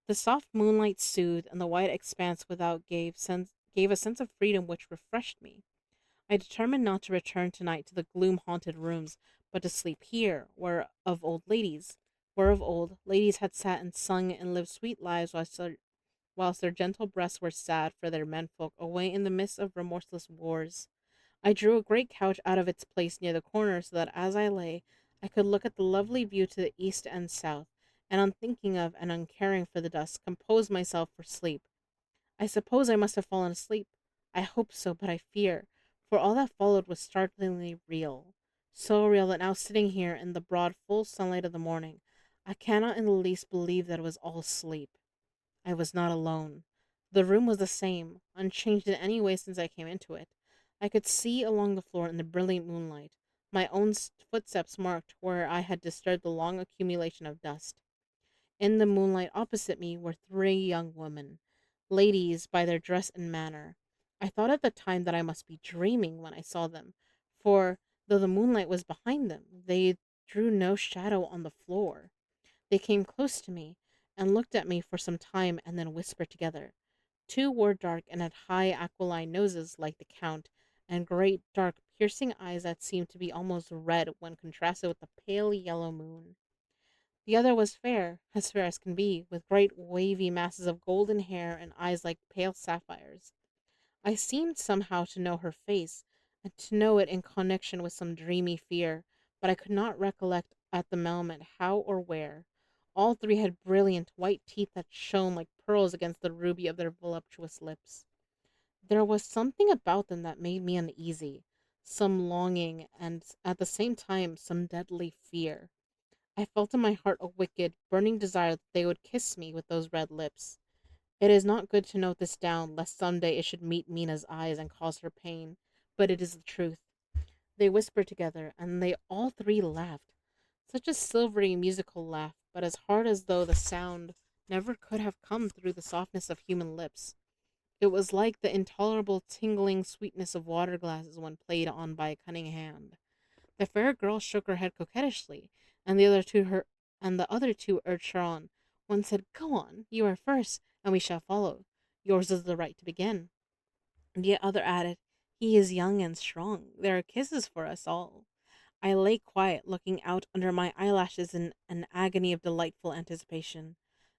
The soft moonlight soothed, and the wide expanse without gave a sense of freedom which refreshed me. I determined not to return tonight to the gloom haunted rooms, but to sleep here, where of old ladies, were of old. Ladies had sat and sung and lived sweet lives whilst their gentle breasts were sad for their menfolk away in the midst of remorseless wars. I drew a great couch out of its place near the corner so that as I lay, I could look at the lovely view to the east and south, and unthinking of and uncaring for the dust, compose myself for sleep. I suppose I must have fallen asleep. I hope so, but I fear, for all that followed was startlingly real. So real that now sitting here in the broad, full sunlight of the morning, I cannot in the least believe that it was all sleep. I was not alone. The room was the same, unchanged in any way since I came into it. I could see along the floor in the brilliant moonlight my own footsteps marked where I had disturbed the long accumulation of dust. In the moonlight opposite me were three young women, ladies by their dress and manner. I thought at the time that I must be dreaming when I saw them, for though the moonlight was behind them, they drew no shadow on the floor. They came close to me and looked at me for some time and then whispered together. Two were dark and had high aquiline noses like the Count, and great dark piercing eyes that seemed to be almost red when contrasted with the pale yellow moon. The other was fair, as fair as can be, with great wavy masses of golden hair and eyes like pale sapphires. I seemed somehow to know her face, and to know it in connection with some dreamy fear, but I could not recollect at the moment how or where. All three had brilliant white teeth that shone like pearls against the ruby of their voluptuous lips. There was something about them that made me uneasy, some longing, and at the same time some deadly fear. I felt in my heart a wicked, burning desire that they would kiss me with those red lips. It is not good to note this down, lest some day it should meet Mina's eyes and cause her pain, but it is the truth. They whispered together, and they all three laughed. Such a silvery, musical laugh, but as hard as though the sound never could have come through the softness of human lips. It was like the intolerable tingling sweetness of water glasses when played on by a cunning hand. The fair girl shook her head coquettishly, and the other two urged her on. One said, "Go on, you are first, and we shall follow. Yours is the right to begin." And the other added, "He is young and strong. There are kisses for us all." I lay quiet, looking out under my eyelashes in an agony of delightful anticipation.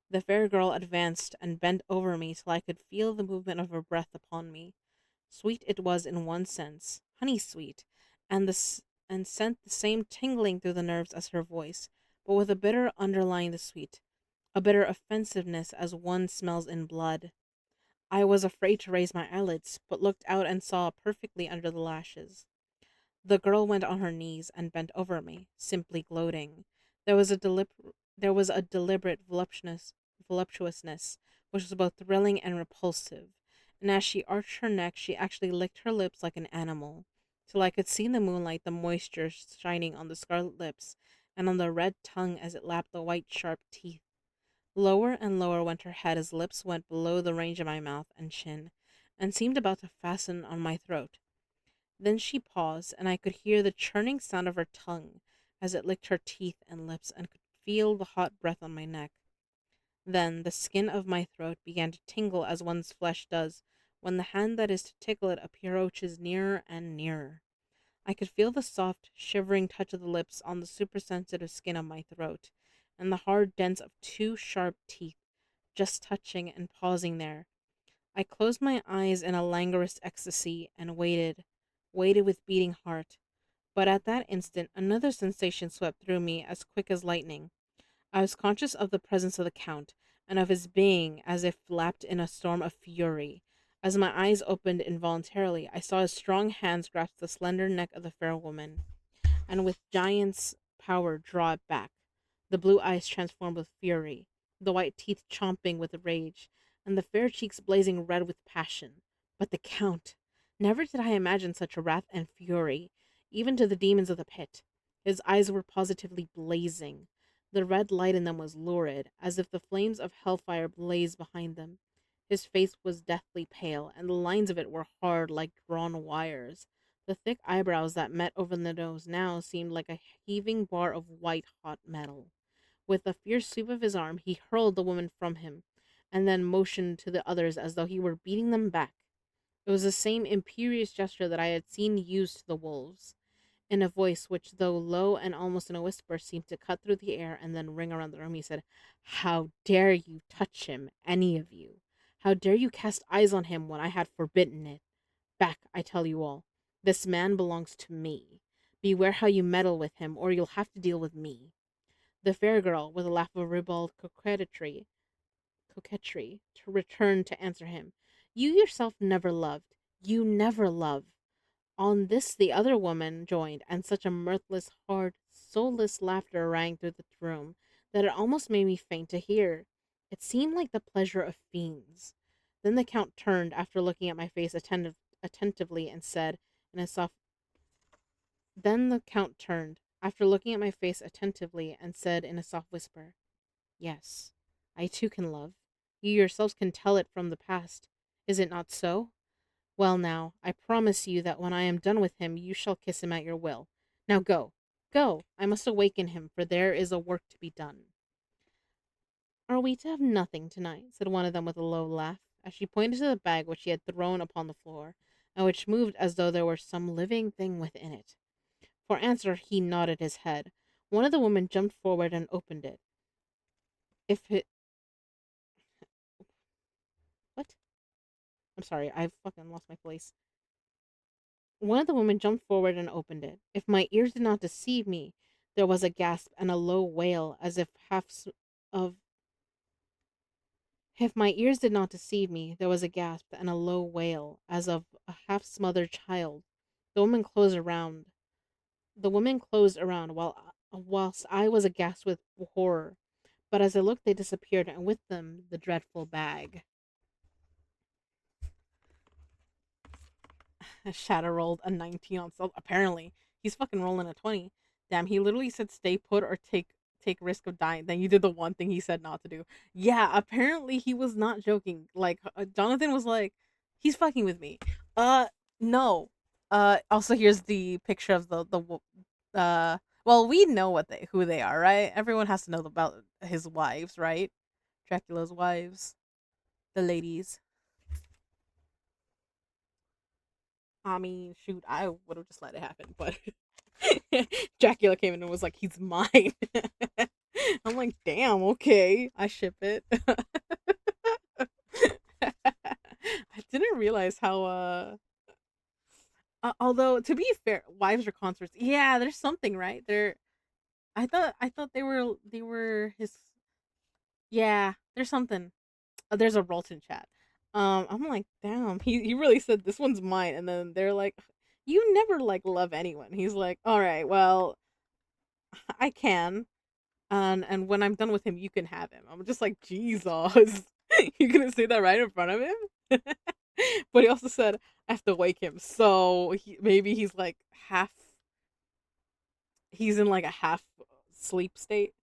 The fair girl advanced and bent over me till I could feel the movement of her breath upon me. Sweet it was in one sense, honey sweet, and sent the same tingling through the nerves as her voice, but with a bitter underlying the sweet, a bitter offensiveness as one smells in blood. I was afraid to raise my eyelids, but looked out and saw perfectly under the lashes. The girl went on her knees and bent over me, simply gloating. There was a deliberate voluptuousness which was both thrilling and repulsive, and as she arched her neck, she actually licked her lips like an animal, till I could see in the moonlight the moisture shining on the scarlet lips and on the red tongue as it lapped the white sharp teeth. Lower and lower went her head as lips went below the range of my mouth and chin, and seemed about to fasten on my throat. Then she paused, and I could hear the churning sound of her tongue as it licked her teeth and lips, and could feel the hot breath on my neck. Then the skin of my throat began to tingle as one's flesh does when the hand that is to tickle it approaches nearer and nearer. I could feel the soft, shivering touch of the lips on the supersensitive skin of my throat, and the hard dents of two sharp teeth just touching and pausing there. I closed my eyes in a languorous ecstasy and waited with beating heart. But at that instant, another sensation swept through me as quick as lightning. I was conscious of the presence of the Count, and of his being as if lapped in a storm of fury. As my eyes opened involuntarily, I saw his strong hands grasp the slender neck of the fair woman, and with giant's power draw it back. The blue eyes transformed with fury, the white teeth chomping with rage, and the fair cheeks blazing red with passion. But the Count! Never did I imagine such wrath and fury, even to the demons of the pit. His eyes were positively blazing. The red light in them was lurid, as if the flames of hellfire blazed behind them. His face was deathly pale, and the lines of it were hard like drawn wires. The thick eyebrows that met over the nose now seemed like a heaving bar of white hot metal. With a fierce sweep of his arm, he hurled the woman from him, and then motioned to the others as though he were beating them back. It was the same imperious gesture that I had seen used to the wolves. In a voice which, though low and almost in a whisper, seemed to cut through the air and then ring around the room, he said, "How dare you touch him, any of you? How dare you cast eyes on him when I had forbidden it? Back, I tell you all. This man belongs to me. Beware how you meddle with him, or you'll have to deal with me." The fair girl, with a laugh of ribald coquetry, to return to answer him. "You yourself never loved. You never love." On this the other woman joined, and such a mirthless, hard, soulless laughter rang through the room that it almost made me faint to hear. It seemed like the pleasure of fiends. Then the count turned, after looking at my face attentively, and said in a soft. Then the count turned, after looking at my face attentively, and said in a soft whisper, "Yes, I too can love. You yourselves can tell it from the past. Is it not so? Well, now, I promise you that when I am done with him, you shall kiss him at your will. Now go, go, I must awaken him, for there is a work to be done." "Are we to have nothing tonight?" said one of them with a low laugh, as she pointed to the bag which she had thrown upon the floor, and which moved as though there were some living thing within it. For answer, he nodded his head. One of the women jumped forward and opened it. If it. What? I'm sorry, I've fucking lost my place. One of the women jumped forward and opened it. If my ears did not deceive me, there was a gasp and a low wail, as if of. If my ears did not deceive me, there was a gasp and a low wail, as of a half smothered child. The woman closed around. The woman closed around, whilst I was aghast with horror. But as I looked, they disappeared, and with them the dreadful bag. Shadow rolled a 19 on stealth. Apparently, he's fucking rolling a 20. Damn, he literally said stay put or take risk of dying. Then you did the one thing he said not to do. Yeah, apparently he was not joking. Like Jonathan was like, he's fucking with me. No. Also here's the picture of well, we know who they are, right? Everyone has to know about his wives, right? Dracula's wives, the ladies. I mean, shoot, I would have just let it happen, but Dracula came in and was like, "He's mine." I'm like, "Damn, okay, I ship it." I didn't realize how. Although to be fair, wives are consorts. Yeah, there's something right there. I thought they were his. Yeah, there's something. There's a Rolton chat. I'm like, damn, he really said this one's mine, and then they're like, "You never like love anyone." He's like, "All right, well, I can, and when I'm done with him, you can have him." I'm just like, Jesus, you gonna say that right in front of him? But he also said I have to wake him, so maybe he's like half. He's in like a half sleep state.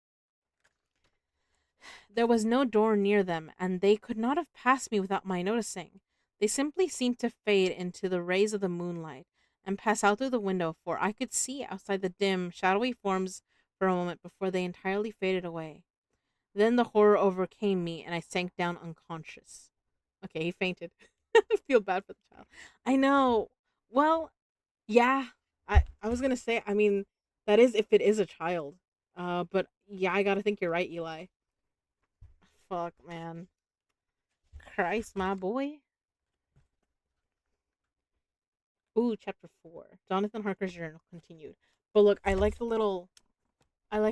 There was no door near them, and they could not have passed me without my noticing. They simply seemed to fade into the rays of the moonlight and pass out through the window, for I could see outside the dim, shadowy forms for a moment before they entirely faded away. Then the horror overcame me, and I sank down unconscious. Okay, he fainted. I feel bad for the child. I know. Well, yeah. I was gonna say. I mean, that is if it is a child. But yeah, I gotta think you're right, Eli. Fuck, man. Christ, my boy. Ooh, chapter 4. Jonathan Harker's journal continued. But look, I like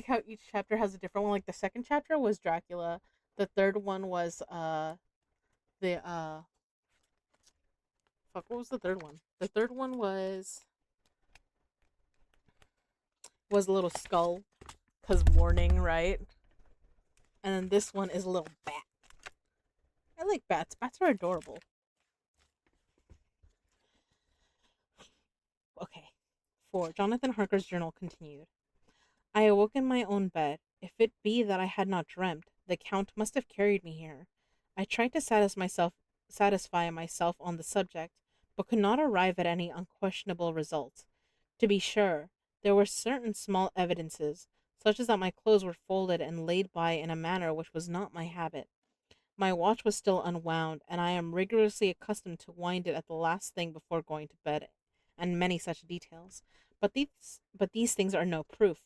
how each chapter has a different one. Like the second chapter was Dracula. The third one was the fuck, what was the third one? The third one was a little skull, cause warning, right? And then this one is a little bat. I like bats. Bats are adorable. Okay. 4. Jonathan Harker's journal continued. I awoke in my own bed. If it be that I had not dreamt, the Count must have carried me here. I tried to satisfy myself on the subject, but could not arrive at any unquestionable result. To be sure, there were certain small evidences, such as that my clothes were folded and laid by in a manner which was not my habit. My watch was still unwound, and I am rigorously accustomed to wind it at the last thing before going to bed, and many such details. But these things are no proof,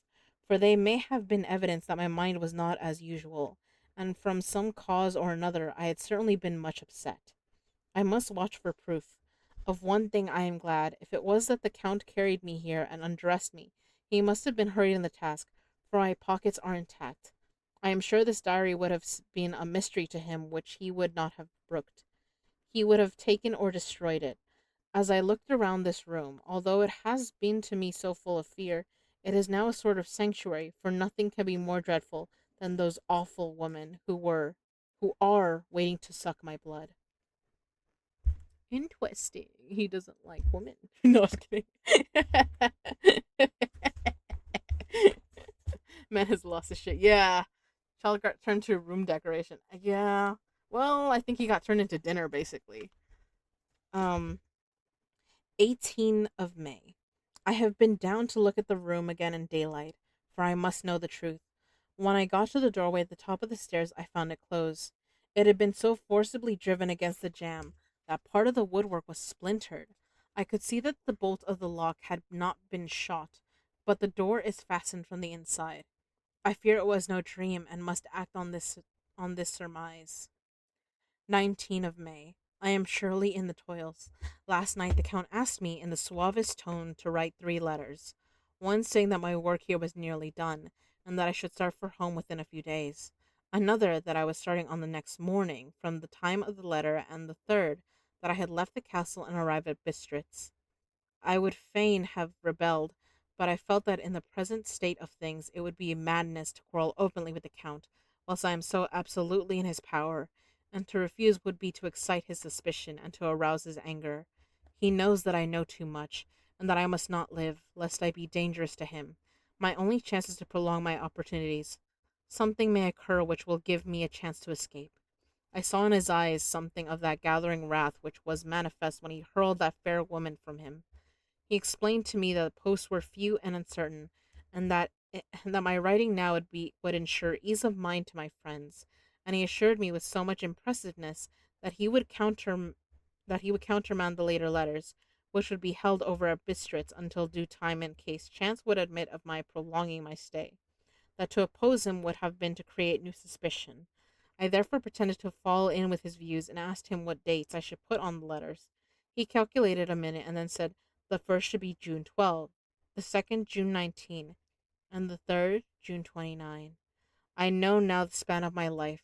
for they may have been evidence that my mind was not as usual, and from some cause or another I had certainly been much upset. I must watch for proof. Of one thing I am glad, if it was that the Count carried me here and undressed me, he must have been hurried in the task, for my pockets are intact. I am sure this diary would have been a mystery to him which he would not have brooked. He would have taken or destroyed it. As I looked around this room, although it has been to me so full of fear, it is now a sort of sanctuary, for nothing can be more dreadful than those awful women who are waiting to suck my blood. Interesting. He doesn't like women. No, I was kidding. Man has lost his shit. Yeah. Child got turned to a room decoration. Yeah. Well, I think he got turned into dinner, basically. Um, 18 of May. I have been down to look at the room again in daylight, for I must know the truth. When I got to the doorway at the top of the stairs, I found it closed. It had been so forcibly driven against the jamb that part of the woodwork was splintered. I could see that the bolt of the lock had not been shot, but the door is fastened from the inside. I fear it was no dream, and must act on this surmise. 19 of May. I am surely in the toils. Last night the Count asked me in the suavest tone to write 3 letters. One saying that my work here was nearly done, and that I should start for home within a few days. Another that I was starting on the next morning from the time of the letter, and the third that I had left the castle and arrived at Bistritz. I would fain have rebelled, but I felt that in the present state of things it would be madness to quarrel openly with the Count, whilst I am so absolutely in his power, and to refuse would be to excite his suspicion and to arouse his anger. He knows that I know too much, and that I must not live, lest I be dangerous to him. My only chance is to prolong my opportunities. Something may occur which will give me a chance to escape. I saw in his eyes something of that gathering wrath which was manifest when he hurled that fair woman from him. He explained to me that the posts were few and uncertain, and that my writing now would ensure ease of mind to my friends. And he assured me with so much impressiveness that he would countermand the later letters, which would be held over at Bistritz until due time in case chance would admit of my prolonging my stay. That to oppose him would have been to create new suspicion. I therefore pretended to fall in with his views and asked him what dates I should put on the letters. He calculated a minute and then said the first should be June 12, the second June 19, and the third June 29. I know now the span of my life.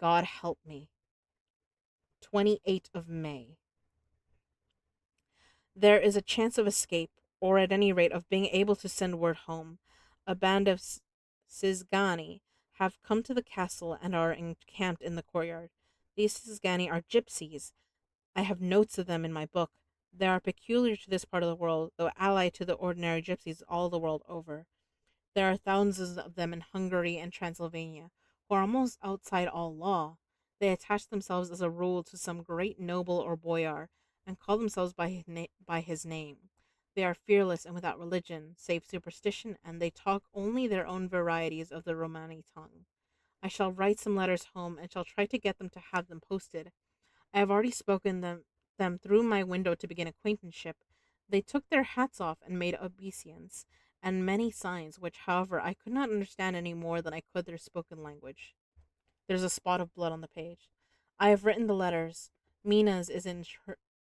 God help me. 28 of May. There is a chance of escape, or at any rate of being able to send word home. A band of Cisgani have come to the castle and are encamped in the courtyard. These Cisgani are gypsies. I have notes of them in my book. They are peculiar to this part of the world, though allied to the ordinary gypsies all the world over. There are thousands of them in Hungary and Transylvania, who are almost outside all law. They attach themselves as a rule to some great noble or boyar, and call themselves by his name. They are fearless and without religion, save superstition, and they talk only their own varieties of the Romani tongue. I shall write some letters home, and shall try to get them to have them posted. I have already spoken them through my window to begin acquaintanceship. They took their hats off and made obeisance, and many signs, which, however, I could not understand any more than I could their spoken language. There's a spot of blood on the page. I have written the letters. Mina's is in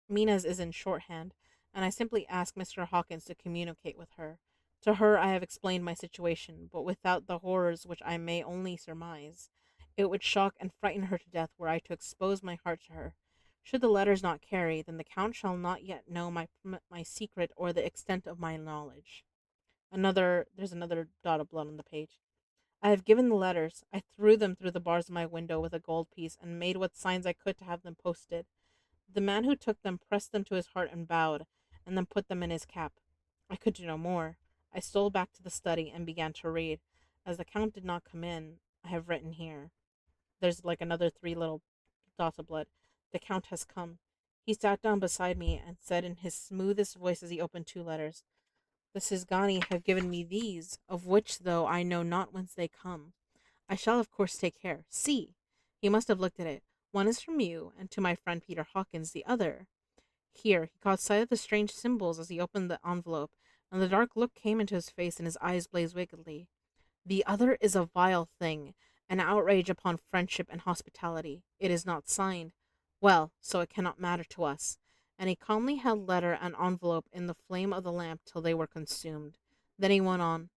Mina's is in shorthand, and I simply ask Mr. Hawkins to communicate with her. To her I have explained my situation, but without the horrors which I may only surmise. It would shock and frighten her to death were I to expose my heart to her. Should the letters not carry, then the Count shall not yet know my secret or the extent of my knowledge. There's another dot of blood on the page. I have given the letters. I threw them through the bars of my window with a gold piece, and made what signs I could to have them posted. The man who took them pressed them to his heart and bowed, and then put them in his cap. I could do no more. I stole back to the study and began to read. As the Count did not come in, I have written here. There's like another 3 little dots of blood. The Count has come. He sat down beside me and said in his smoothest voice as he opened 2 letters, the Cisgani have given me these, of which, though I know not whence they come, I shall of course take care. See! He must have looked at it. One is from you, and to my friend Peter Hawkins the other. Here, he caught sight of the strange symbols as he opened the envelope, and the dark look came into his face and his eyes blazed wickedly. The other is a vile thing, an outrage upon friendship and hospitality. It is not signed. Well, so it cannot matter to us. And he calmly held letter and envelope in the flame of the lamp till they were consumed. Then he went on,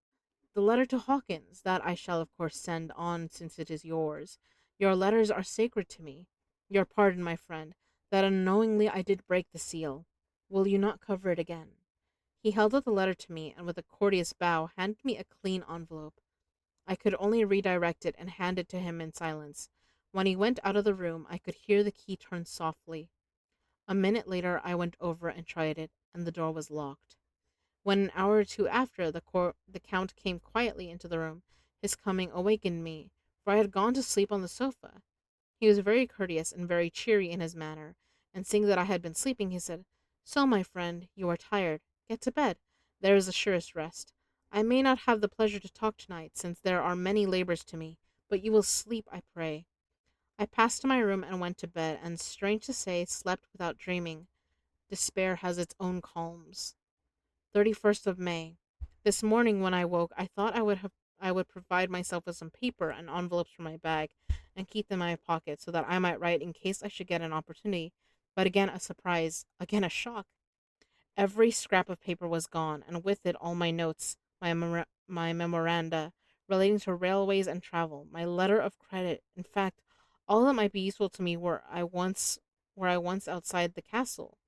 the letter to Hawkins, that I shall of course send on since it is yours. Your letters are sacred to me. Your pardon, my friend, that unknowingly I did break the seal. Will you not cover it again? He held out the letter to me, and with a courteous bow handed me a clean envelope. I could only redirect it and hand it to him in silence. When he went out of the room, I could hear the key turn softly. A minute later, I went over and tried it, and the door was locked. When an hour or two after, the Count came quietly into the room, his coming awakened me, for I had gone to sleep on the sofa. He was very courteous and very cheery in his manner, and seeing that I had been sleeping, he said, so, my friend, you are tired. Get to bed. There is the surest rest. I may not have the pleasure to talk tonight, since there are many labors to me, but you will sleep, I pray. I passed to my room and went to bed, and, strange to say, slept without dreaming. Despair has its own calms. 31st of May. This morning when I woke, I thought I would provide myself with some paper and envelopes from my bag and keep them in my pocket so that I might write in case I should get an opportunity. But again a surprise, again a shock. Every scrap of paper was gone, and with it all my notes, my memoranda relating to railways and travel, my letter of credit. In fact, all that might be useful to me were I once outside the castle.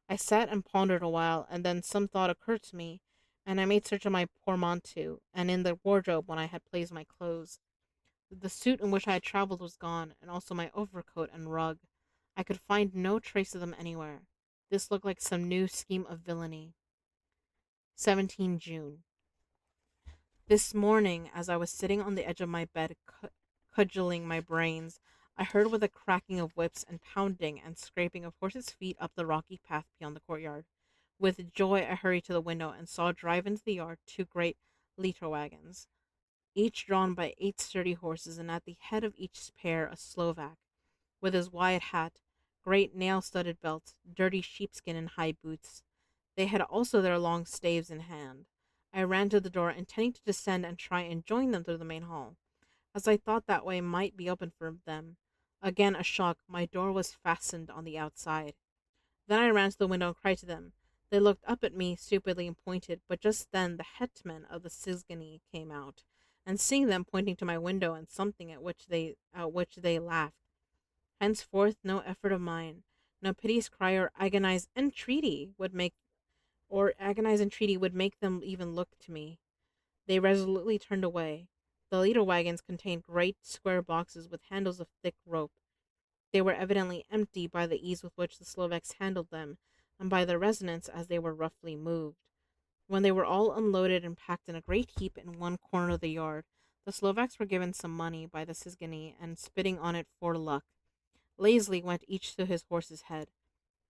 I sat and pondered a while, and then some thought occurred to me, and I made search of my portmanteau and in the wardrobe when I had placed my clothes. The suit in which I had travelled was gone, and also my overcoat and rug. I could find no trace of them anywhere. This looked like some new scheme of villainy. 17 June. This morning, as I was sitting on the edge of my bed, cudgeling my brains, I heard with a cracking of whips and pounding and scraping of horses' feet up the rocky path beyond the courtyard. With joy, I hurried to the window and saw drive into the yard two great litter wagons, each drawn by 8 sturdy horses, and at the head of each pair a Slovak, with his wide hat, great nail-studded belt, dirty sheepskin, and high boots. They had also their long staves in hand. I ran to the door, intending to descend and try and join them through the main hall, as I thought that way might be open for them. Again a shock. My door was fastened on the outside. Then I ran to the window and cried to them. They looked up at me stupidly and pointed, but just then the hetman of the Sizgany came out, and seeing them pointing to my window and something at which they laughed. Henceforth no effort of mine, no piteous cry or agonized entreaty would make them even look to me. They resolutely turned away. The leader wagons contained great square boxes with handles of thick rope. They were evidently empty by the ease with which the Slovaks handled them, and by their resonance as they were roughly moved. When they were all unloaded and packed in a great heap in one corner of the yard, the Slovaks were given some money by the Sizgany, and spitting on it for luck, lazily went each to his horse's head.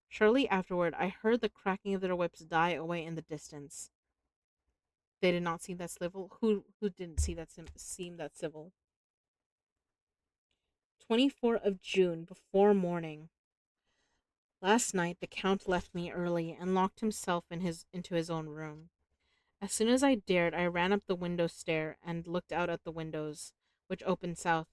Shortly afterward, I heard the cracking of their whips die away in the distance. They did not seem that civil. Who didn't see that seem that civil? 24th of June, before morning. Last night the Count left me early and locked himself into his own room. As soon as I dared, I ran up the window stair and looked out at the windows, which opened south.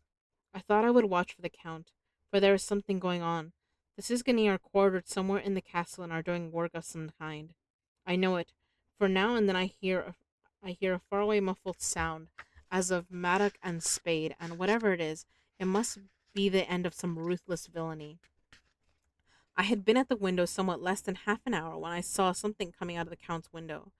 I thought I would watch for the Count, for there is something going on. The Sizgany are quartered somewhere in the castle and are doing work of some kind. I know it, for now and then I hear a faraway muffled sound, as of mattock and spade, and whatever it is, it must be the end of some ruthless villainy. I had been at the window somewhat less than half an hour when I saw something coming out of the Count's window.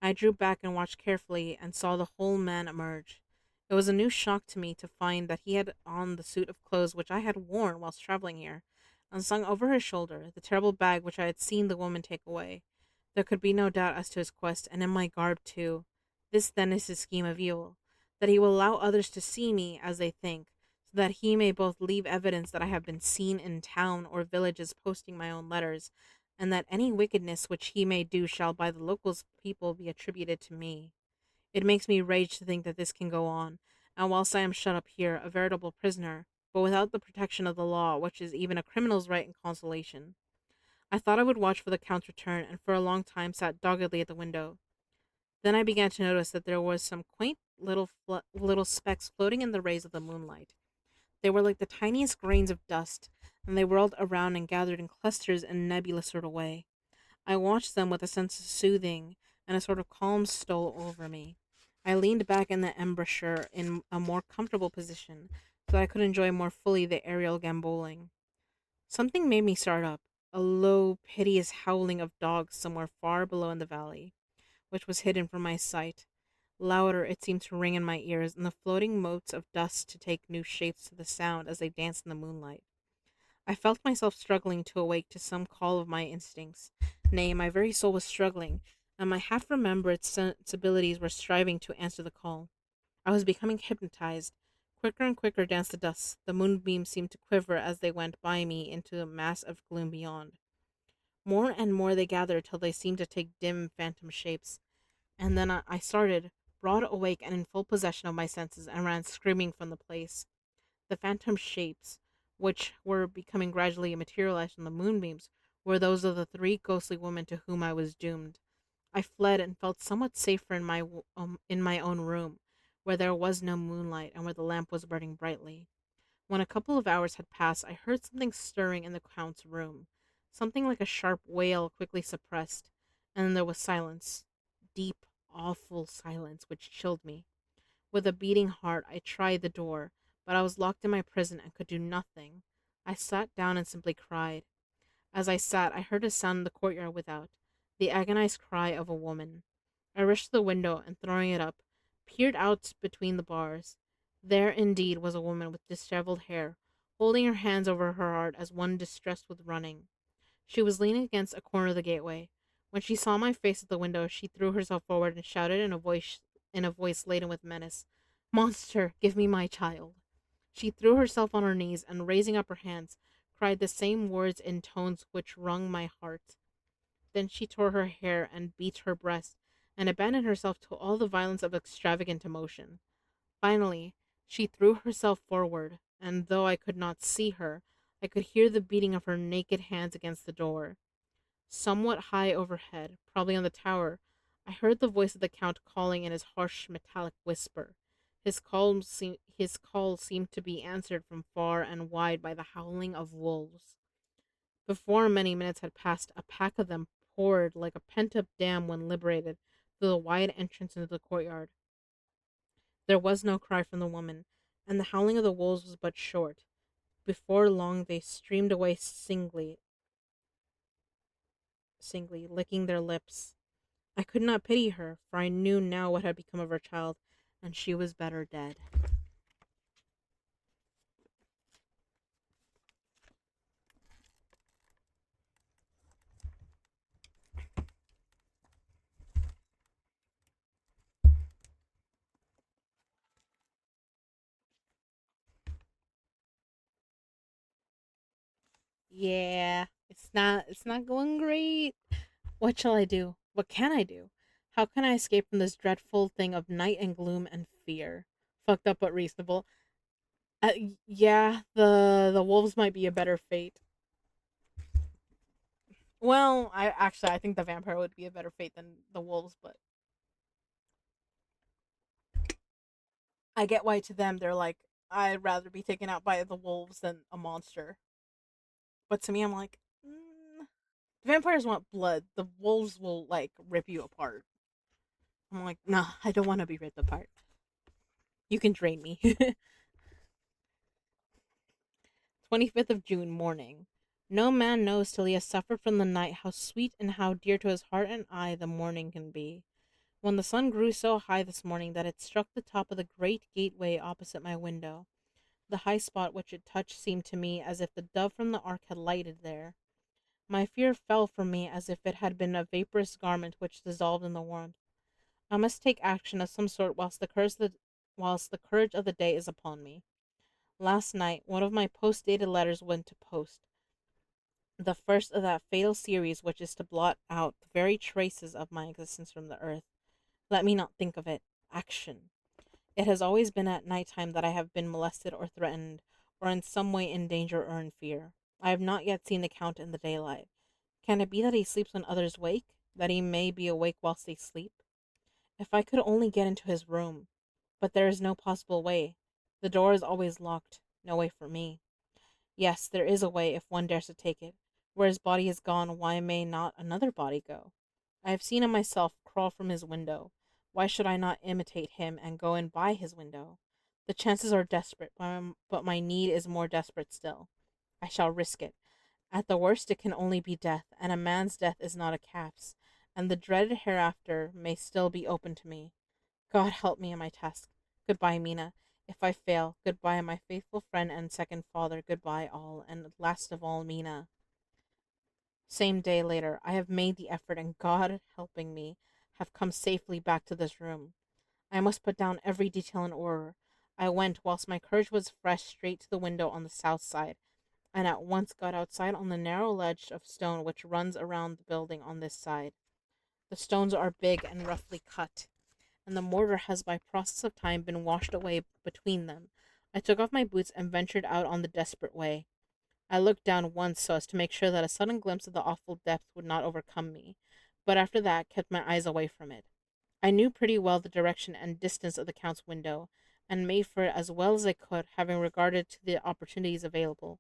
I drew back and watched carefully and saw the whole man emerge. It was a new shock to me to find that he had on the suit of clothes which I had worn whilst traveling here, and slung over his shoulder the terrible bag which I had seen the woman take away. There could be no doubt as to his quest, and in my garb too. This then is his scheme of evil, that he will allow others to see me as they think, so that he may both leave evidence that I have been seen in town or villages posting my own letters, and that any wickedness which he may do shall by the local people be attributed to me. It makes me rage to think that this can go on, and whilst I am shut up here, a veritable prisoner, but without the protection of the law, which is even a criminal's right and consolation. I thought I would watch for the Count's return, and for a long time sat doggedly at the window. Then I began to notice that there was some quaint little specks floating in the rays of the moonlight. They were like the tiniest grains of dust, and they whirled around and gathered in clusters in a nebulous sort of way. I watched them with a sense of soothing, and a sort of calm stole over me. I leaned back in the embrasure in a more comfortable position, so that I could enjoy more fully the aerial gamboling. Something made me start up, a low, piteous howling of dogs somewhere far below in the valley, which was hidden from my sight. Louder it seemed to ring in my ears, and the floating motes of dust to take new shapes to the sound as they danced in the moonlight. I felt myself struggling to awake to some call of my instincts. Nay, my very soul was struggling, and my half remembered sensibilities were striving to answer the call. I was becoming hypnotized. Quicker and quicker danced the dust. The moonbeams seemed to quiver as they went by me into the mass of gloom beyond. More and more they gathered till they seemed to take dim, phantom shapes. And then I started, broad awake and in full possession of my senses, and ran screaming from the place. The phantom shapes, which were becoming gradually materialized from the moonbeams, were those of the three ghostly women to whom I was doomed. I fled and felt somewhat safer in in my own room, where there was no moonlight and where the lamp was burning brightly. When a couple of hours had passed, I heard something stirring in the Count's room, something like a sharp wail quickly suppressed, and then there was silence, deep, awful silence, which chilled me. With a beating heart, I tried the door, but I was locked in my prison and could do nothing. I sat down and simply cried. As I sat, I heard a sound in the courtyard without, the agonized cry of a woman. I rushed to the window and, throwing it up, peered out between the bars. There, indeed, was a woman with disheveled hair, holding her hands over her heart as one distressed with running. She was leaning against a corner of the gateway. When she saw my face at the window, she threw herself forward and shouted in a voice laden with menace, "Monster, give me my child." She threw herself on her knees and, raising up her hands, cried the same words in tones which wrung my heart. Then she tore her hair and beat her breast, and abandoned herself to all the violence of extravagant emotion. Finally, she threw herself forward, and though I could not see her, I could hear the beating of her naked hands against the door. Somewhat high overhead, probably on the tower, I heard the voice of the Count calling in his harsh metallic whisper. His call seemed to be answered from far and wide by the howling of wolves. Before many minutes had passed, a pack of them poured like a pent-up dam when liberated through the wide entrance into the courtyard. There was no cry from the woman, and the howling of the wolves was but short. Before long they streamed away singly, licking their lips. I could not pity her, for I knew now what had become of her child, and she was better dead. Yeah, it's not going great. What shall I do? What can I do? How can I escape from this dreadful thing of night and gloom and fear? Fucked up but reasonable. Yeah, the wolves might be a better fate. Well, I think the vampire would be a better fate than the wolves, but I get why to them they're like, I'd rather be taken out by the wolves than a monster. But to me, I'm like, vampires want blood. The wolves will like rip you apart. I'm like, nah, I don't want to be ripped apart. You can drain me. 25th of June morning. No man knows till he has suffered from the night how sweet and how dear to his heart and eye the morning can be. When the sun grew so high this morning that it struck the top of the great gateway opposite my window, the high spot which it touched seemed to me as if the dove from the ark had lighted there. My fear fell from me as if it had been a vaporous garment which dissolved in the warmth. I must take action of some sort whilst the courage of the day is upon me. Last night, one of my post-dated letters went to post, the first of that fatal series which is to blot out the very traces of my existence from the earth. Let me not think of it. Action. It has always been at night time that I have been molested or threatened, or in some way in danger or in fear. I have not yet seen the Count in the daylight. Can it be that he sleeps when others wake? That he may be awake whilst they sleep? If I could only get into his room. But there is no possible way. The door is always locked. No way for me. Yes, there is a way if one dares to take it. Where his body is gone, why may not another body go? I have seen him myself crawl from his window. Why should I not imitate him and go in by his window? The chances are desperate, but my need is more desperate still. I shall risk it. At the worst, it can only be death, and a man's death is not a calf's, and the dreaded hereafter may still be open to me. God help me in my task. Goodbye, Mina. If I fail, goodbye, my faithful friend and second father. Goodbye, all, and last of all, Mina. Same day later, I have made the effort, and God helping me, have come safely back to this room. I must put down every detail in order. I went, whilst my courage was fresh, straight to the window on the south side, and at once got outside on the narrow ledge of stone which runs around the building on this side. The stones are big and roughly cut, and the mortar has by process of time been washed away between them. I took off my boots and ventured out on the desperate way. I looked down once so as to make sure that a sudden glimpse of the awful depth would not overcome me, but after that kept my eyes away from it. I knew pretty well the direction and distance of the Count's window, and made for it as well as I could, having regarded to the opportunities available.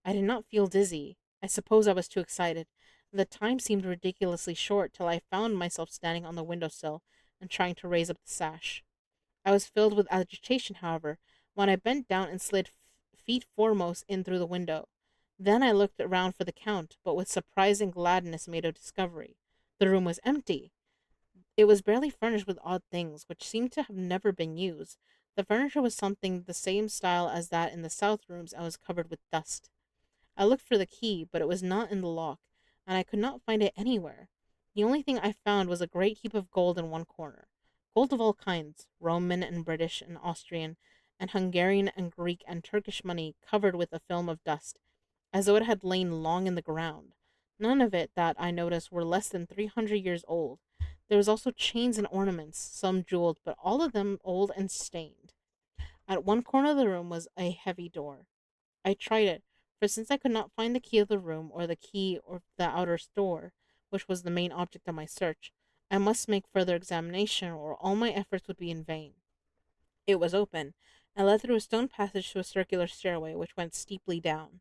I did not feel dizzy. I suppose I was too excited. The time seemed ridiculously short till I found myself standing on the window sill and trying to raise up the sash. I was filled with agitation, however, when I bent down and slid feet foremost in through the window. Then I looked around for the Count, but with surprising gladness made a discovery. The room was empty. It was barely furnished with odd things, which seemed to have never been used. The furniture was something the same style as that in the south rooms and was covered with dust. I looked for the key, but it was not in the lock, and I could not find it anywhere. The only thing I found was a great heap of gold in one corner. Gold of all kinds, Roman and British and Austrian, and Hungarian and Greek and Turkish money covered with a film of dust, as though it had lain long in the ground. None of it that I noticed were less than 300 years old. There was also chains and ornaments, some jeweled, but all of them old and stained. At one corner of the room was a heavy door. I tried it, for since I could not find the key of the room or the key of the outer door, which was the main object of my search, I must make further examination, or all my efforts would be in vain. It was open, and led through a stone passage to a circular stairway which went steeply down.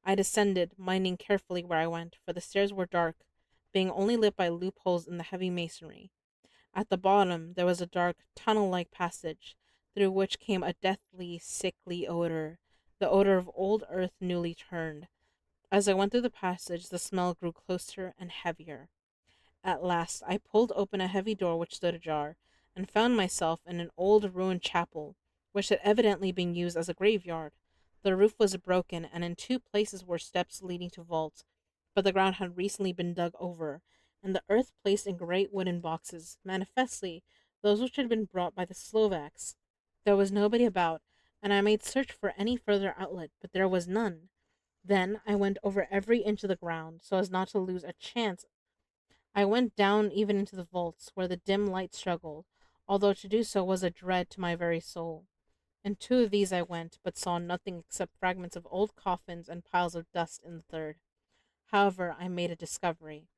I descended, minding carefully where I went, for the stairs were dark, being only lit by loopholes in the heavy masonry. At the bottom there was a dark, tunnel-like passage, through which came a deathly, sickly odor, the odor of old earth newly turned. As I went through the passage, the smell grew closer and heavier. At last, I pulled open a heavy door which stood ajar, and found myself in an old ruined chapel, which had evidently been used as a graveyard. The roof was broken, and in two places were steps leading to vaults, but the ground had recently been dug over, and the earth placed in great wooden boxes, manifestly those which had been brought by the Slovaks. There was nobody about, and I made search for any further outlet, but there was none. Then I went over every inch of the ground, so as not to lose a chance. I went down even into the vaults, where the dim light struggled, although to do so was a dread to my very soul. In two of these I went, but saw nothing except fragments of old coffins and piles of dust in the third. However, I made a discovery.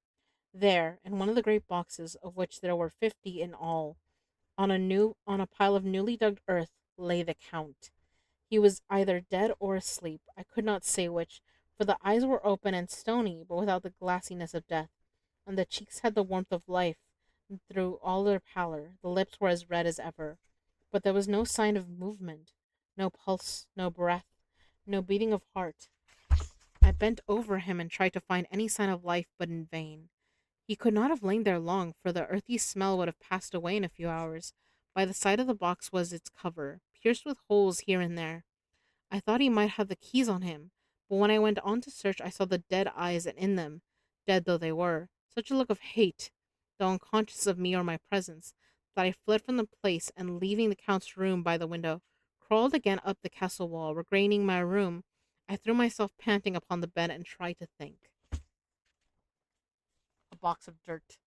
There, in one of the great boxes, of which there were 50 in all, on a pile of newly dug earth, lay the Count. He was either dead or asleep. I could not say which, for the eyes were open and stony, but without the glassiness of death, and the cheeks had the warmth of life through all their pallor. The lips were as red as ever, but there was no sign of movement, no pulse, no breath, no beating of heart. I bent over him and tried to find any sign of life, but in vain. He could not have lain there long, for the earthy smell would have passed away in a few hours. By the side of the box was its cover, pierced with holes here and there. I thought he might have the keys on him, but when I went on to search, I saw the dead eyes, and in them, dead though they were, such a look of hate, though unconscious of me or my presence, that I fled from the place, and leaving the Count's room by the window, crawled again up the castle wall. Regaining my room, I threw myself panting upon the bed and tried to think. A box of dirt.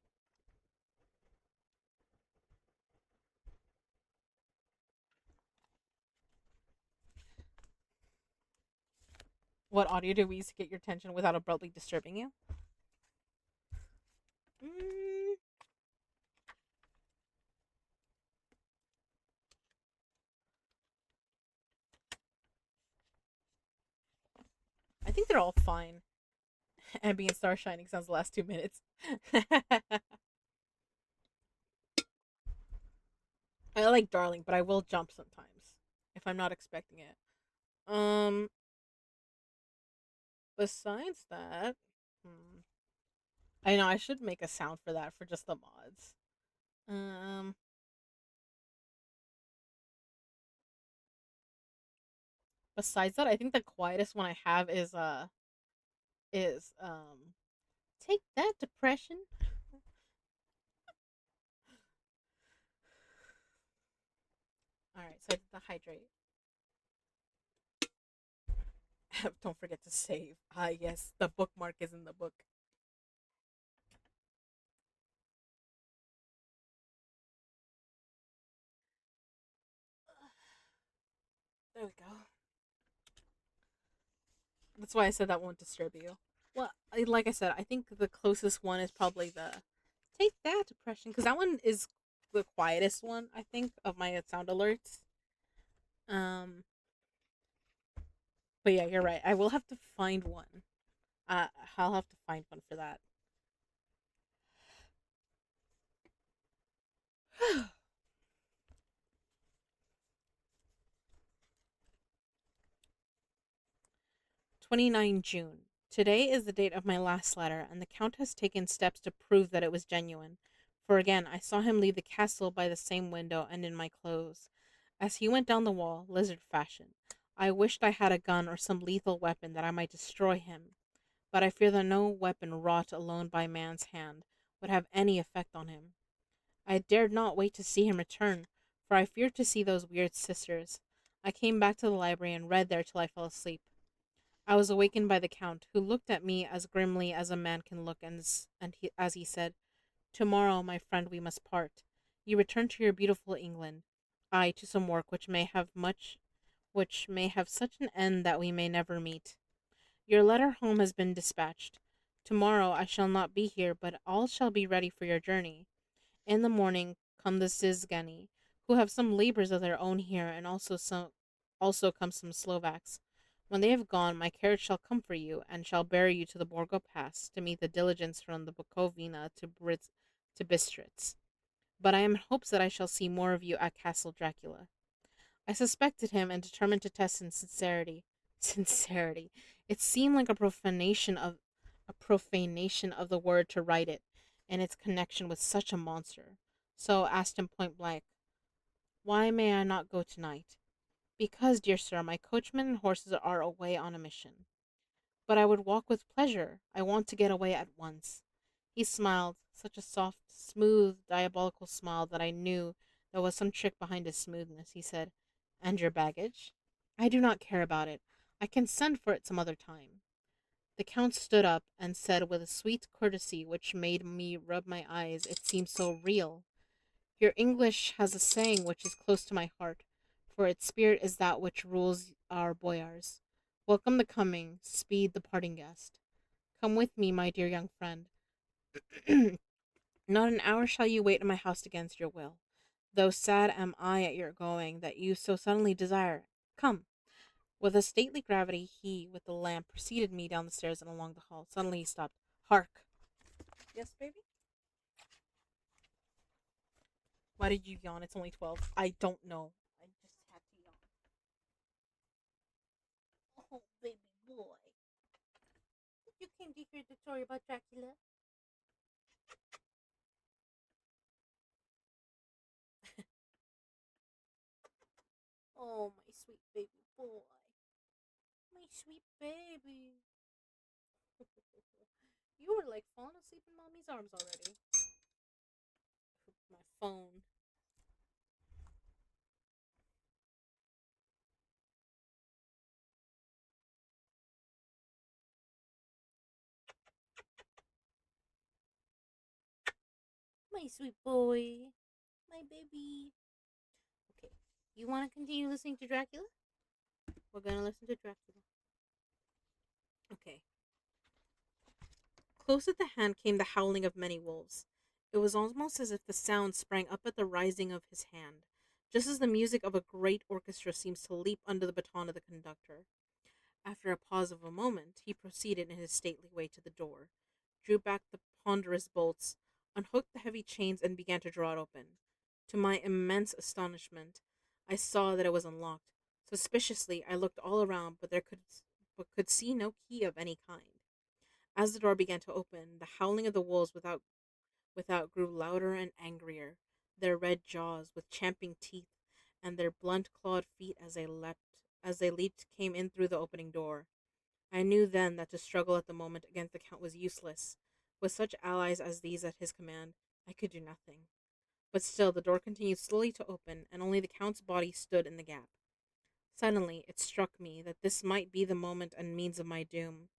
What audio do we use to get your attention without abruptly disturbing you? think they're all fine. Ambient Star Shining sounds the last 2 minutes. I like Darling, but I will jump sometimes if I'm not expecting it. Um, besides that, hmm, I know I should make a sound for that for just the mods. Um, besides that, I think the quietest one I have is take that depression. All right, so I did the hydrate. Don't forget to save. Ah, yes, the bookmark is in the book. There we go. That's why I said that won't disturb you. Well, like I said, I think the closest one is probably the take that depression because that one is the quietest one I think of my sound alerts. Um, but yeah, you're right. I will have to find one. Uh, I'll have to find one for that. 29 June. Today is the date of my last letter, and the Count has taken steps to prove that it was genuine. For again, I saw him leave the castle by the same window and in my clothes. As he went down the wall, lizard fashion, I wished I had a gun or some lethal weapon that I might destroy him. But I fear that no weapon wrought alone by man's hand would have any effect on him. I dared not wait to see him return, for I feared to see those weird sisters. I came back to the library and read there till I fell asleep. I was awakened by the Count, who looked at me as grimly as a man can look, as he said, "Tomorrow, my friend, we must part. You return to your beautiful England, I to some work which may have such an end that we may never meet. Your letter home has been dispatched. Tomorrow I shall not be here, but all shall be ready for your journey. In the morning come the Zizgani, who have some labors of their own here, and also come some Slovaks. When they have gone, my carriage shall come for you, and shall bear you to the Borgo Pass to meet the diligence from the Bukovina to Bistritz. But I am in hopes that I shall see more of you at Castle Dracula." I suspected him and determined to test his sincerity. Sincerity. It seemed like a profanation of the word to write it, and its connection with such a monster. So asked him point blank, "Why may I not go tonight?" "Because, dear sir, my coachman and horses are away on a mission." "But I would walk with pleasure. I want to get away at once." He smiled, such a soft, smooth, diabolical smile that I knew there was some trick behind his smoothness. He said, "And your baggage?" "I do not care about it. I can send for it some other time." The Count stood up and said with a sweet courtesy which made me rub my eyes, it seemed so real, "Your English has a saying which is close to my heart, for its spirit is that which rules our boyars. Welcome the coming, speed the parting guest. Come with me, my dear young friend. Not an hour shall you wait in my house against your will, though sad am I at your going, that you so suddenly desire it. Come." With a stately gravity, he, with the lamp, preceded me down the stairs and along the hall. Suddenly he stopped. "Hark!" "Yes, baby?" "Why did you yawn? It's only 12. "I don't know. I just had to yawn." "Oh, baby boy. You came to hear the story about Dracula?" "Oh, my sweet baby boy. My sweet baby." You were like falling asleep in mommy's arms already. My phone. My sweet boy. My baby. Okay. You want to continue listening to Dracula? We're going to listen to Dracula. Okay. Close at the hand came the howling of many wolves. It was almost as if the sound sprang up at the rising of his hand, just as the music of a great orchestra seems to leap under the baton of the conductor. After a pause of a moment, he proceeded in his stately way to the door, drew back the ponderous bolts, unhooked the heavy chains, and began to draw it open. To my immense astonishment, I saw that it was unlocked. Suspiciously, I looked all around, but could see no key of any kind. As the door began to open, the howling of the wolves without grew louder and angrier, their red jaws with champing teeth, and their blunt clawed feet as they leaped came in through the opening door. I knew then that to struggle at the moment against the Count was useless. With such allies as these at his command, I could do nothing. But still the door continued slowly to open, and only the Count's body stood in the gap. Suddenly it struck me that this might be the moment and means of my doom.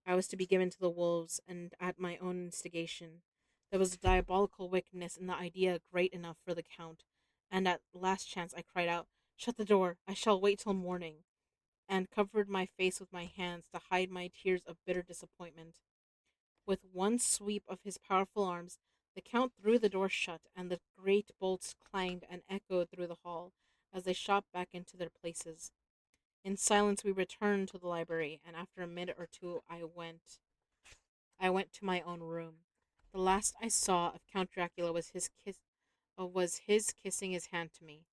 I was to be given to the wolves, and at my own instigation. There was a diabolical wickedness in the idea great enough for the Count, and at last chance I cried out, "Shut the door! I shall wait till morning," and covered my face with my hands to hide my tears of bitter disappointment. With one sweep of his powerful arms, the Count threw the door shut, and the great bolts clanged and echoed through the hall as they shot back into their places. In silence we returned to the library, and after a minute or two I went to my own room. The last I saw of Count Dracula was his kissing his hand to me.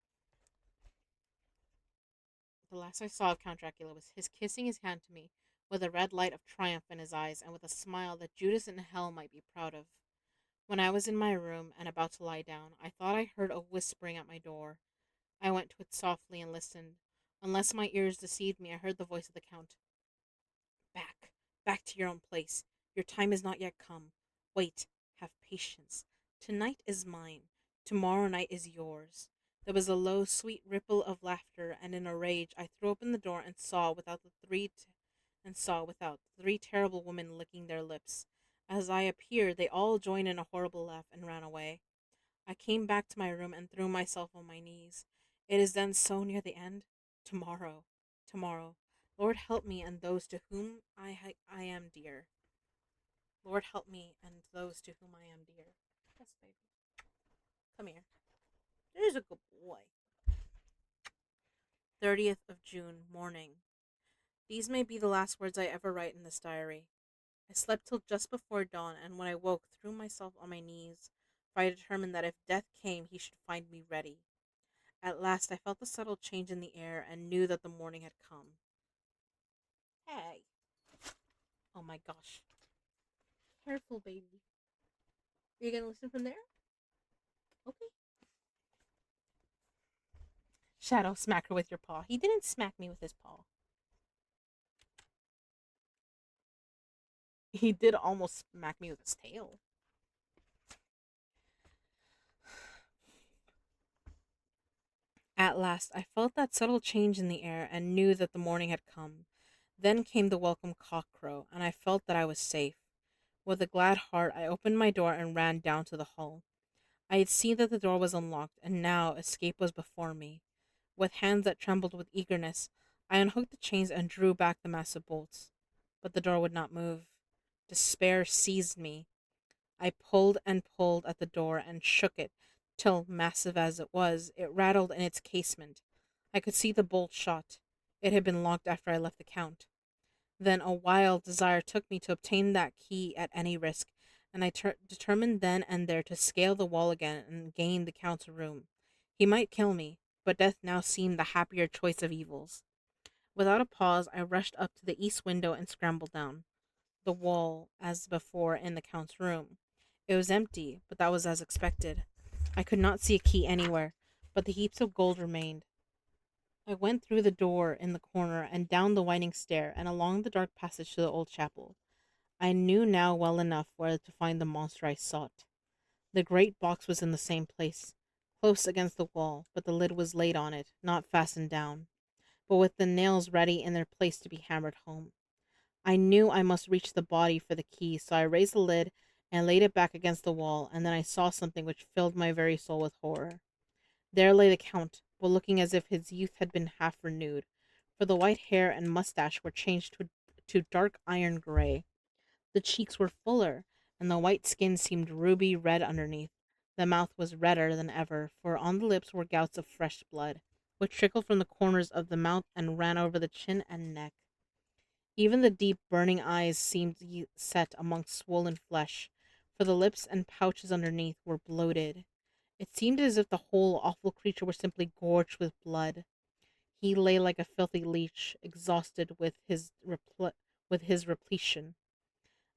The last I saw of Count Dracula was his kissing his hand to me, with a red light of triumph in his eyes, and with a smile that Judas in hell might be proud of. When I was in my room and about to lie down, I thought I heard a whispering at my door. I went to it softly and listened. Unless my ears deceived me, I heard the voice of the Count. "Back, back to your own place. Your time is not yet come. Wait, have patience. Tonight is mine. Tomorrow night is yours." There was a low, sweet ripple of laughter, and in a rage I threw open the door and saw without three terrible women licking their lips. As I appeared, they all joined in a horrible laugh and ran away. I came back to my room and threw myself on my knees. It is then so near the end? Tomorrow. Tomorrow. Lord, help me and those to whom I am dear. Lord, help me and those to whom I am dear. Yes, baby. Come here. There's a good boy. 30th of June, morning. These may be the last words I ever write in this diary. I slept till just before dawn, and when I woke, threw myself on my knees, for I determined that if death came, he should find me ready. At last I felt the subtle change in the air and knew that the morning had come. Hey. Oh my gosh. Careful, baby. Are you gonna listen from there? Okay. Shadow, smack her with your paw. He didn't smack me with his paw. He did almost smack me with his tail. At last I felt that subtle change in the air and knew that the morning had come. Then came the welcome cock crow, and I felt that I was safe. With a glad heart I opened my door and ran down to the hall. I had seen that the door was unlocked, and now escape was before me. With hands that trembled with eagerness, I unhooked the chains and drew back the massive bolts. But the door would not move. Despair seized me. I pulled and pulled at the door and shook it till, massive as it was, it rattled in its casement. I could see the bolt shot. It had been locked after I left the Count. Then a wild desire took me to obtain that key at any risk, and I determined then and there to scale the wall again and gain the Count's room. He might kill me, but death now seemed the happier choice of evils. Without a pause, I rushed up to the east window and scrambled down the wall as before in the Count's room. It was empty, but that was as expected. I could not see a key anywhere, but the heaps of gold remained. I went through the door in the corner and down the winding stair and along the dark passage to the old chapel. I knew now well enough where to find the monster I sought. The great box was in the same place, close against the wall, but the lid was laid on it, not fastened down, but with the nails ready in their place to be hammered home. I knew I must reach the body for the key, so I raised the lid and laid it back against the wall, and then I saw something which filled my very soul with horror. There lay the Count, but looking as if his youth had been half renewed, for the white hair and mustache were changed to dark iron gray. The cheeks were fuller, and the white skin seemed ruby red underneath. The mouth was redder than ever, for on the lips were gouts of fresh blood, which trickled from the corners of the mouth and ran over the chin and neck. Even the deep, burning eyes seemed set amongst swollen flesh, for the lips and pouches underneath were bloated. It seemed as if the whole awful creature were simply gorged with blood. He lay like a filthy leech, exhausted with his repletion.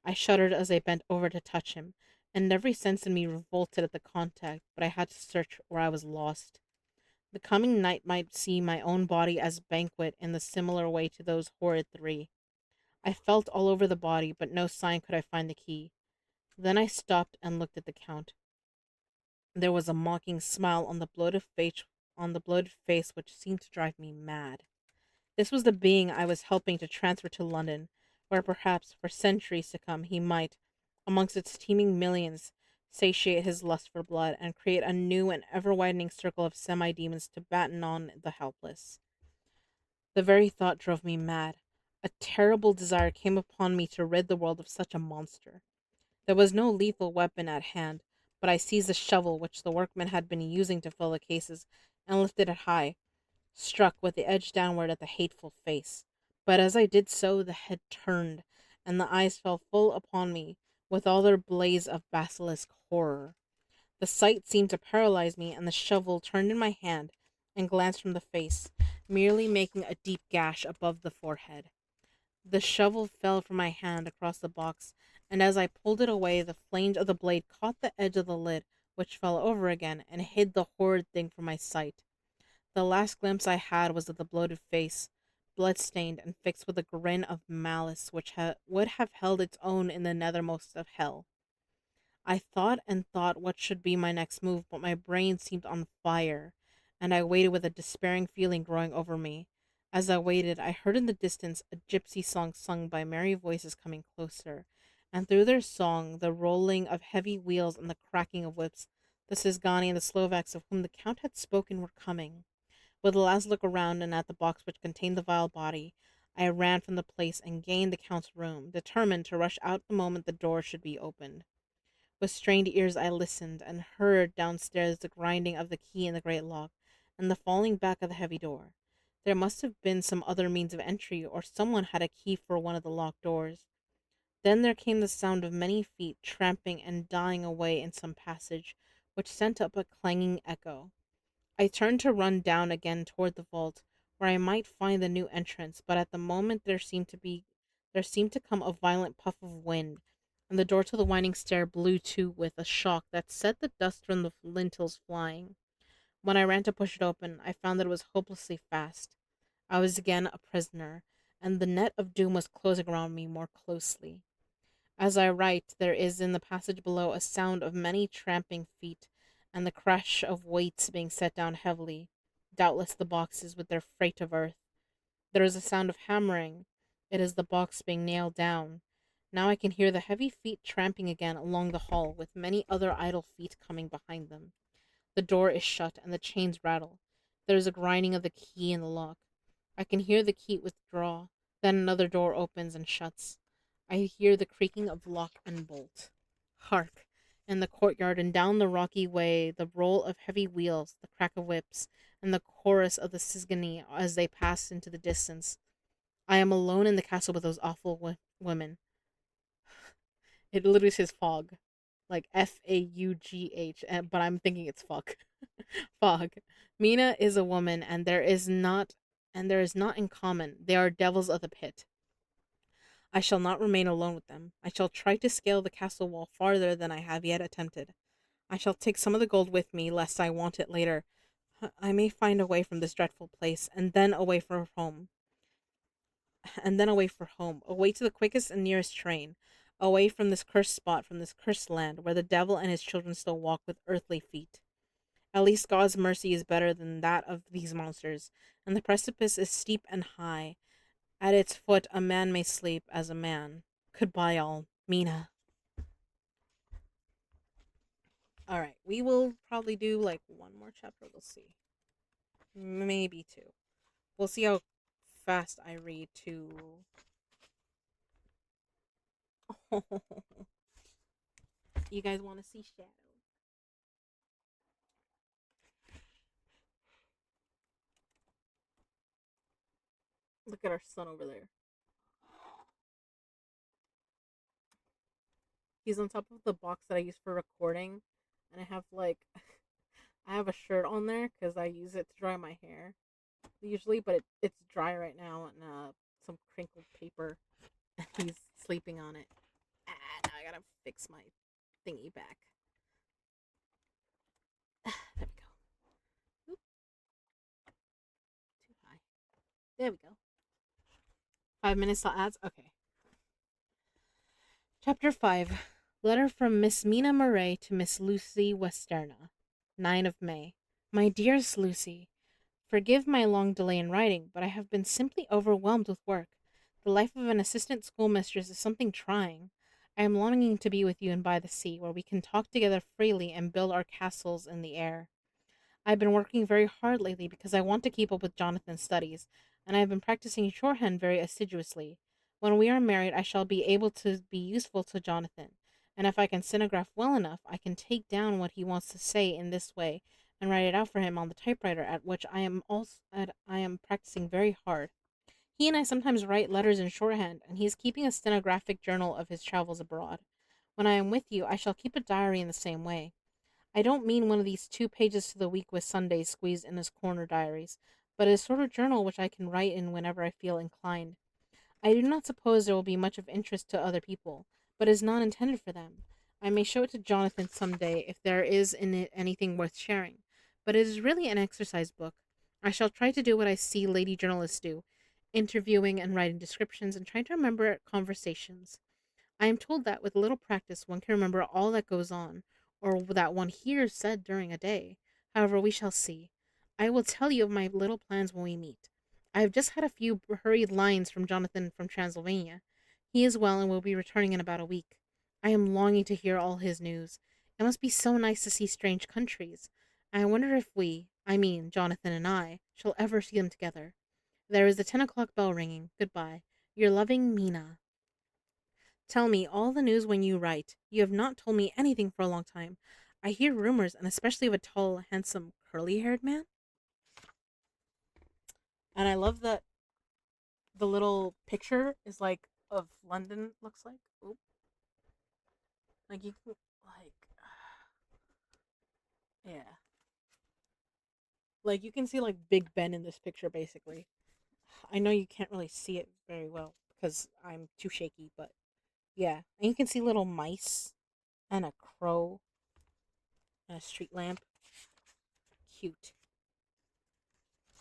I shuddered as I bent over to touch him, and every sense in me revolted at the contact, but I had to search or I was lost. The coming night might see my own body as banquet in the similar way to those horrid three. I felt all over the body, but no sign could I find the key. Then I stopped and looked at the Count. There was a mocking smile on the bloated face which seemed to drive me mad. This was the being I was helping to transfer to London, where perhaps for centuries to come he might, amongst its teeming millions, satiate his lust for blood and create a new and ever widening circle of semi demons to batten on the helpless. The very thought drove me mad. A terrible desire came upon me to rid the world of such a monster. There was no lethal weapon at hand, but I seized the shovel which the workmen had been using to fill the cases and lifted it high, struck with the edge downward at the hateful face. But as I did so, the head turned, and the eyes fell full upon me with all their blaze of basilisk horror. The sight seemed to paralyze me, and the shovel turned in my hand and glanced from the face, merely making a deep gash above the forehead. The shovel fell from my hand across the box, and as I pulled it away, the flames of the blade caught the edge of the lid, which fell over again and hid the horrid thing from my sight. The last glimpse I had was of the bloated face, blood-stained and fixed with a grin of malice which would have held its own in the nethermost of hell. I thought and thought what should be my next move, but my brain seemed on fire, and I waited with a despairing feeling growing over me. As I waited, I heard in the distance a gypsy song sung by merry voices coming closer, and through their song, the rolling of heavy wheels and the cracking of whips, the Cisgani and the Slovaks of whom the Count had spoken were coming. With a last look around and at the box which contained the vile body, I ran from the place and gained the Count's room, determined to rush out the moment the door should be opened. With strained ears I listened, and heard downstairs the grinding of the key in the great lock, and the falling back of the heavy door. There must have been some other means of entry, or someone had a key for one of the locked doors. Then there came the sound of many feet tramping and dying away in some passage, which sent up a clanging echo. I turned to run down again toward the vault, where I might find the new entrance, but at the moment there seemed to come a violent puff of wind, and the door to the winding stair blew to with a shock that set the dust from the lintels flying. When I ran to push it open, I found that it was hopelessly fast. I was again a prisoner, and the net of doom was closing around me more closely. As I write, there is in the passage below a sound of many tramping feet, and the crash of weights being set down heavily, doubtless the boxes with their freight of earth. There is a sound of hammering. It is the box being nailed down. Now I can hear the heavy feet tramping again along the hall, with many other idle feet coming behind them. The door is shut, and the chains rattle. There is a grinding of the key in the lock. I can hear the key withdraw. Then another door opens and shuts. I hear the creaking of lock and bolt. Hark! In the courtyard and down the rocky way, the roll of heavy wheels, the crack of whips, and the chorus of the Cisgani as they pass into the distance. I am alone in the castle with those awful women. It literally says fog, like Faugh, but I'm thinking it's fuck. Fog. Mina is a woman, and there is not in common. They are devils of the pit. I shall not remain alone with them. I shall try to scale the castle wall farther than I have yet attempted. I shall take some of the gold with me, lest I want it later. I may find a way from this dreadful place, and then away for home, away to the quickest and nearest train, away from this cursed spot, from this cursed land, where the devil and his children still walk with earthly feet. At least God's mercy is better than that of these monsters, and the precipice is steep and high. At its foot a man may sleep as a man. Goodbye, all. Mina. Alright, we will probably do like one more chapter. We'll see. Maybe two. We'll see how fast I read to. You guys want to see Shadow? Look at our son over there. He's on top of the box that I use for recording, and I have like I have a shirt on there because I use it to dry my hair usually, but it's dry right now on some crinkled paper, and he's sleeping on it. Ah, now I gotta fix my thingy back. There we go. Oop, too high. There we go. 5 minutes till ads. Okay. Chapter 5. Letter from Miss Mina Murray to Miss Lucy Westerna. 9 of May. My dearest Lucy, forgive my long delay in writing, but I have been simply overwhelmed with work. The life of an assistant schoolmistress is something trying. I am longing to be with you and by the sea, where we can talk together freely and build our castles in the air. I've been working very hard lately because I want to keep up with Jonathan's studies, and I have been practicing shorthand very assiduously. When we are married, I shall be able to be useful to Jonathan, and if I can stenograph well enough, I can take down what he wants to say in this way and write it out for him on the typewriter, at which I am practicing very hard. He and I sometimes write letters in shorthand, and he is keeping a stenographic journal of his travels abroad. When I am with you, I shall keep a diary in the same way. I don't mean one of these 2 pages to the week with Sundays squeezed in his corner diaries, but a sort of journal which I can write in whenever I feel inclined. I do not suppose there will be much of interest to other people, but it is not intended for them. I may show it to Jonathan some day if there is in it anything worth sharing, but it is really an exercise book. I shall try to do what I see lady journalists do, interviewing and writing descriptions and trying to remember conversations. I am told that with a little practice one can remember all that goes on, or that one hears said during a day. However, we shall see. I will tell you of my little plans when we meet. I have just had a few hurried lines from Jonathan from Transylvania. He is well and will be returning in about a week. I am longing to hear all his news. It must be so nice to see strange countries. I wonder if we, I mean Jonathan and I, shall ever see them together. There is the 10 o'clock bell ringing. Goodbye. Your loving Mina. Tell me all the news when you write. You have not told me anything for a long time. I hear rumors, and especially of a tall, handsome, curly haired man. And I love that the little picture is like of London, looks like. Oop. Like you can, like, yeah. Like you can see like Big Ben in this picture, basically. I know you can't really see it very well because I'm too shaky, but yeah. And you can see little mice and a crow and a street lamp. Cute.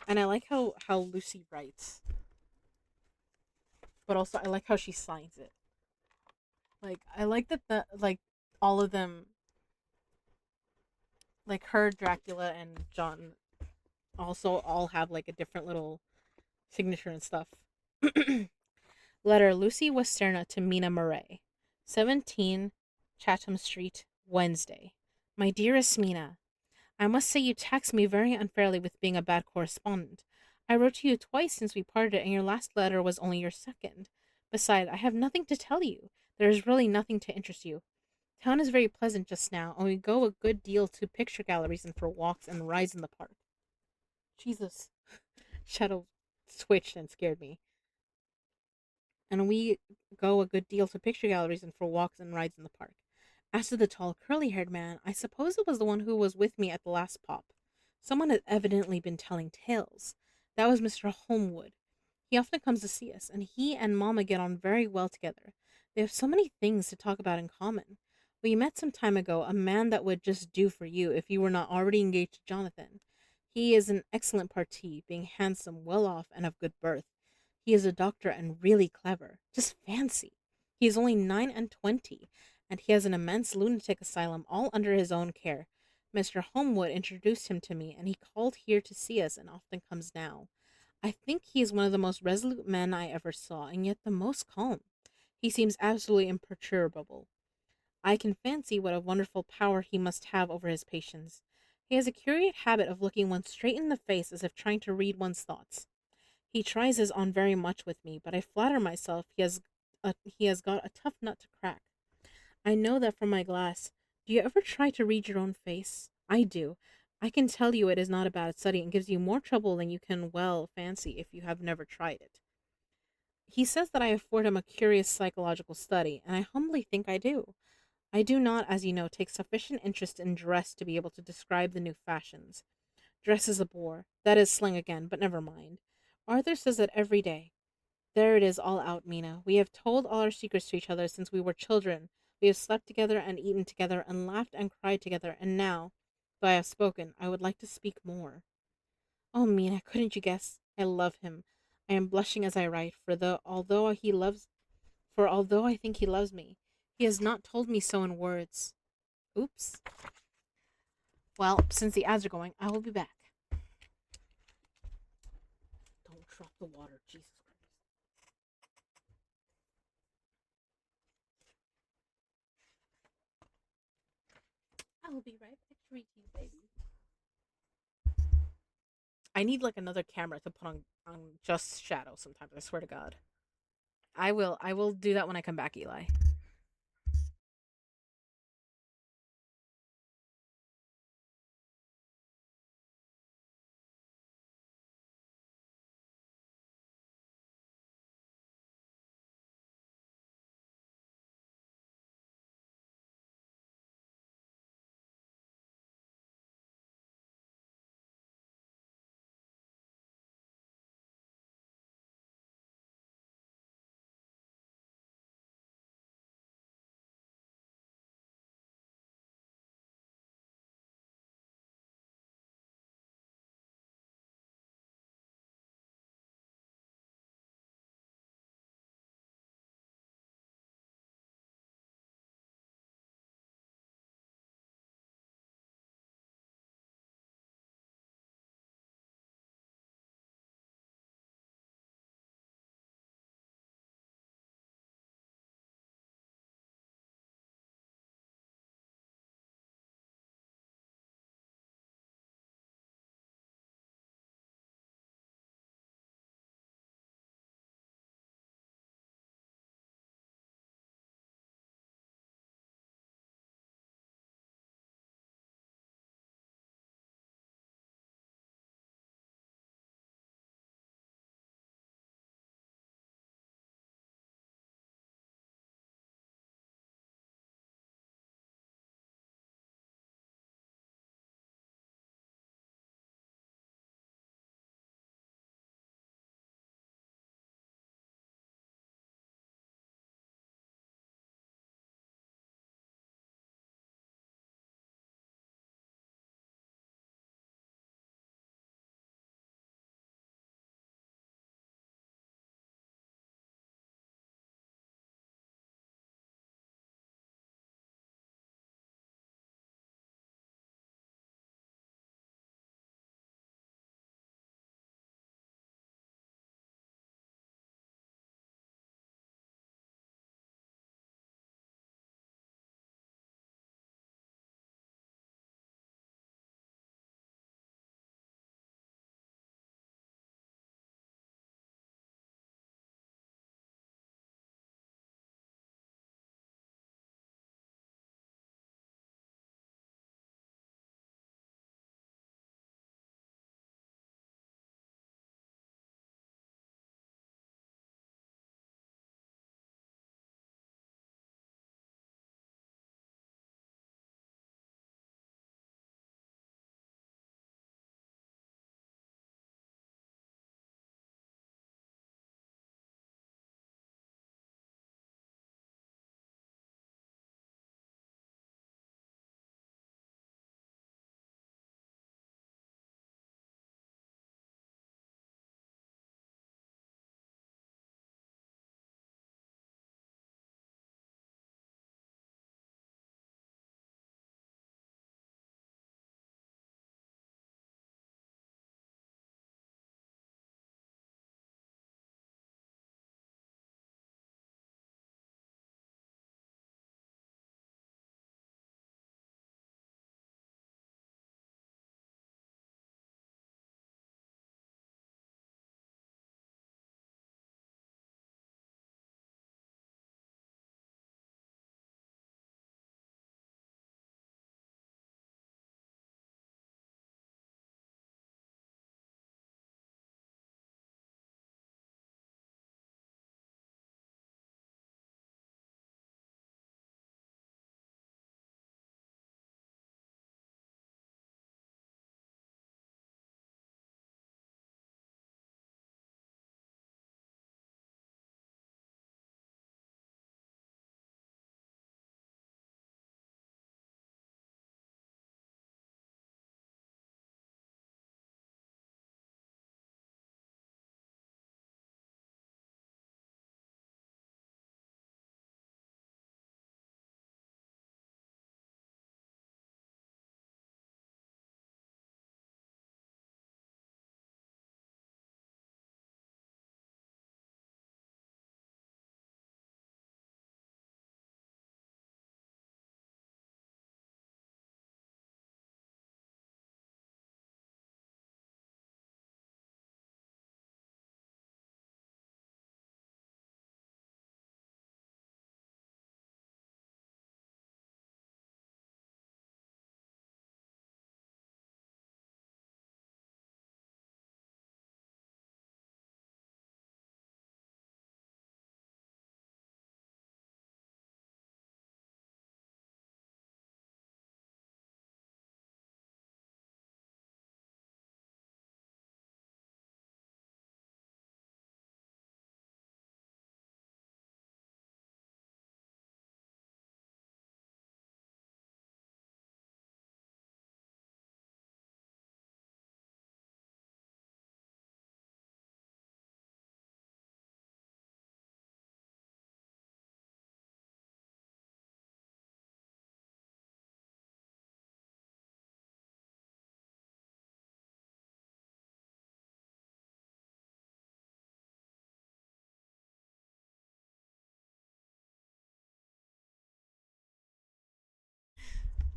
And I like how Lucy writes, but also I like how she signs it. Like I like that like all of them, like her, Dracula, and John, also all have like a different little signature and stuff. Letter Lucy Westerna to Mina Murray, 17 Chatham Street, Wednesday. My dearest Mina, I must say you tax me very unfairly with being a bad correspondent. I wrote to you twice since we parted, and your last letter was only your second. Besides, I have nothing to tell you. There is really nothing to interest you. Town is very pleasant just now, and we go a good deal to picture galleries and for walks and rides in the park. Jesus. Shadow twitched and scared me. And we go a good deal to picture galleries and for walks and rides in the park. As to the tall, curly haired man, I suppose it was the one who was with me at the last pop. Someone had evidently been telling tales. That was Mr. Holmwood. He often comes to see us, and he and Mamma get on very well together. They have so many things to talk about in common. We met some time ago a man that would just do for you if you were not already engaged to Jonathan. He is an excellent parti, being handsome, well off, and of good birth. He is a doctor and really clever. Just fancy. He is only 9 and 20, and he has an immense lunatic asylum all under his own care. Mr. Holmwood introduced him to me, and he called here to see us and often comes now. I think he is one of the most resolute men I ever saw, and yet the most calm. He seems absolutely imperturbable. I can fancy what a wonderful power he must have over his patients. He has a curious habit of looking one straight in the face as if trying to read one's thoughts. He tries his on very much with me, but I flatter myself he has got a tough nut to crack. I know that from my glass. Do you ever try to read your own face? I do. I can tell you it is not a bad study and gives you more trouble than you can well fancy if you have never tried it. He says that I afford him a curious psychological study, and I humbly think I do. I do not, as you know, take sufficient interest in dress to be able to describe the new fashions. Dress is a bore. That is slang again, but never mind. Arthur says that every day. There it is all out, Mina. We have told all our secrets to each other since we were children. We have slept together and eaten together and laughed and cried together, and now, though I have spoken, I would like to speak more. Oh, Mina, couldn't you guess? I love him. I am blushing as I write, for although I think he loves me, he has not told me so in words. Oops. Well, since the ads are going, I will be back. Don't drop the water, Jesus Christ. I will be right back to read to you, baby. I need like another camera to put on just shadow sometimes, I swear to God. I will do that when I come back, Eli.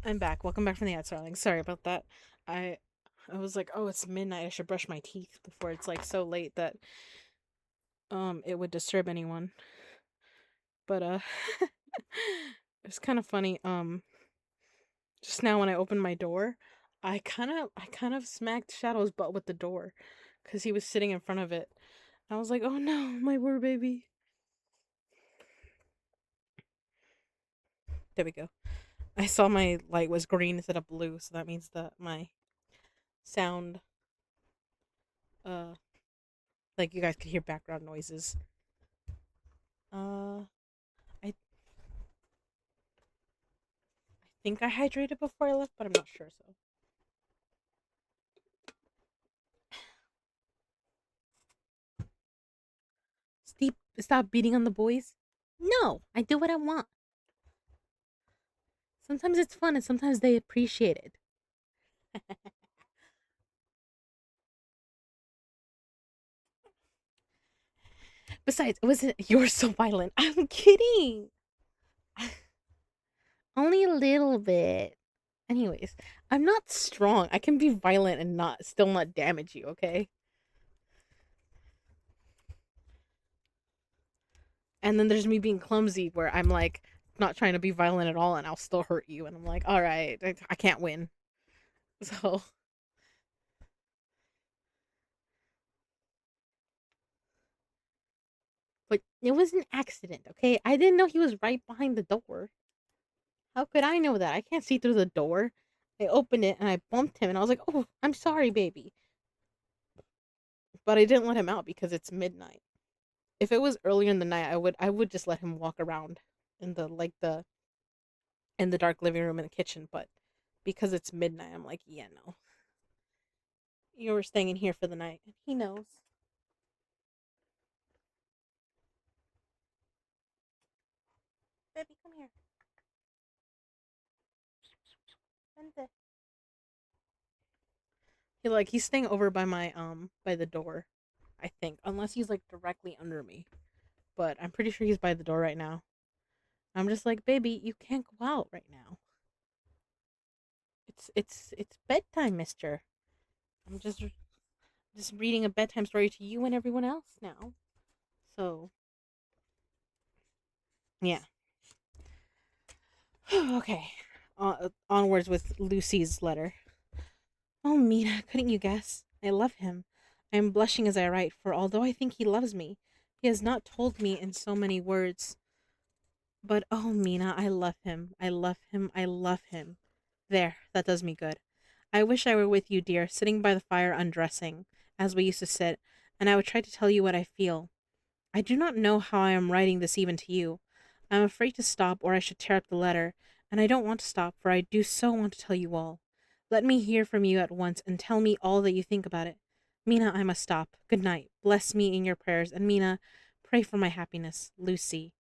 I'm back. Welcome back from the ad starling. Sorry about that. I I was like, oh, it's midnight. I should brush my teeth before it's like so late that it would disturb anyone. But it's kind of funny. Just now when I opened my door, I kind of smacked Shadow's butt with the door because he was sitting in front of it. I was like, oh no, my poor baby. There we go. I saw my light was green instead of blue, so that means that my sound, uh, like you guys could hear background noises. Uh, I think I hydrated before I left, but I'm not sure. So stop beating on the boys. No, I do what I want. Sometimes it's fun, and sometimes they appreciate it. Besides, it wasn't you're so violent. I'm kidding. Only a little bit. Anyways, I'm not strong. I can be violent and not still not damage you, okay? And then there's me being clumsy where I'm like not trying to be violent at all and I'll still hurt you and I'm like, "All right, I can't win." So, but it was an accident, okay? I didn't know he was right behind the door. How could I know that? I can't see through the door. I opened it and I bumped him and I was like, "Oh, I'm sorry, baby." But I didn't let him out because it's midnight. If it was earlier in the night, I would just let him walk around in the dark living room and the kitchen, but because it's midnight, I'm like, "Yeah, no. You were staying in here for the night." And he knows. Baby, come here. Vente. He's staying over by my by the door, I think. Unless he's like directly under me. But I'm pretty sure he's by the door right now. I'm just like, baby, you can't go out right now. It's bedtime, mister. I'm just reading a bedtime story to you and everyone else now. So yeah. Okay. Onwards with Lucy's letter. Oh, Mina, couldn't you guess? I love him. I am blushing as I write, for although I think he loves me, he has not told me in so many words. But oh, Mina, I love him. I love him. I love him. There, that does me good. I wish I were with you, dear, sitting by the fire undressing, as we used to sit, and I would try to tell you what I feel. I do not know how I am writing this even to you. I am afraid to stop, or I should tear up the letter, and I don't want to stop, for I do so want to tell you all. Let me hear from you at once, and tell me all that you think about it. Mina, I must stop. Good night. Bless me in your prayers, and Mina, pray for my happiness. Lucy.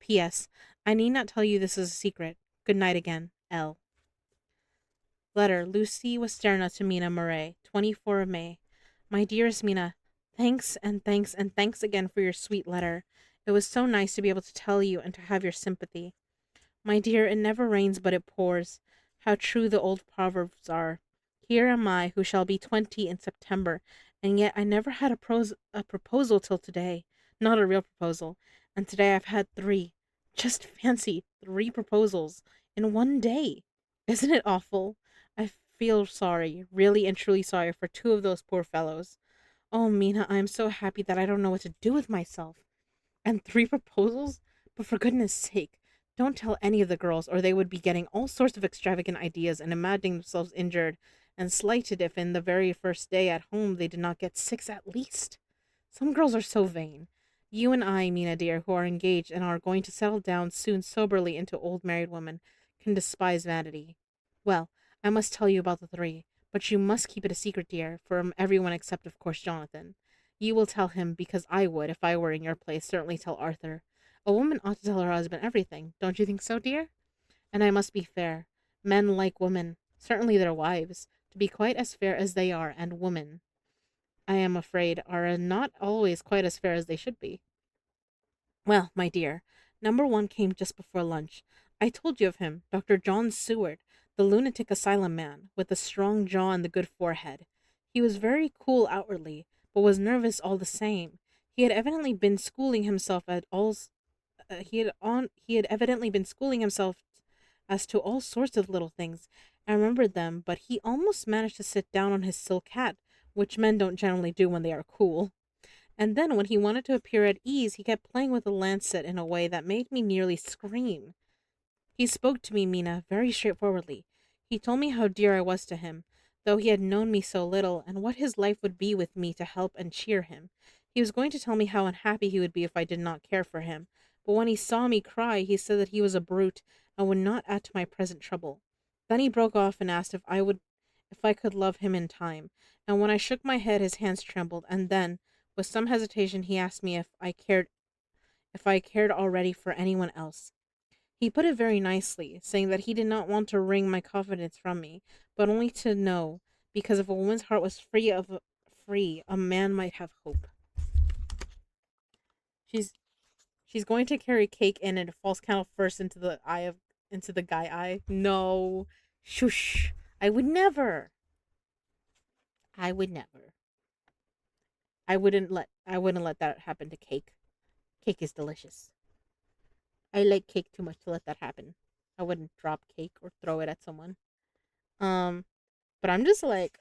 P.S. I need not tell you this is a secret. Good night again. L. Letter. Lucy Westerna to Mina Murray, 24 of May. My dearest Mina, thanks and thanks and thanks again for your sweet letter. It was so nice to be able to tell you and to have your sympathy. My dear, it never rains but it pours. How true the old proverbs are. Here am I, who shall be 20 in September, and yet I never had a proposal till today. Not a real proposal. And today I've had three. Just fancy, three proposals in one day. Isn't it awful? I feel sorry, really and truly sorry for two of those poor fellows. Oh, Mina, I am so happy that I don't know what to do with myself. And three proposals? But for goodness sake, don't tell any of the girls, or they would be getting all sorts of extravagant ideas and imagining themselves injured and slighted if in the very first day at home they did not get six at least. Some girls are so vain. You and I, Mina dear, who are engaged and are going to settle down soon soberly into old married women, can despise vanity. Well, I must tell you about the three, but you must keep it a secret, dear, from everyone except, of course, Jonathan. You will tell him because I would, if I were in your place, certainly tell Arthur. A woman ought to tell her husband everything. Don't you think so, dear? And I must be fair. Men like women, certainly their wives, to be quite as fair as they are, and women, I am afraid, are not always quite as fair as they should be. Well, my dear, number one came just before lunch. I told you of him, Dr. John Seward, the lunatic asylum man, with the strong jaw and the good forehead. He was very cool outwardly, but was nervous all the same. He had evidently been schooling himself at all. He had evidently been schooling himself as to all sorts of little things. I remembered them, but he almost managed to sit down on his silk hat, which men don't generally do when they are cool. And then, when he wanted to appear at ease, he kept playing with the lancet in a way that made me nearly scream. He spoke to me, Mina, very straightforwardly. He told me how dear I was to him, though he had known me so little, and what his life would be with me to help and cheer him. He was going to tell me how unhappy he would be if I did not care for him, but when he saw me cry, he said that he was a brute and would not add to my present trouble. Then he broke off and asked if I could love him in time, and when I shook my head his hands trembled, and then, with some hesitation, he asked me if I cared already for anyone else. He put it very nicely, saying that he did not want to wring my confidence from me, but only to know, because if a woman's heart was free, a man might have hope. She's she's going to carry cake in and it falls candle first into the guy eye. No. Shush. I would never. I would never. I wouldn't let that happen to cake. Cake is delicious. I like cake too much to let that happen. I wouldn't drop cake or throw it at someone. Um, but I'm just like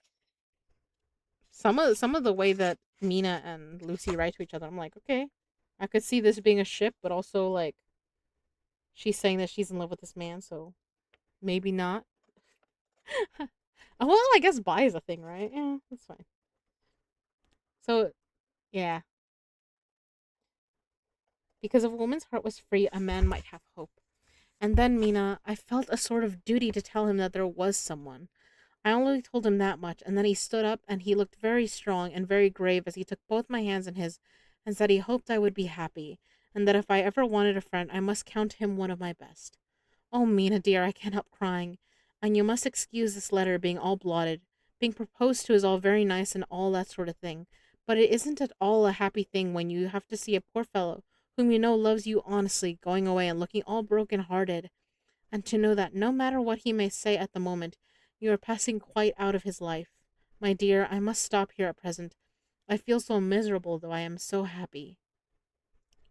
some of the way that Mina and Lucy write to each other. I'm like, okay, I could see this being a ship, but also like she's saying that she's in love with this man, so maybe not. Well, I guess bi is a thing, right? Yeah, that's fine. So yeah, because if a woman's heart was free, a man might have hope. And then Mina, I felt a sort of duty to tell him that there was someone. I only told him that much, and then he stood up and he looked very strong and very grave as he took both my hands in his and said he hoped I would be happy, and that if I ever wanted a friend, I must count him one of my best. Oh, Mina dear, I can't help crying, and you must excuse this letter being all blotted. Being proposed to is all very nice and all that sort of thing, but it isn't at all a happy thing when you have to see a poor fellow whom you know loves you honestly going away and looking all broken hearted, and to know that no matter what he may say at the moment, you are passing quite out of his life. My dear, I must stop here at present. I feel so miserable, though I am so happy.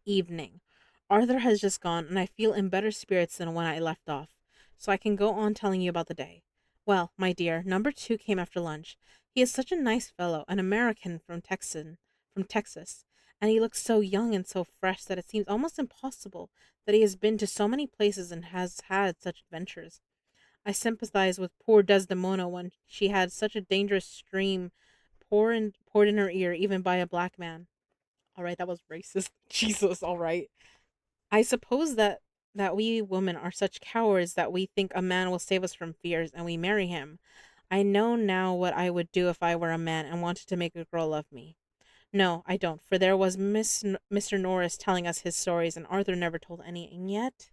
Evening. Arthur has just gone, and I feel in better spirits than when I left off, so I can go on telling you about the day. Well, my dear, number two came after lunch. He is such a nice fellow, an American from Texas, and he looks so young and so fresh that it seems almost impossible that he has been to so many places and has had such adventures. I sympathize with poor Desdemona when she had such a dangerous stream poured in her ear, even by a black man. All right, that was racist. Jesus, all right. I suppose that we women are such cowards that we think a man will save us from fears and we marry him. I know now what I would do if I were a man and wanted to make a girl love me. No, I don't, for there was Mr. Norris telling us his stories and Arthur never told any, and yet,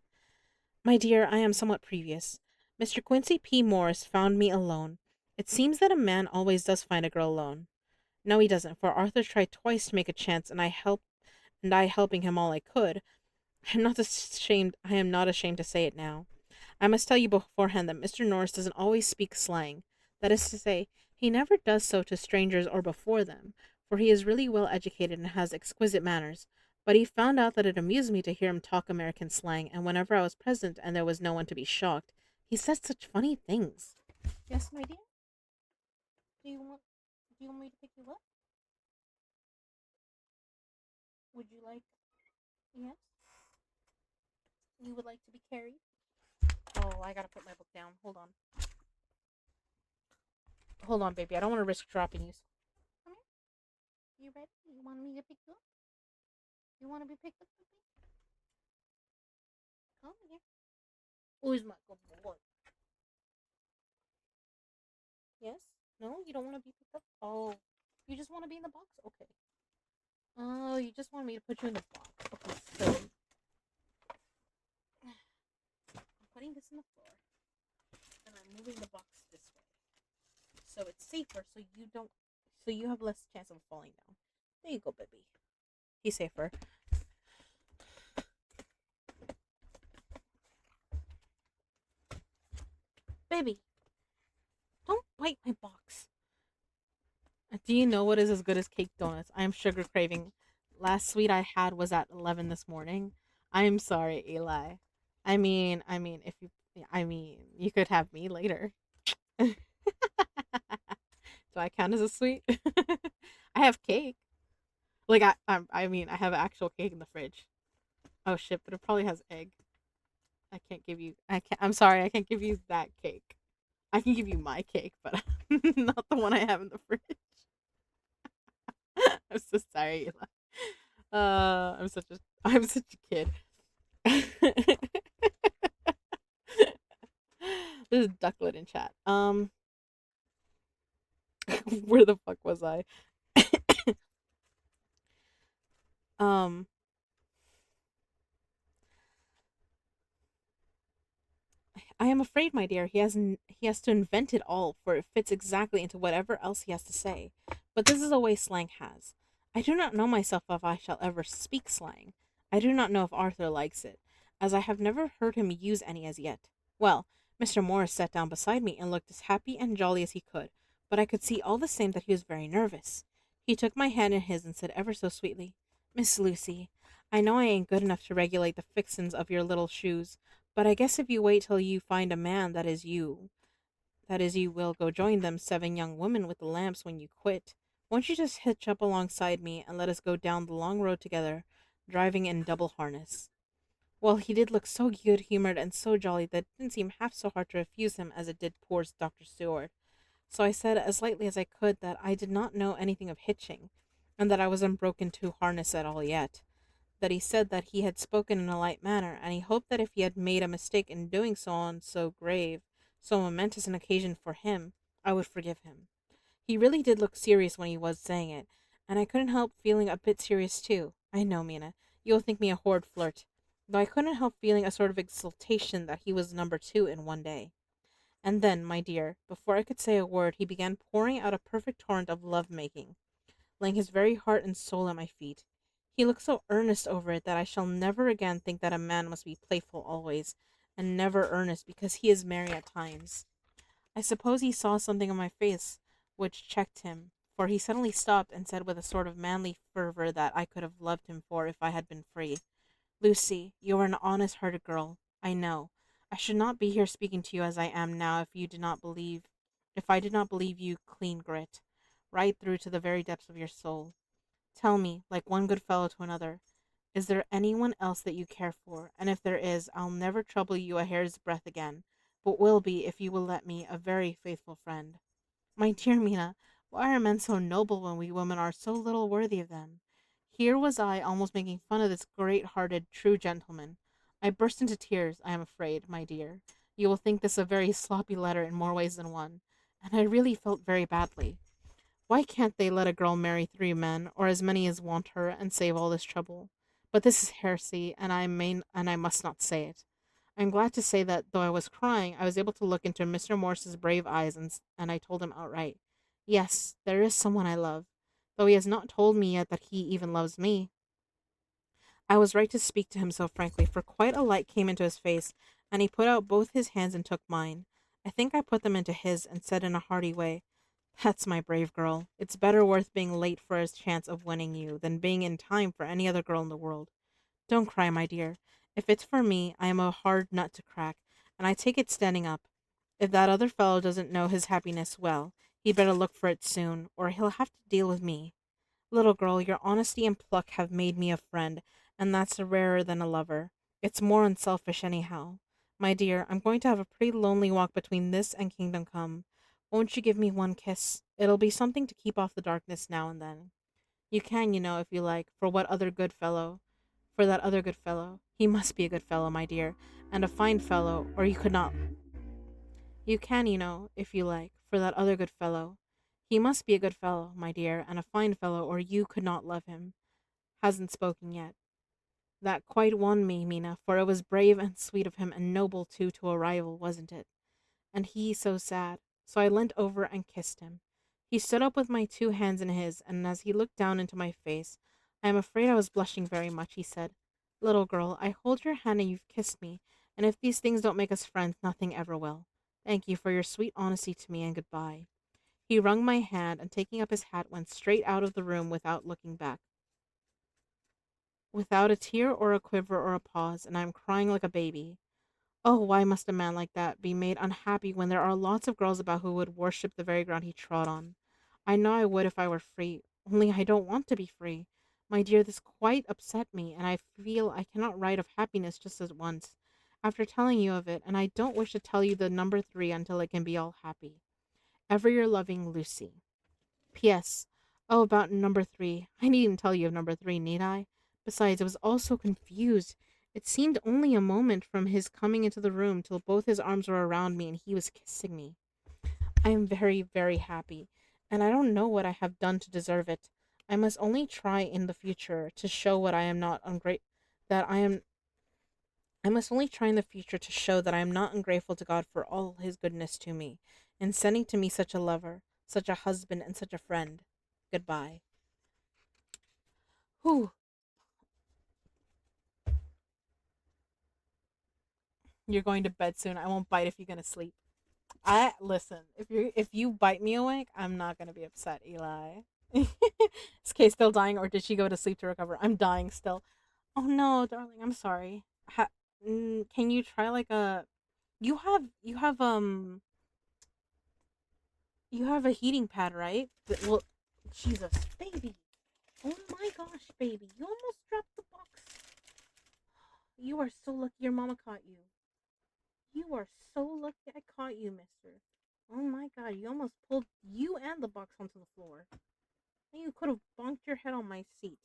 my dear, I am somewhat previous. Mr. Quincy P. Morris found me alone. It seems that a man always does find a girl alone. No, he doesn't, for Arthur tried twice to make a chance, and I helping him all I could. I am not ashamed to say it now. I must tell you beforehand that Mr. Norris doesn't always speak slang. That is to say, he never does so to strangers or before them, for he is really well educated and has exquisite manners. But he found out that it amused me to hear him talk American slang, and whenever I was present and there was no one to be shocked, he said such funny things. Yes, my dear? Do you want me to pick you up? Would you like yes? You would like to be carried? Oh, I gotta put my book down. Hold on. Hold on, baby. I don't want to risk dropping you. Come here. You ready? You want me to pick you up? You want to be picked up, baby? Come here. Who's my good boy? Yes? No? You don't want to be picked up? Oh. You just want to be in the box? Okay. Oh, you just want me to put you in the box. Okay, so I'm putting this in the floor and I'm moving the box this way. So it's safer so you have less chance of falling down. There you go, baby. He's safer. Baby, don't bite my box. Do you know what is as good as cake donuts? I am sugar craving. Last sweet I had was at 11 this morning. I'm sorry, Eli. If you, you could have me later. Do I count as a sweet? I have cake. Like I have actual cake in the fridge. Oh shit, but it probably has egg. I can't give you. I can't. I'm sorry. I can't give you that cake. I can give you my cake, but not the one I have in the fridge. I'm so sorry, Eli. I'm such a kid. This is Ducklet in chat. Where the fuck was I? Um, I am afraid, my dear, he has to invent it all, for it fits exactly into whatever else he has to say. But this is a way slang has. I do not know myself if I shall ever speak slang. I do not know if Arthur likes it, as I have never heard him use any as yet. Well, Mr. Morris sat down beside me and looked as happy and jolly as he could, but I could see all the same that he was very nervous. He took my hand in his and said ever so sweetly, Miss Lucy, I know I ain't good enough to regulate the fixins of your little shoes, but I guess if you wait till you find a man that is you will go join them 7 young women with the lamps when you quit. Won't you just hitch up alongside me and let us go down the long road together, driving in double harness? Well, he did look so good humored and so jolly that it didn't seem half so hard to refuse him as it did poor Dr. Seward. So I said as lightly as I could that I did not know anything of hitching, and that I wasn't broken to harness at all yet, that he said that he had spoken in a light manner, and he hoped that if he had made a mistake in doing so on so grave, so momentous an occasion for him, I would forgive him. He really did look serious when he was saying it, and I couldn't help feeling a bit serious too. I know, Mina, you'll think me a horrid flirt, though I couldn't help feeling a sort of exultation that he was number 2 in one day. And then, my dear, before I could say a word, he began pouring out a perfect torrent of love making, laying his very heart and soul at my feet. He looked so earnest over it that I shall never again think that a man must be playful always, and never earnest because he is merry at times. I suppose he saw something on my face which checked him, for he suddenly stopped and said with a sort of manly fervor that I could have loved him for if I had been free, Lucy, you are an honest hearted girl, I know. I should not be here speaking to you as I am now if I did not believe you clean grit, right through to the very depths of your soul. Tell me, like one good fellow to another, is there anyone else that you care for? And if there is, I'll never trouble you a hair's breadth again, but will be, if you will let me, a very faithful friend. My dear Mina, why are men so noble when we women are so little worthy of them? Here was I almost making fun of this great hearted, true gentleman. I burst into tears, I am afraid, my dear. You will think this a very sloppy letter in more ways than one, and I really felt very badly. Why can't they let a girl marry 3 men, or as many as want her, and save all this trouble? But this is heresy, and I must not say it. I'm glad to say that though I was crying, I was able to look into Mr. Morse's brave eyes, and I told him outright, yes, there is someone I love, though he has not told me yet that he even loves me. I was right to speak to him so frankly, for quite a light came into his face, and he put out both his hands and took mine. I think I put them into his, and said in a hearty way, that's my brave girl. It's better worth being late for a chance of winning you than being in time for any other girl in the world. Don't cry, my dear. If it's for me, I am a hard nut to crack, and I take it standing up. If that other fellow doesn't know his happiness well, he'd better look for it soon, or he'll have to deal with me. Little girl, your honesty and pluck have made me a friend, and that's rarer than a lover. It's more unselfish, anyhow. My dear, I'm going to have a pretty lonely walk between this and Kingdom Come. Won't you give me one kiss? It'll be something to keep off the darkness now and then. You can, if you like, for that other good fellow. He must be a good fellow, my dear, and a fine fellow, or you could not. You can, if you like, for that other good fellow. He must be a good fellow, my dear, and a fine fellow, or you could not love him. Hasn't spoken yet. That quite won me, Mina, for it was brave and sweet of him, and noble too, to a rival, wasn't it? And he so sad. So I leant over and kissed him. He stood up with my 2 hands in his, and as he looked down into my face, I am afraid I was blushing very much, he said, Little girl, I hold your hand and you've kissed me, and if these things don't make us friends, nothing ever will. Thank you for your sweet honesty to me and goodbye. He wrung my hand and taking up his hat went straight out of the room without looking back. Without a tear or a quiver or a pause, and I am crying like a baby. Oh, why must a man like that be made unhappy when there are lots of girls about who would worship the very ground he trod on? I know I would if I were free, only I don't want to be free. My dear, this quite upset me, and I feel I cannot write of happiness just at once, after telling you of it, and I don't wish to tell you the number 3 until it can be all happy. Ever your loving Lucy. P.S. Oh, about number 3. I needn't tell you of number 3, need I? Besides, I was all so confused. It seemed only a moment from his coming into the room till both his arms were around me and he was kissing me. I am very, very happy, and I don't know what I have done to deserve it. I must only try in the future to show what I am not that I must only try in the future to show that I am not ungrateful to God for all his goodness to me, in sending to me such a lover, such a husband, and such a friend. Goodbye. Whew. You're going to bed soon. I won't bite if you're gonna sleep. I listen. If you bite me awake, I'm not gonna be upset, Eli. Is Kay still dying, or did she go to sleep to recover? I'm dying still. Oh no, darling. I'm sorry. Can you try like a? You have a heating pad, right? Well, Jesus, baby. Oh my gosh, baby. You almost dropped the box. You are so lucky your mama caught you. You are so lucky I caught you, mister. Oh my god, you almost pulled you and the box onto the floor. And you could have bonked your head on my seat.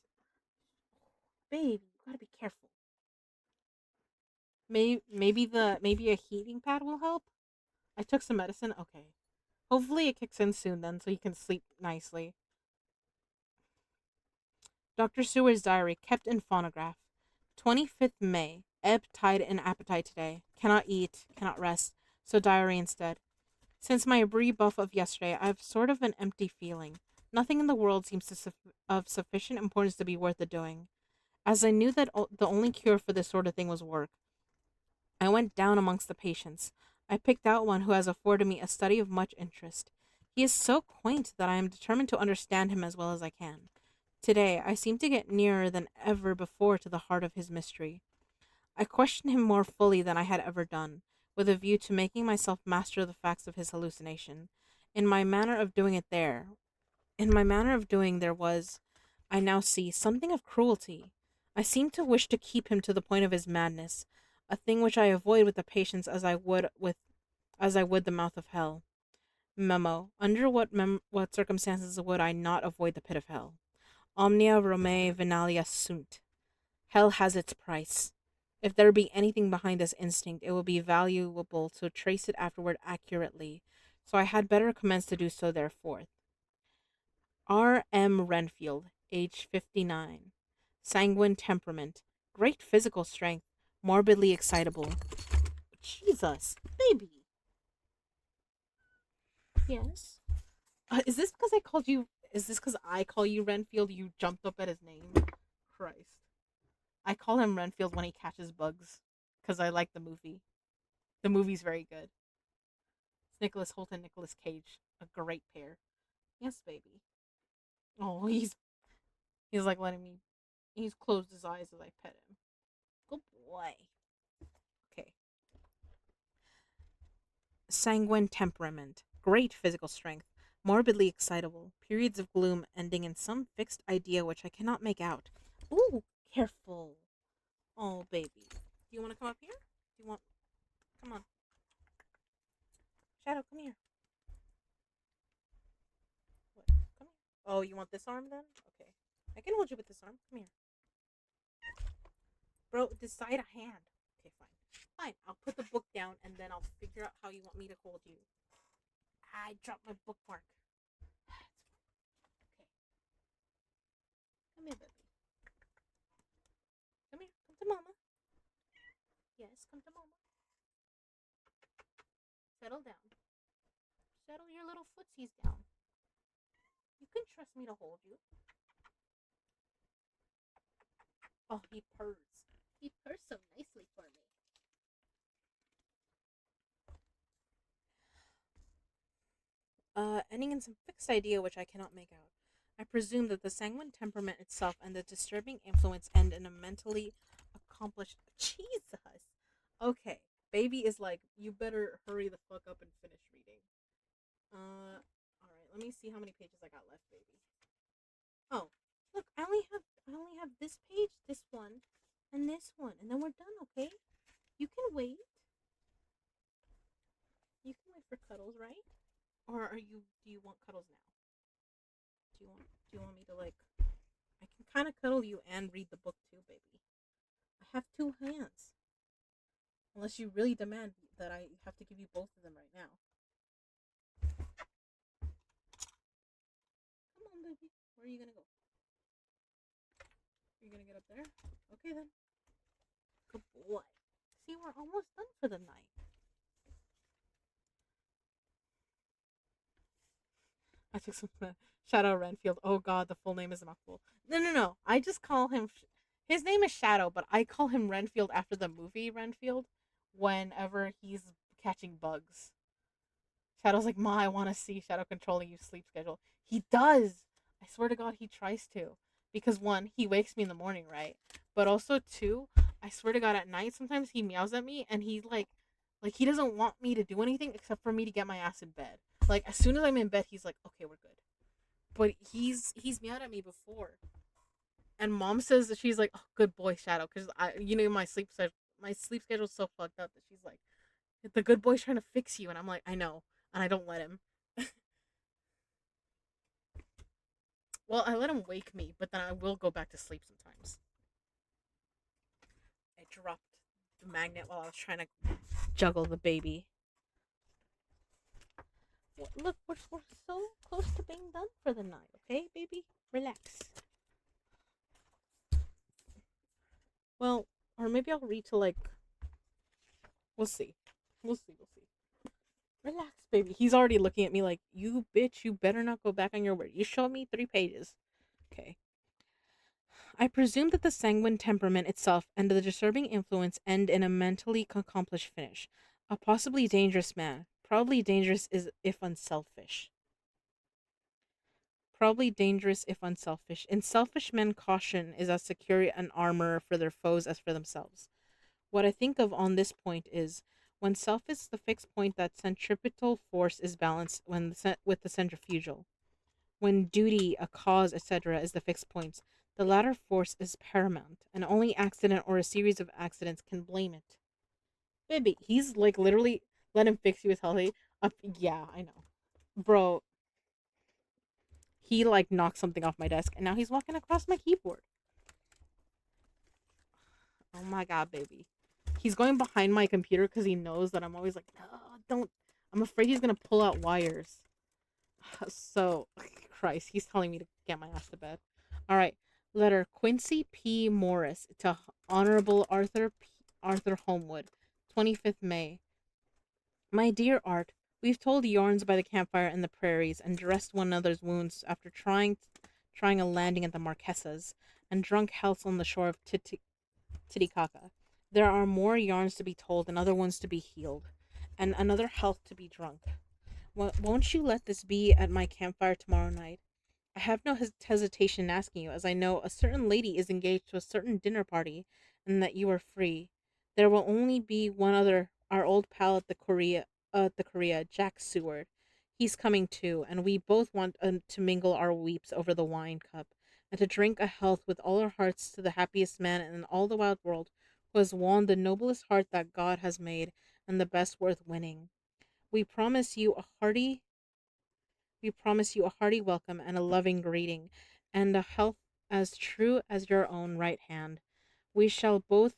Baby, you gotta be careful. Maybe a heating pad will help? I took some medicine. Okay. Hopefully it kicks in soon then so you can sleep nicely. Dr. Seward's diary kept in phonograph. 25th May. Ebb, tide, and appetite today. Cannot eat, cannot rest, so diary instead. Since my rebuff of yesterday, I have sort of an empty feeling. Nothing in the world seems of sufficient importance to be worth the doing. As I knew that the only cure for this sort of thing was work, I went down amongst the patients. I picked out one who has afforded me a study of much interest. He is so quaint that I am determined to understand him as well as I can. Today, I seem to get nearer than ever before to the heart of his mystery. I questioned him more fully than I had ever done, with a view to making myself master of the facts of his hallucination. In my manner of doing there was, I now see, something of cruelty. I seemed to wish to keep him to the point of his madness, a thing which I avoid with the patients as I would the mouth of hell. Memo. Under what circumstances would I not avoid the pit of hell? Omnia Romae venalia sunt. Hell has its price. If there be anything behind this instinct, it will be valuable to trace it afterward accurately, so I had better commence to do so therefore. R. M. Renfield, age 59. Sanguine temperament. Great physical strength. Morbidly excitable. Jesus, baby. Yes. Is this because I called you? Is this because I call you Renfield? You jumped up at his name. Christ. I call him Renfield when he catches bugs because I like the movie. The movie's very good. It's Nicholas Holt and Nicolas Cage, a great pair. Yes, baby. Oh, he's like letting me. He's closed his eyes as I pet him. Good boy. Okay. Sanguine temperament, great physical strength, morbidly excitable, periods of gloom ending in some fixed idea which I cannot make out. Ooh, careful. Oh, baby. Do you want to come up here? Do you want? Come on. Shadow, come here. What? Come here. Oh, you want this arm then? Okay. I can hold you with this arm. Come here. Bro, decide a hand. Okay, fine. Fine. I'll put the book down and then I'll figure out how you want me to hold you. I dropped my bookmark. Okay. Come here, baby. Come here. Come to mama. Yes, come to mama. Settle down. Settle your little footsies down. You can trust me to hold you. Oh, he purrs. He purrs so nicely for me. Ending in some fixed idea which I cannot make out. I presume that the sanguine temperament itself and the disturbing influence end in a mentally accomplished. Jesus! Okay, baby is like, you better hurry the fuck up and finish reading. Alright, let me see how many pages I got left, baby. Oh, look, I only have this page, this one, and this one, and then we're done, okay? You can wait. You can wait for cuddles, right? Or do you want cuddles now? Do you want me to like I can kind of cuddle you and read the book too, baby. I have two hands. Unless you really demand that I have to give you both of them right now. Come on, baby. Where are you gonna go? Are you gonna get up there? Okay then. Good boy. See, we're almost done for the night. I took some Shadow Renfield. Oh God, the full name is a mouthful. No, no, no. I just call him. His name is Shadow, but I call him Renfield after the movie Renfield. Whenever he's catching bugs, Shadow's like, Ma, I want to see Shadow controlling your sleep schedule. He does. I swear to God, he tries to. Because one, he wakes me in the morning, right? But also two, I swear to God, at night sometimes he meows at me and he's like he doesn't want me to do anything except for me to get my ass in bed. Like as soon as I'm in bed, he's like, okay, we're good. But he's meowed at me before, and Mom says that she's like, oh, good boy, Shadow, because my sleep schedule's so fucked up that she's like, the good boy's trying to fix you, and I'm like, I know, and I don't let him. Well, I let him wake me, but then I will go back to sleep sometimes. I dropped the magnet while I was trying to juggle the baby. Look, we're so close to being done for the night, okay, baby? Relax. Well, or maybe I'll read to like, we'll see. We'll see. Relax, baby. He's already looking at me like, you bitch, you better not go back on your word. You showed me 3 pages. Okay. I presume that the sanguine temperament itself and the disturbing influence end in a mentally accomplished finish. A possibly dangerous man. Probably dangerous is if unselfish. Probably dangerous if unselfish. In selfish men, caution is as secure an armor for their foes as for themselves. What I think of on this point is when self is the fixed point, that centripetal force is balanced with the centrifugal. When duty, a cause, etc., is the fixed point, the latter force is paramount, and only accident or a series of accidents can blame it. Baby, he's like literally let him fix you is healthy. Yeah, I know, bro. He like knocked something off my desk, and now he's walking across my keyboard. Oh my god, baby. He's going behind my computer because he knows that I'm always like, no, don't. I'm afraid he's gonna pull out wires. So, Christ, he's telling me to get my ass to bed. All right, letter Quincy P. Morris to Honorable Arthur Homewood, 25th May. My dear Art, we've told yarns by the campfire in the prairies and dressed one another's wounds after trying a landing at the Marquesas and drunk healths on the shore of Titicaca. There are more yarns to be told and other ones to be healed, and another health to be drunk. Won't you let this be at my campfire tomorrow night? I have no hesitation in asking you, as I know a certain lady is engaged to a certain dinner party, and that you are free. There will only be one other, our old pal at the Korea, Jack Seward. He's coming too, and we both want to mingle our weeps over the wine cup, and to drink a health with all our hearts to the happiest man in all the wide world, who has won the noblest heart that God has made, and the best worth winning. We promise you a hearty we promise you a hearty welcome and a loving greeting, and a health as true as your own right hand. We shall both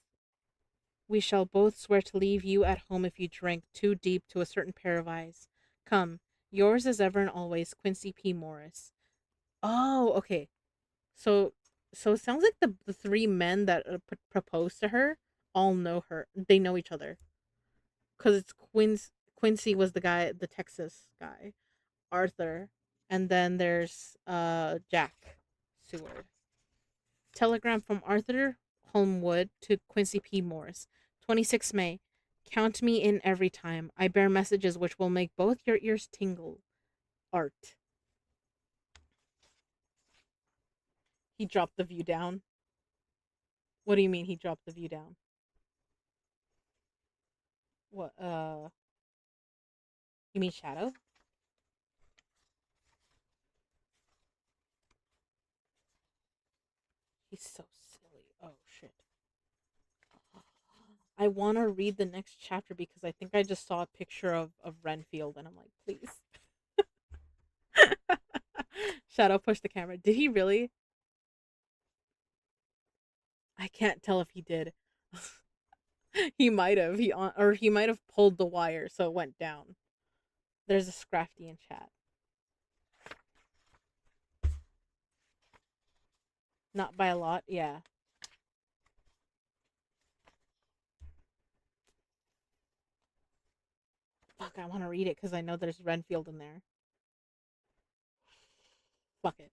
we shall both swear to leave you at home if you drink too deep to a certain pair of eyes. Come, yours as ever and always, Quincy P. Morris. Oh, okay. So so it sounds like the three men that proposed to her all know her. They know each other because it's Quincy was the guy, the Texas guy. Arthur, and then there's Jack Seward. Telegram from Arthur Holmwood to Quincy P. Morris. 26 May. Count me in every time. I bear messages which will make both your ears tingle. art. He dropped the view down. What do you mean he dropped the view down? What you mean shadow? He's so silly. Oh shit. I want to read the next chapter because I think I just saw a picture of Renfield and I'm like, please. Shadow pushed the camera. Did he really? I can't tell if he did. He might have. He might have pulled the wire so it went down. There's a Scrafty in chat. Not by a lot. Yeah. Fuck, I want to read it because I know there's Renfield in there. Fuck it.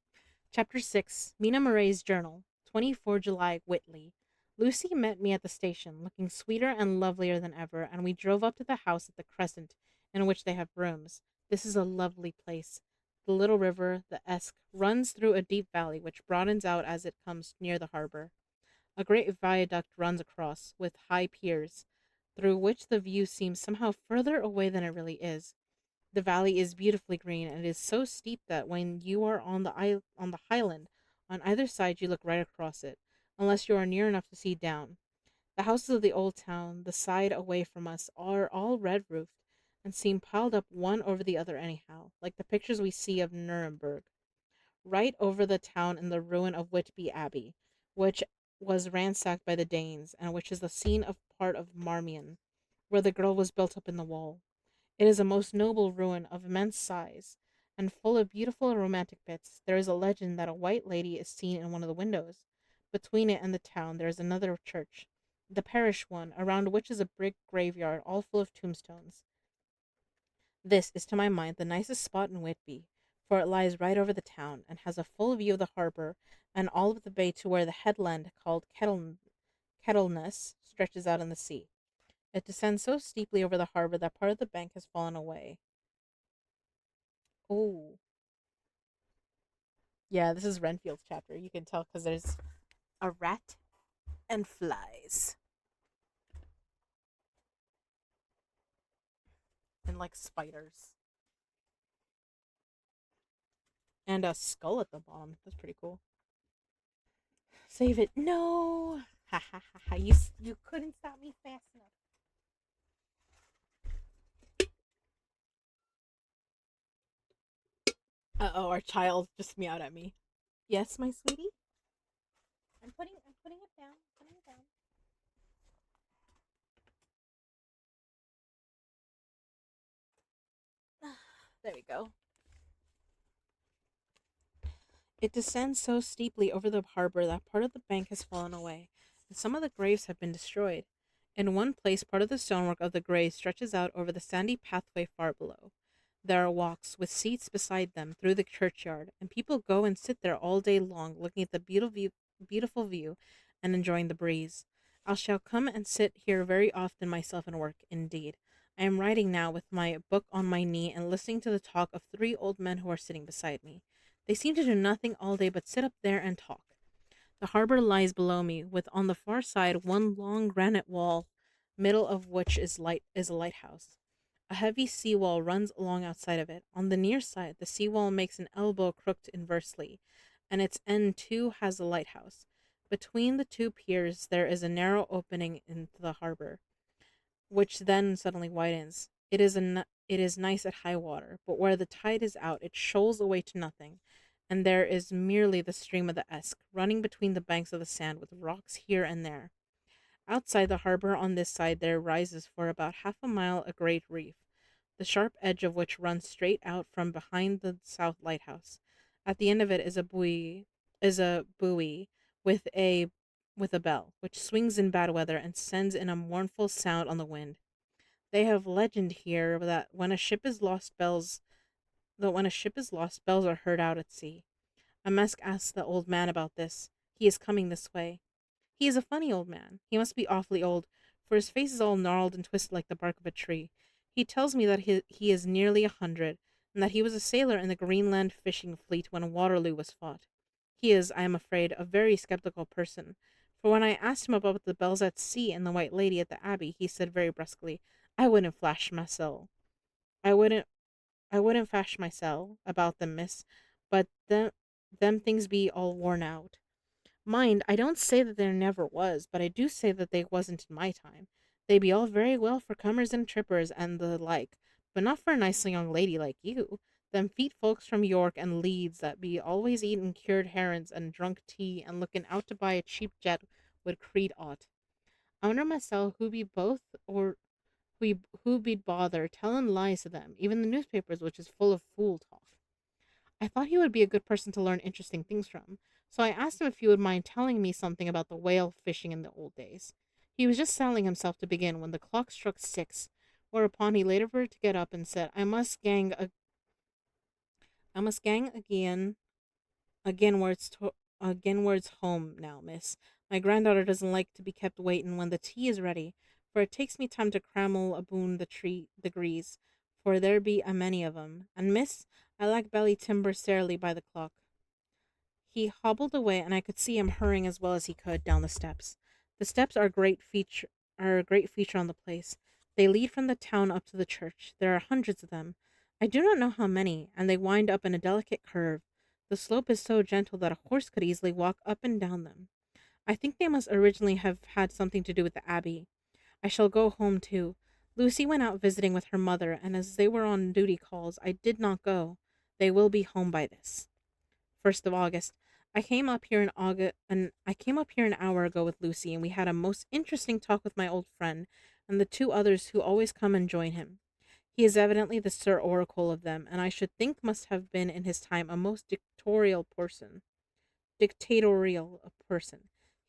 Chapter 6, Mina Murray's Journal, 24 July, Whitley. Lucy met me at the station, looking sweeter and lovelier than ever, and we drove up to the house at the Crescent, in which they have rooms. This is a lovely place. The little river, the Esk, runs through a deep valley which broadens out as it comes near the harbor. A great viaduct runs across, with high piers, through which the view seems somehow further away than it really is. The valley is beautifully green, and it is so steep that when you are on on the highland, on either side you look right across it, unless you are near enough to see down. The houses of the old town, the side away from us, are all red roofed, and seem piled up one over the other anyhow, like the pictures we see of Nuremberg. Right over the town is the ruin of Whitby Abbey, which was ransacked by the Danes, and which is the scene of part of Marmion, where the girl was built up in the wall. It is a most noble ruin of immense size, and full of beautiful and romantic bits. There is a legend that a white lady is seen in one of the windows. Between it and the town there is another church, the parish one, around which is a brick graveyard all full of tombstones. This is to my mind the nicest spot in Whitby, for it lies right over the town, and has a full view of the harbour and all of the bay to where the headland called Kettleness stretches out in the sea. It descends so steeply over the harbour that part of the bank has fallen away. Oh, yeah, this is Renfield's chapter. You can tell because there's a rat and flies and like spiders and a skull at the bottom. That's pretty cool. Save it. No. Ha ha ha ha. You couldn't stop me fast enough. Oh, our child just meowed at me. Yes, my sweetie. I'm putting it down. Putting it down. There we go. It descends so steeply over the harbor that part of the bank has fallen away, and some of the graves have been destroyed. In one place, part of the stonework of the grave stretches out over the sandy pathway far below. There are walks, with seats beside them, through the churchyard, and people go and sit there all day long, looking at the beautiful view and enjoying the breeze. I shall come and sit here very often myself and work, indeed. I am writing now with my book on my knee and listening to the talk of three old men who are sitting beside me. They seem to do nothing all day but sit up there and talk. The harbor lies below me, with on the far side one long granite wall, middle of which is a lighthouse. A heavy sea wall runs along outside of it. On the near side, the sea wall makes an elbow crooked inversely, and its end too has a lighthouse. Between the two piers there is a narrow opening into the harbor, which then suddenly widens. It is nice at high water, but where the tide is out, it shoals away to nothing, and there is merely the stream of the Esk, running between the banks of the sand with rocks here and there. Outside the harbor on this side there rises for about half a mile a great reef, the sharp edge of which runs straight out from behind the south lighthouse. At the end of it is a buoy with a bell, which swings in bad weather and sends in a mournful sound on the wind. They have legend here that when a ship is lost, bells are heard out at sea. I must ask the old man about this. He is coming this way. He is a funny old man. He must be awfully old, for his face is all gnarled and twisted like the bark of a tree. He tells me that he is nearly 100, and that he was a sailor in the Greenland fishing fleet when Waterloo was fought. He is, I am afraid, a very skeptical person, for when I asked him about the bells at sea and the White Lady at the Abbey, he said very brusquely, I wouldn't flash mysel. I wouldn't I wouldn't fash mysel about them, miss, but them things be all worn out. Mind, I don't say that there never was, but I do say that they wasn't in my time. They be all very well for cummers and trippers and the like, but not for a nice young lady like you. Them feet folks from York and Leeds that be always eating cured herrings and drunk tea and looking out to buy a cheap jet would creed aught. I wonder myself who be both or who be'd bother telling lies to them, even the newspapers, which is full of fool talk. I thought he would be a good person to learn interesting things from, so I asked him if he would mind telling me something about the whale fishing in the old days. He was just settling himself to begin when the clock struck 6, whereupon he labored to get up and said, I must gang again words home now, miss. My granddaughter doesn't like to be kept waitin' when the tea is ready, for it takes me time to crammel aboon the grease, for there be a many of 'em. And miss, I like belly timber sairly by the clock. He hobbled away, and I could see him hurrying as well as he could down the steps. The steps are a great feature on the place. They lead from the town up to the church. There are hundreds of them. I do not know how many, and they wind up in a delicate curve. The slope is so gentle that a horse could easily walk up and down them. I think they must originally have had something to do with the abbey. I shall go home too. Lucy went out visiting with her mother, and as they were on duty calls, I did not go. They will be home by this. 1st of August. I came up here an hour ago with Lucy, and we had a most interesting talk with my old friend and the two others who always come and join him. He is evidently the Sir Oracle of them, and I should think must have been in his time a most dictatorial person. He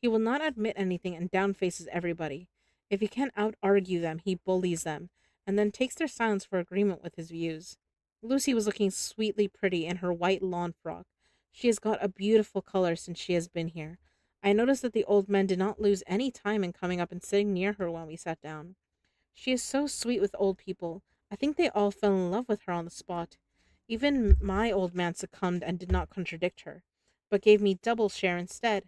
will not admit anything and downfaces everybody. If he can't out argue them, he bullies them, and then takes their silence for agreement with his views. Lucy was looking sweetly pretty in her white lawn frock. She has got a beautiful color since she has been here. I noticed that the old men did not lose any time in coming up and sitting near her when we sat down. She is so sweet with old people. I think they all fell in love with her on the spot. Even my old man succumbed and did not contradict her, but gave me double share instead.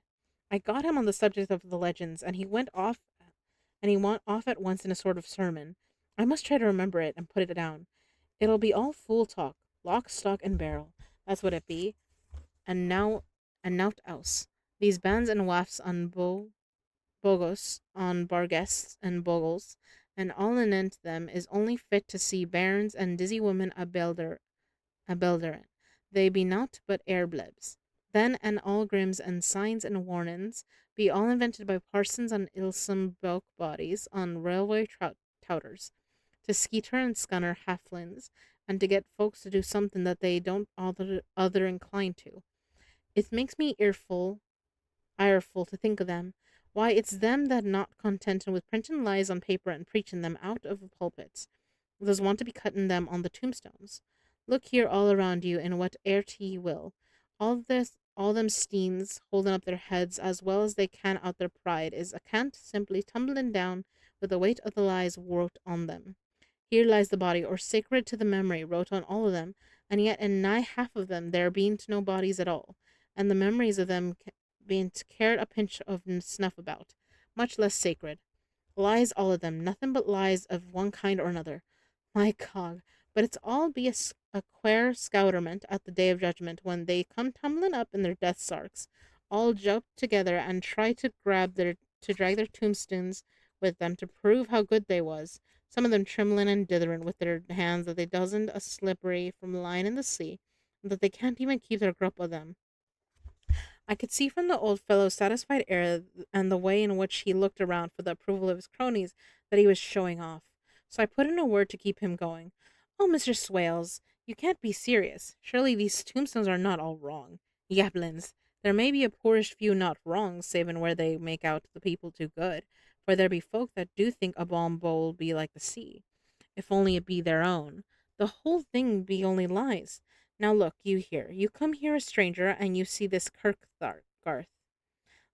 I got him on the subject of the legends, and he went off at once in a sort of sermon. I must try to remember it and put it down. It'll be all fool talk, lock, stock, and barrel. That's what it be. And now, and nowt else. These bands and wafts on bogos, on barguests and bogles, and all anent them is only fit to see bairns and dizzy women a belderin. They be naught but airblebs. Then and all grims and signs and warnin's be all invented by parsons and ilsome bulk bodies on railway touters, to skeeter and scunner halflins, and to get folks to do something that they don't other incline to. It makes me ireful to think of them. Why, it's them that not contented with printing lies on paper and preaching them out of the pulpits. There's want to be cutting them on the tombstones. Look here all around you in what airt ye will. All them steens holding up their heads as well as they can out their pride is a cant simply tumbling down with the weight of the lies wrote on them. Here lies the body, or sacred to the memory, wrote on all of them, and yet in nigh half of them there bean't no bodies at all, and the memories of them bean't cared a pinch of snuff about, much less sacred. Lies all of them, nothing but lies of one kind or another. My cog, but it's all be a quare scouterment at the day of judgment when they come tumbling up in their death sarks, all joped together and try to drag their tombstones with them to prove how good they was. Some of them trembling and dithering with their hands that they doesn't a slippery from lying in the sea, and that they can't even keep their grip of them. I could see from the old fellow's satisfied air and the way in which he looked around for the approval of his cronies that he was showing off. So I put in a word to keep him going. Oh, Mr. Swales, you can't be serious. Surely these tombstones are not all wrong. Yablins, there may be a poorish few not wrong, savin' where they make out the people too good, for there be folk that do think a balm bowl be like the sea, if only it be their own. The whole thing be only lies. Now look, you here. You come here a stranger, and you see this Garth.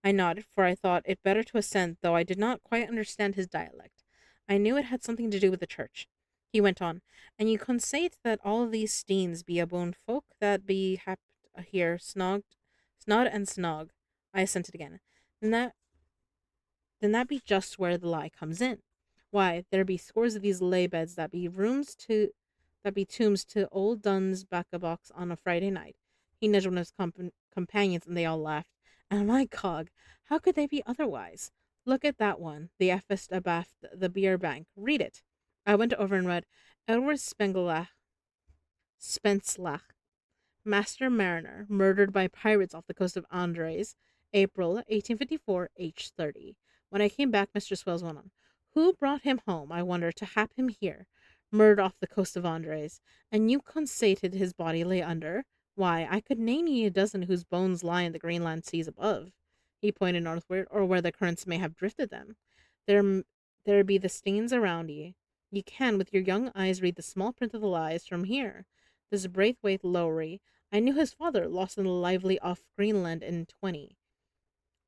I nodded, for I thought it better to assent, though I did not quite understand his dialect. I knew it had something to do with the church. He went on, and you consait that all these steens be a bone folk that be happed here snod and snog. I assented again. Then that be just where the lie comes in. Why, there be scores of these lay beds that be tombs to old Dunn's back-a-box on a Friday night. He nudged one of his companions, and they all laughed. And my cog, how could they be otherwise? Look at that one, the effest abaft the beer bank. Read it. I went over and read Edward Spencelach, Master Mariner, murdered by pirates off the coast of Andres, April 1854, age 30. When I came back, Mr. Swells went on. Who brought him home, I wonder, to hap him here? Murdered off the coast of Andres. And you constated his body lay under? Why, I could name ye a dozen whose bones lie in the Greenland seas above. He pointed northward, or where the currents may have drifted them. There, there be the stains around ye. Ye can, with your young eyes, read the small print of the lies from here. This Braithwaite Lowry, I knew his father, lost in the lively off Greenland in 20.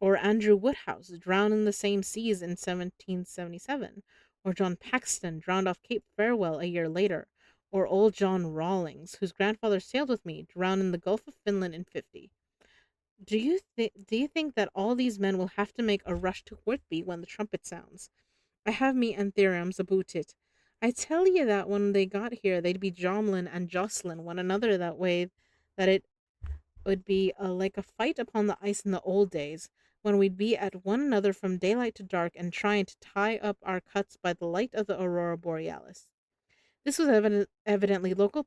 Or Andrew Woodhouse, drowned in the same seas in 1777. Or John Paxton, drowned off Cape Farewell a year later. Or old John Rawlings, whose grandfather sailed with me, drowned in the Gulf of Finland in 50. Do you think that all these men will have to make a rush to Whitby when the trumpet sounds? I have me and theorems about it. I tell ye that when they got here, they'd be jomlin and jostlin one another that way, that it would be like a fight upon the ice in the old days, when we'd be at one another from daylight to dark and trying to tie up our cuts by the light of the aurora borealis. This was evidently local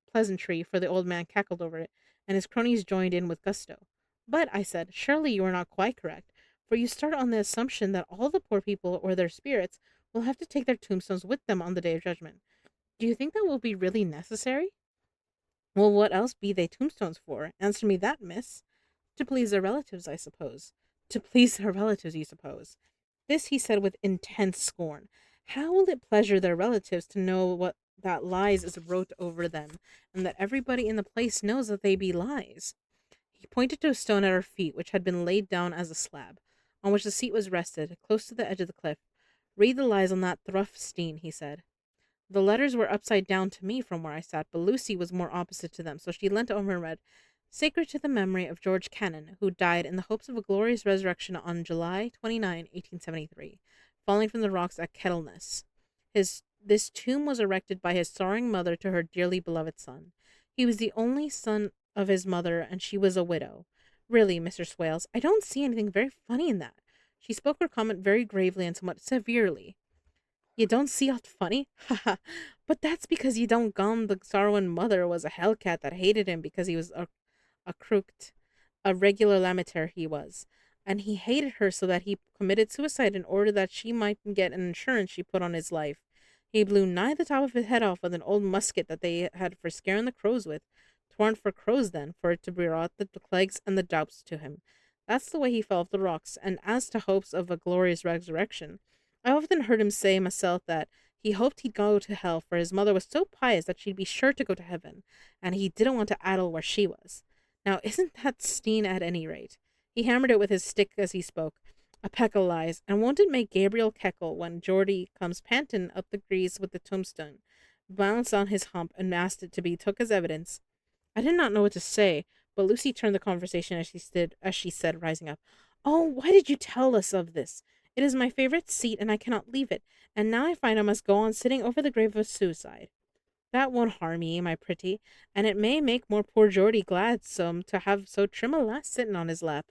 pleasantry, for the old man cackled over it, and his cronies joined in with gusto. But, I said, surely you are not quite correct, for you start on the assumption that all the poor people or their spirits will have to take their tombstones with them on the day of judgment. Do you think that will be really necessary? Well, what else be they tombstones for? Answer me that, miss. To please their relatives, I suppose. To please their relatives, you suppose. This he said with intense scorn. How will it pleasure their relatives to know what that lies is wrote over them, and that everybody in the place knows that they be lies? He pointed to a stone at our feet, which had been laid down as a slab, on which the seat was rested, close to the edge of the cliff. Read the lies on that thruff steen, he said. The letters were upside down to me from where I sat, but Lucy was more opposite to them, so she leant over and read, Sacred to the memory of George Cannon, who died in the hopes of a glorious resurrection on July 29, 1873, falling from the rocks at Kettleness. This tomb was erected by his sorrowing mother to her dearly beloved son. He was the only son of his mother, and she was a widow. Really, Mr. Swales, I don't see anything very funny in that. She spoke her comment very gravely and somewhat severely. You don't see aught funny? Ha ha. But that's because you don't gone the sorrowing mother was a hellcat that hated him because he was a crooked, a regular lamentaire he was. And he hated her so that he committed suicide in order that she might get an insurance she put on his life. He blew nigh the top of his head off with an old musket that they had for scaring the crows with. 'Twarn't for crows then, for it to brought the plagues and the doubts to him. That's the way he fell off the rocks, and as to hopes of a glorious resurrection, I often heard him say myself that he hoped he'd go to hell, for his mother was so pious that she'd be sure to go to heaven, and he didn't want to addle where she was. Now, isn't that Steen at any rate? He hammered it with his stick as he spoke. A peck o' lies, and won't it make Gabriel keckle when Geordie comes pantin' up the grease with the tombstone, bounced on his hump, and asked it to be took as evidence? I did not know what to say, but Lucy turned the conversation as she said, rising up. Oh, why did you tell us of this? It is my favorite seat, and I cannot leave it, and now I find I must go on sitting over the grave of suicide. That won't harm ye, my pretty, and it may make more poor Geordie gladsome to have so trim a lass sitting on his lap.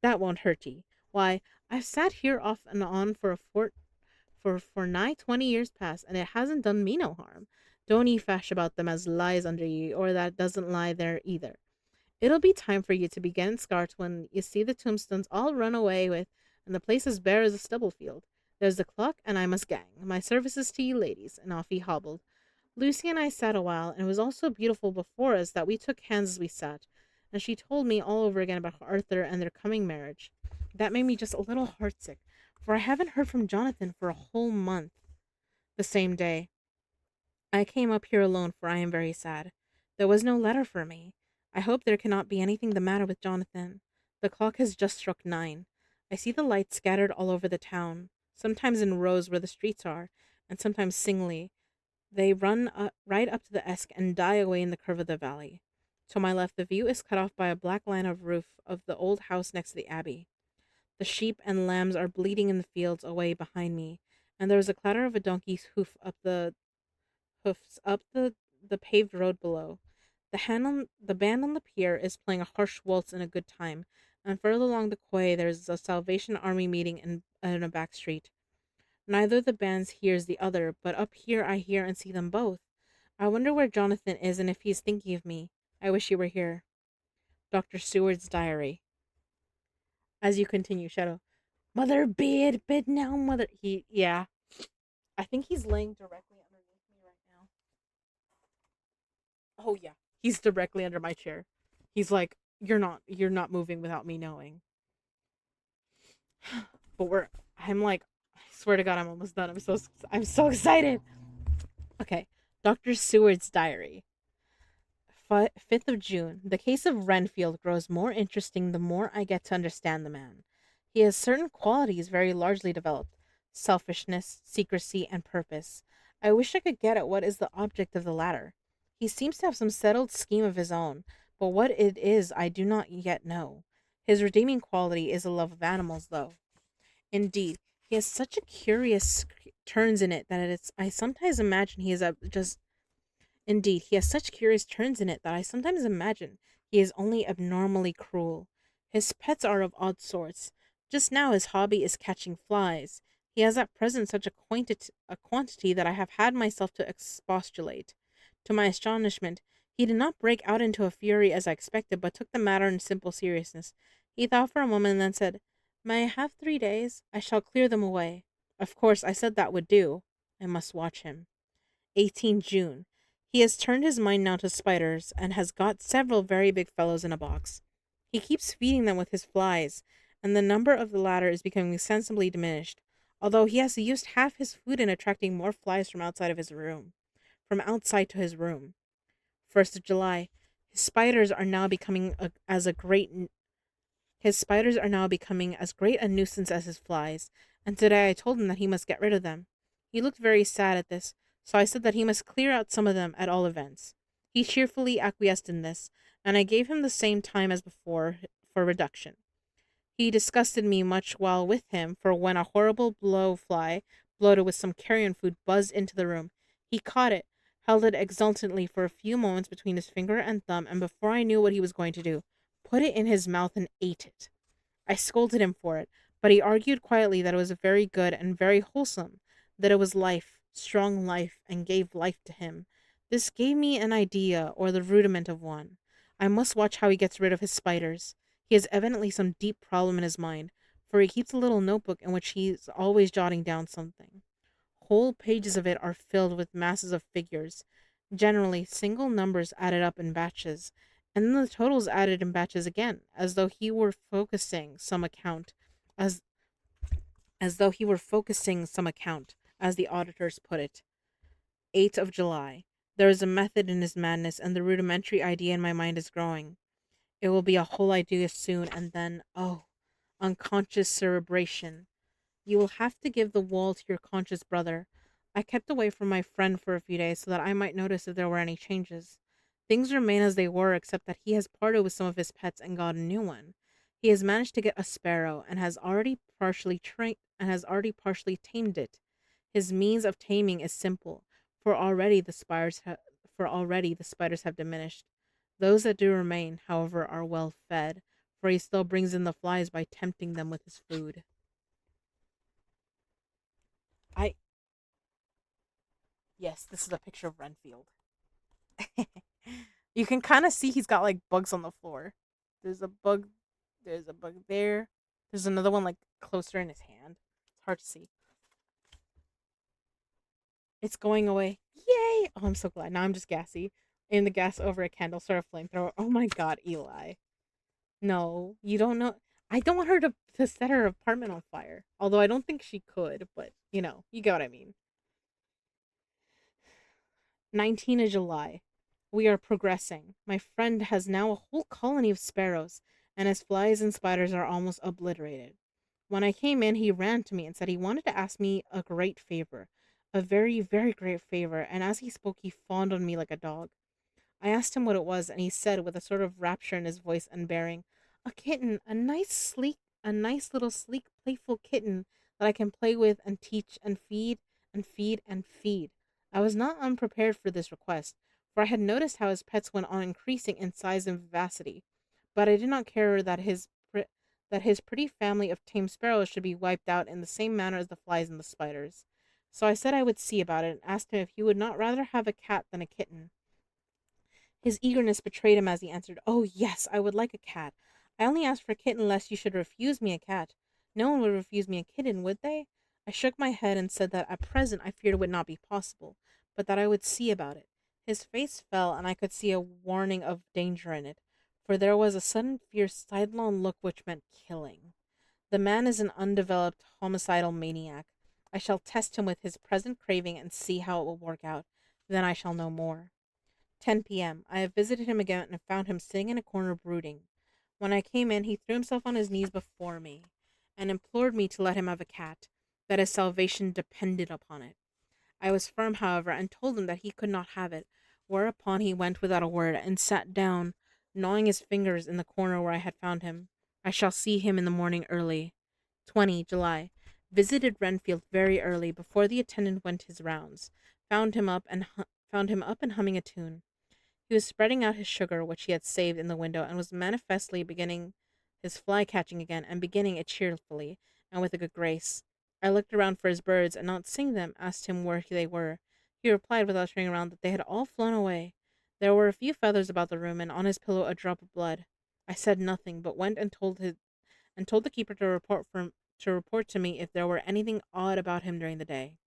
That won't hurt ye. Why, I've sat here off and on for for nigh 20 years past, and it hasn't done me no harm. Don't ye fash about them as lies under ye, or that doesn't lie there either. It'll be time for you to be getting scart when you see the tombstones all run away with, and the place as bare as a stubble field. There's the clock, and I must gang. My services to you ladies, and off he hobbled. Lucy and I sat a while, and it was all so beautiful before us that we took hands as we sat, and she told me all over again about Arthur and their coming marriage. That made me just a little heartsick, for I haven't heard from Jonathan for a whole month. The same day, I came up here alone, for I am very sad. There was no letter for me. I hope there cannot be anything the matter with Jonathan. The clock has just struck 9. I see the lights scattered all over the town, sometimes in rows where the streets are, and sometimes singly. They run right up to the Esk and die away in the curve of the valley. To my left, the view is cut off by a black line of roof of the old house next to the abbey. The sheep and lambs are bleating in the fields away behind me, and there is a clatter of a donkey's hoofs up the paved road below. The band on the pier is playing a harsh waltz in a good time, and further along the quay there is a Salvation Army meeting in a back street. Neither of the bands hears the other, but up here I hear and see them both. I wonder where Jonathan is and if he is thinking of me. I wish he were here. Dr. Seward's diary. As you continue, Shadow. Mother bid now, mother. Yeah. I think he's laying directly underneath me right now. Oh, yeah. He's directly under my chair. He's like, you're not moving without me knowing. But I'm like, I swear to God, I'm almost done. I'm so excited. Okay. Dr. Seward's diary. 5th of June. The case of Renfield grows more interesting the more I get to understand the man. He has certain qualities very largely developed: selfishness, secrecy, and purpose. I wish I could get at what is the object of the latter. He seems to have some settled scheme of his own, but what it is I do not yet know. His redeeming quality is a love of animals, though. Indeed, he has such a curious turns in it that I sometimes imagine he is just Indeed, he has such curious turns in it that I sometimes imagine he is only abnormally cruel. His pets are of odd sorts. Just now his hobby is catching flies. He has at present such a quantity that I have had myself to expostulate. To my astonishment, he did not break out into a fury as I expected, but took the matter in simple seriousness. He thought for a moment and then said, "May I have 3 days? I shall clear them away." Of course, I said that would do. I must watch him. 18 June. He has turned his mind now to spiders and has got several very big fellows in a box. He keeps feeding them with his flies, and the number of the latter is becoming sensibly diminished, although he has used half his food in attracting more flies from outside to his room. 1st of July. His spiders are now becoming as great a nuisance as his flies, and today I told him that he must get rid of them. He looked very sad at this, so I said that he must clear out some of them at all events. He cheerfully acquiesced in this, and I gave him the same time as before for reduction. He disgusted me much while with him, for when a horrible blowfly, bloated with some carrion food, buzzed into the room, he caught it, held it exultantly for a few moments between his finger and thumb, and before I knew what he was going to do, put it in his mouth and ate it. I scolded him for it, but he argued quietly that it was very good and very wholesome, that it was life, strong life, and gave life to him. This gave me an idea, or the rudiment of one. I must watch how he gets rid of his spiders. He has evidently some deep problem in his mind, for he keeps a little notebook in which he is always jotting down something. Whole pages of it are filled with masses of figures, generally single numbers added up in batches, and then the totals added in batches again, as as though he were focusing some account, as the auditors put it. 8th of July. There is a method in his madness, and the rudimentary idea in my mind is growing. It will be a whole idea soon, and then, oh, unconscious cerebration. You will have to give the wall to your conscious brother. I kept away from my friend for a few days so that I might notice if there were any changes. Things remain as they were, except that he has parted with some of his pets and got a new one. He has managed to get a sparrow and has already partially tamed it. His means of taming is simple, for already the spiders have diminished. Those that do remain, however, are well fed, for he still brings in the flies by tempting them with his food. I Yes, this is a picture of Renfield. You can kind of see he's got like bugs on the floor. There's a bug. There's a bug there. There's another one like closer in his hand. It's hard to see. It's going away. Yay! Oh, I'm so glad. Now I'm just gassy. And the gas over a candle sort of flamethrower. Oh my god, Eli. No, you don't know. I don't want her to set her apartment on fire. Although I don't think she could, but you get what I mean. 19th of July. We are progressing. My friend has now a whole colony of sparrows, and his flies and spiders are almost obliterated. When I came in, he ran to me and said he wanted to ask me a great favor, a very, very great favor, and as he spoke, he fawned on me like a dog. I asked him what it was, and he said, with a sort of rapture in his voice and bearing, "A kitten, a nice little sleek, playful kitten that I can play with and teach and feed and feed and feed." I was not unprepared for this request, for I had noticed how his pets went on increasing in size and vivacity, but I did not care that his pretty family of tame sparrows should be wiped out in the same manner as the flies and the spiders. So I said I would see about it, and asked him if he would not rather have a cat than a kitten. His eagerness betrayed him as he answered, "Oh, yes, I would like a cat. I only asked for a kitten lest you should refuse me a cat. No one would refuse me a kitten, would they?" I shook my head and said that at present I feared it would not be possible, but that I would see about it. His face fell, and I could see a warning of danger in it, for there was a sudden fierce sidelong look which meant killing. The man is an undeveloped homicidal maniac. I shall test him with his present craving and see how it will work out. Then I shall know more. 10 p.m. I have visited him again and found him sitting in a corner brooding. When I came in, he threw himself on his knees before me and implored me to let him have a cat, that his salvation depended upon it. I was firm, however, and told him that he could not have it, whereupon he went without a word and sat down, gnawing his fingers in the corner where I had found him. I shall see him in the morning early. 20 July. Visited Renfield very early, before the attendant went his rounds. Found him up and humming a tune. He was spreading out his sugar, which he had saved in the window, and was manifestly beginning his fly catching again, and beginning it cheerfully, and with a good grace. I looked around for his birds, and not seeing them, asked him where they were. He replied, without turning around, that they had all flown away. There were a few feathers about the room, and on his pillow a drop of blood. I said nothing, but went and told the keeper to report to me if there were anything odd about him during the day.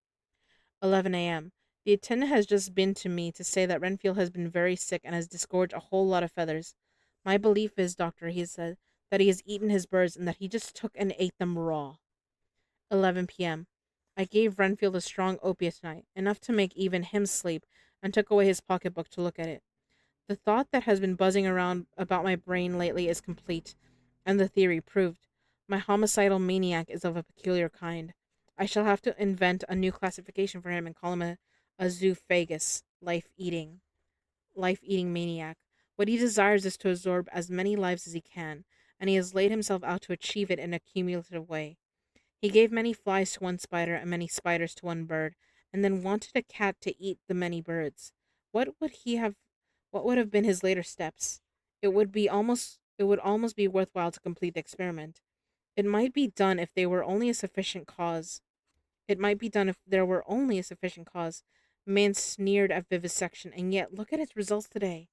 11 a.m. The attendant has just been to me to say that Renfield has been very sick and has disgorged a whole lot of feathers. My belief is, doctor, he said, that he has eaten his birds and that he just took and ate them raw. 11 p.m. I gave Renfield a strong opiate tonight, enough to make even him sleep, and took away his pocketbook to look at it. The thought that has been buzzing around about my brain lately is complete, and the theory proved. My homicidal maniac is of a peculiar kind. I shall have to invent a new classification for him and call him a zoophagous, life eating maniac. What he desires is to absorb as many lives as he can, and he has laid himself out to achieve it in a cumulative way. He gave many flies to one spider and many spiders to one bird, and then wanted a cat to eat the many birds. What would he have what would have been his later steps? It would almost be worthwhile to complete the experiment. It might be done if they were only a sufficient cause. It might be done if there were only a sufficient cause. Man sneered at vivisection, and yet look at its results today.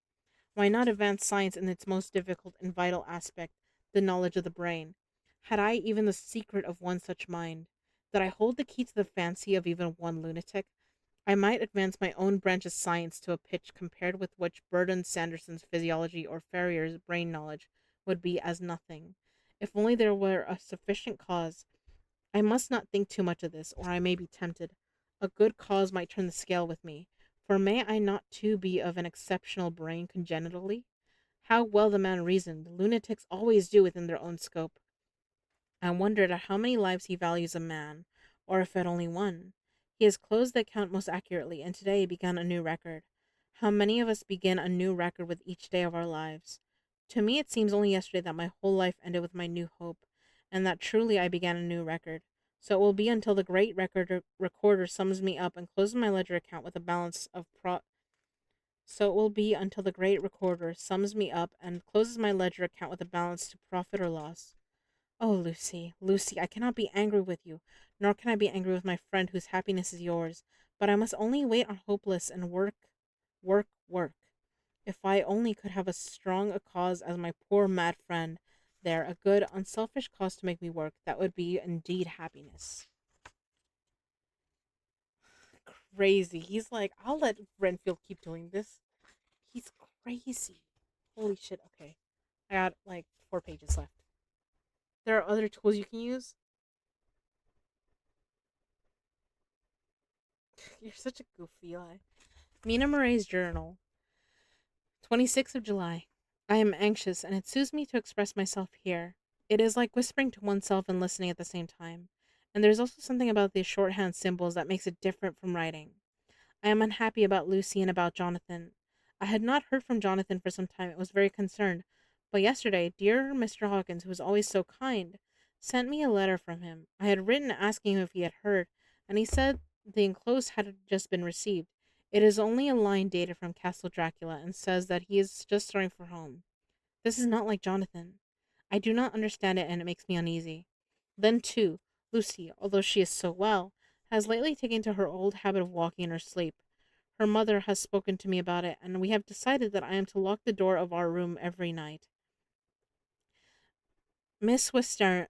Why not advance science in its most difficult and vital aspect, the knowledge of the brain? Had I even the secret of one such mind? Did I hold the key to the fancy of even one lunatic? I might advance my own branch of science to a pitch compared with which Burton Sanderson's physiology or Ferrier's brain knowledge would be as nothing. If only there were a sufficient cause. I must not think too much of this, or I may be tempted. A good cause might turn the scale with me, for may I not too be of an exceptional brain congenitally? How well the man reasoned! Lunatics always do within their own scope. I wondered at how many lives he values a man, or if at only one. He has closed the account most accurately, and today begun a new record. How many of us begin a new record with each day of our lives? To me it seems only yesterday that my whole life ended with my new hope, and that truly I began a new record. So it will be until the great recorder sums me up and closes my ledger account with a balance of pro. So it will be until the great recorder sums me up and closes my ledger account with a balance to profit or loss. Oh, Lucy, Lucy, I cannot be angry with you, nor can I be angry with my friend whose happiness is yours, but I must only wait on hopeless and work, work, work. If I only could have as strong a cause as my poor mad friend there, a good, unselfish cause to make me work, that would be indeed happiness. Crazy. He's like, I'll let Renfield keep doing this. He's crazy. Holy shit, okay. I got like 4 pages left. There are other tools you can use. You're such a goofy eye. Mina Murray's journal, 26th of July. I am anxious, and it soothes me to express myself here. It is like whispering to oneself and listening at the same time. And there's also something about the shorthand symbols that makes it different from writing. I am unhappy about Lucy and about Jonathan. I had not heard from Jonathan for some time and was very concerned. But yesterday, dear Mr. Hawkins, who was always so kind, sent me a letter from him. I had written asking him if he had heard, and he said the enclosed had just been received. It is only a line dated from Castle Dracula and says that he is just starting for home. This is not like Jonathan. I do not understand it and it makes me uneasy. Then, too, Lucy, although she is so well, has lately taken to her old habit of walking in her sleep. Her mother has spoken to me about it, and we have decided that I am to lock the door of our room every night. Miss Westenra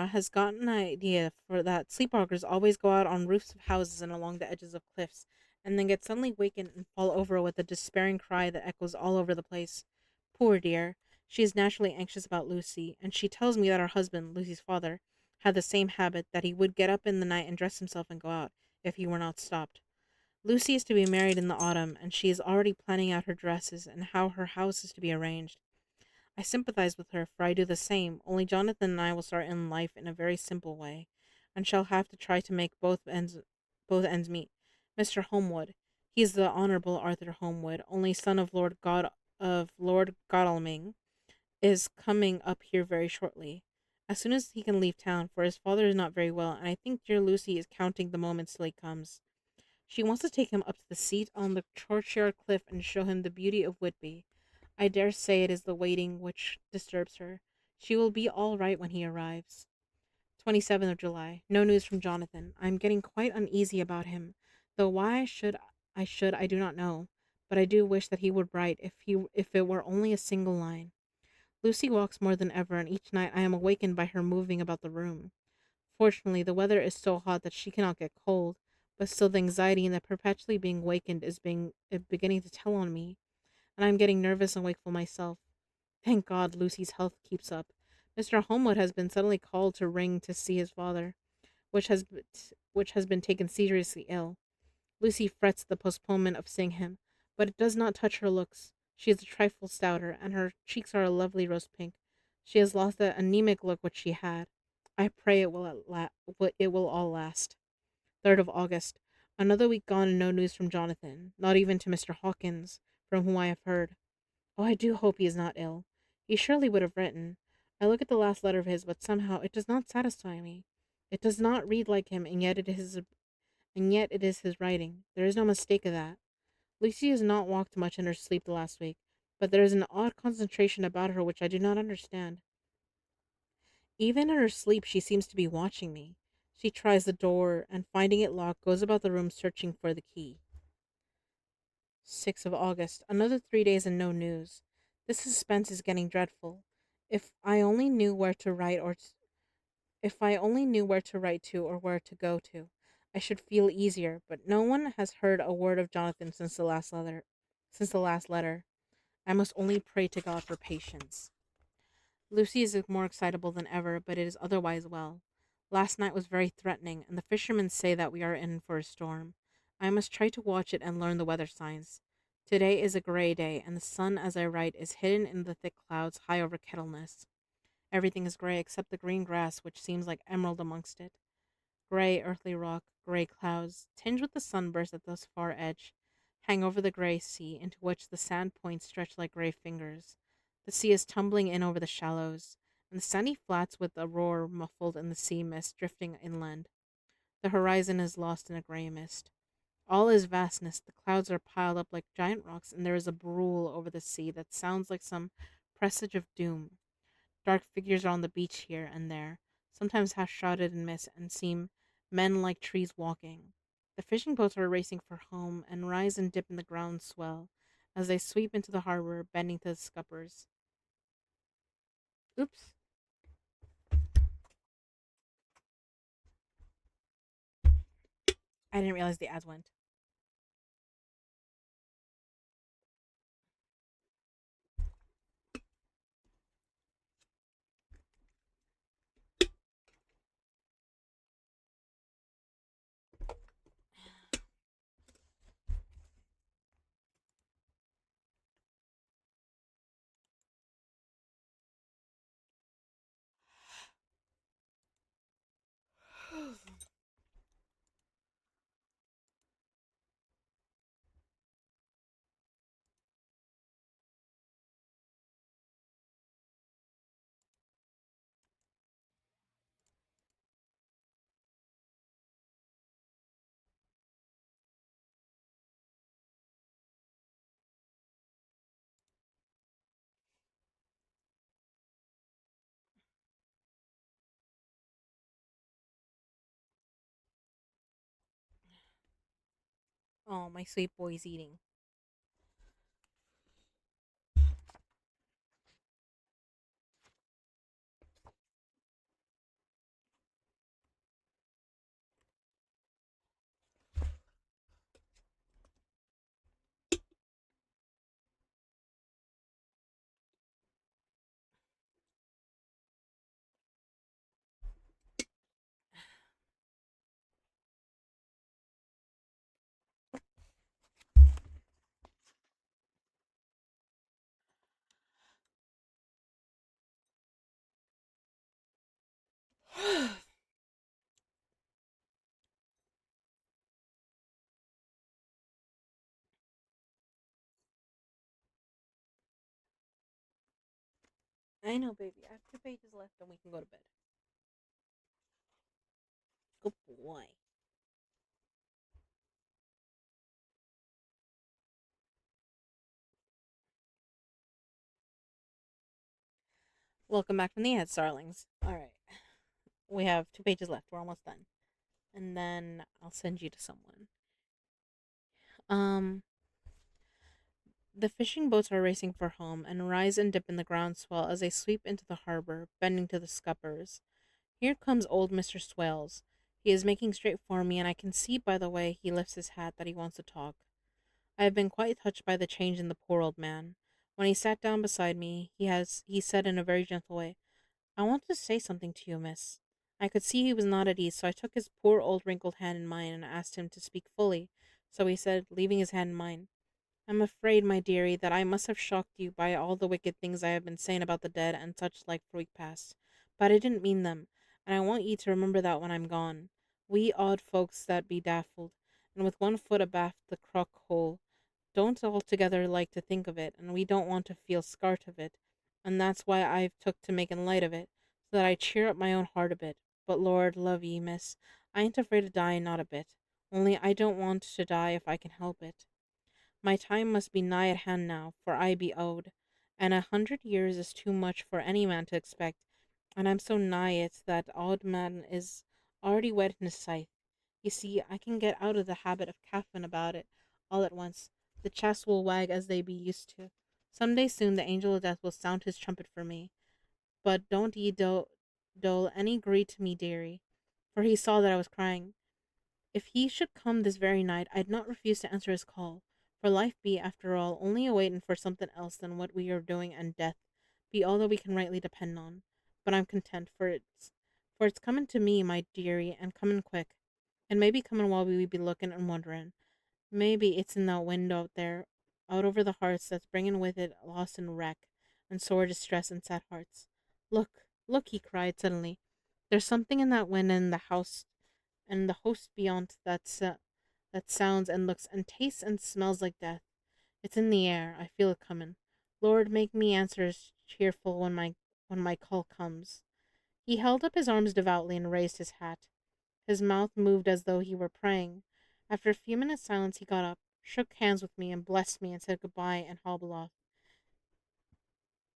has got an idea for that sleepwalkers always go out on roofs of houses and along the edges of cliffs, and then get suddenly wakened and fall over with a despairing cry that echoes all over the place. Poor dear, she is naturally anxious about Lucy, and she tells me that her husband, Lucy's father, had the same habit, that he would get up in the night and dress himself and go out, if he were not stopped. Lucy is to be married in the autumn, and she is already planning out her dresses and how her house is to be arranged. I sympathize with her, for I do the same, only Jonathan and I will start in life in a very simple way, and shall have to try to make both ends meet. Mr. Holmwood, he is the Honourable Arthur Holmwood, only son of Lord Godalming, is coming up here very shortly, as soon as he can leave town, for his father is not very well, and I think dear Lucy is counting the moments till he comes. She wants to take him up to the seat on the churchyard cliff and show him the beauty of Whitby. I dare say it is the waiting which disturbs her. She will be all right when he arrives. 27th of July. No news from Jonathan. I am getting quite uneasy about him, though why I do not know. But I do wish that he would write, if it were only a single line. Lucy walks more than ever, and each night I am awakened by her moving about the room. Fortunately, the weather is so hot that she cannot get cold, but still the anxiety and the perpetually being wakened is beginning to tell on me, and I am getting nervous and wakeful myself. Thank God Lucy's health keeps up. Mr. Homewood has been suddenly called to ring to see his father, which has been taken seriously ill. Lucy frets the postponement of seeing him, but it does not touch her looks. She is a trifle stouter, and her cheeks are a lovely rose pink. She has lost that anemic look which she had. I pray it will all last. 3rd of August. Another week gone and no news from Jonathan, not even to Mr. Hawkins, from whom I have heard. Oh, I do hope he is not ill. He surely would have written. I look at the last letter of his, but somehow it does not satisfy me. It does not read like him, and yet it is his writing. There is no mistake of that. Lucy has not walked much in her sleep the last week, but there is an odd concentration about her which I do not understand. Even in her sleep, she seems to be watching me. She tries the door, and finding it locked, goes about the room searching for the key. 6th of August. Another 3 days and no news. This suspense is getting dreadful. If I only knew where to write, if I only knew where to write to or where to go to, I should feel easier. But no one has heard a word of Jonathan since the last letter. I must only pray to God for patience. Lucy is more excitable than ever, but it is otherwise well. Last night was very threatening, and the fishermen say that we are in for a storm. I must try to watch it and learn the weather signs. Today is a grey day, and the sun, as I write, is hidden in the thick clouds high over Kettleness. Everything is grey except the green grass, which seems like emerald amongst it. Grey earthly rock, grey clouds, tinged with the sunburst at the far edge, hang over the grey sea, into which the sand points stretch like grey fingers. The sea is tumbling in over the shallows, and the sandy flats with a roar muffled in the sea mist drifting inland. The horizon is lost in a grey mist. All is vastness. The clouds are piled up like giant rocks, and there is a brool over the sea that sounds like some presage of doom. Dark figures are on the beach here and there, sometimes half shrouded in mist, and seem men like trees walking. The fishing boats are racing for home, and rise and dip in the ground swell as they sweep into the harbor, bending to the scuppers. Oops. I didn't realize the ads went. Oh, my sweet boy's eating. I know, baby. I have 2 pages left and we can go to bed. Good boy. Welcome back from the ad, starlings. All right. We have 2 pages left. We're almost done. And then I'll send you to someone. Um, the fishing boats are racing for home and rise and dip in the groundswell as they sweep into the harbor, bending to the scuppers. Here comes old Mr. Swales. He is making straight for me, and I can see by the way he lifts his hat that he wants to talk. I have been quite touched by the change in the poor old man. When he sat down beside me, he said in a very gentle way, "I want to say something to you, miss." I could see he was not at ease, so I took his poor old wrinkled hand in mine and asked him to speak fully. So he said, leaving his hand in mine, "I'm afraid, my dearie, that I must have shocked you by all the wicked things I have been saying about the dead and such like for week past. But I didn't mean them, and I want ye to remember that when I'm gone. We odd folks that be daffled, and with one foot abaft the crock hole, don't altogether like to think of it, and we don't want to feel scart of it, and that's why I've took to making light of it, so that I cheer up my own heart a bit. But Lord love ye, miss, I ain't afraid of dying, not a bit. Only I don't want to die if I can help it. My time must be nigh at hand now, for I be owed, and 100 years is too much for any man to expect, and I'm so nigh it that odd man is already wet in his scythe. You see, I can get out of the habit of caffin about it all at once. The chaps will wag as they be used to. Some day soon the angel of death will sound his trumpet for me. But don't ye dole any greed to me, dearie, for he saw that I was crying. If he should come this very night, I'd not refuse to answer his call, for life be, after all, only a waitin' for something else than what we are doing, and death be all that we can rightly depend on. But I'm content, for it's comin' to me, my dearie, and comin' quick, and maybe comin' while we be lookin' and wonderin'. Maybe it's in that wind out there, out over the hearts that's bringin' with it loss and wreck, and sore distress and sad hearts. Look, look, he cried suddenly. There's something in that wind and the house and the host beyond that sounds and looks and tastes and smells like death. It's in the air. I feel it comin'. Lord, make me answers cheerful when my call comes. He held up his arms devoutly and raised his hat. His mouth moved as though he were praying. After a few minutes' silence, he got up, shook hands with me, and blessed me, and said good-bye, and hobbled off.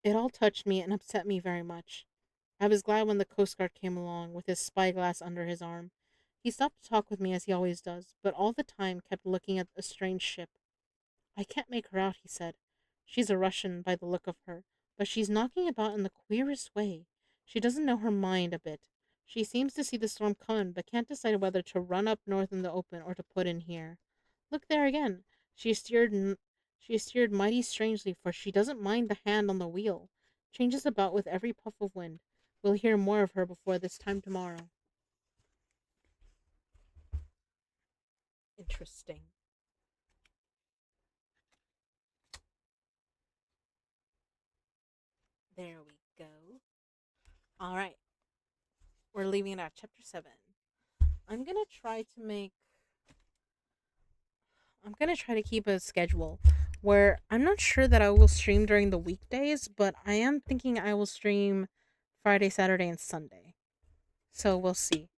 It all touched me and upset me very much. I was glad when the Coast Guard came along, with his spyglass under his arm. He stopped to talk with me as he always does, but all the time kept looking at a strange ship. "I can't make her out," he said. "She's a Russian by the look of her, but she's knocking about in the queerest way. She doesn't know her mind a bit. She seems to see the storm coming, but can't decide whether to run up north in the open or to put in here. Look there again. She has steered she has steered mighty strangely, for she doesn't mind the hand on the wheel. Changes about with every puff of wind. We'll hear more of her before this time tomorrow." Interesting. There we go. All right. We're leaving it at chapter 7. I'm going to try to make I'm going to try to keep a schedule where I'm not sure that I will stream during the weekdays, but I am thinking I will stream Friday, Saturday, and Sunday. So we'll see.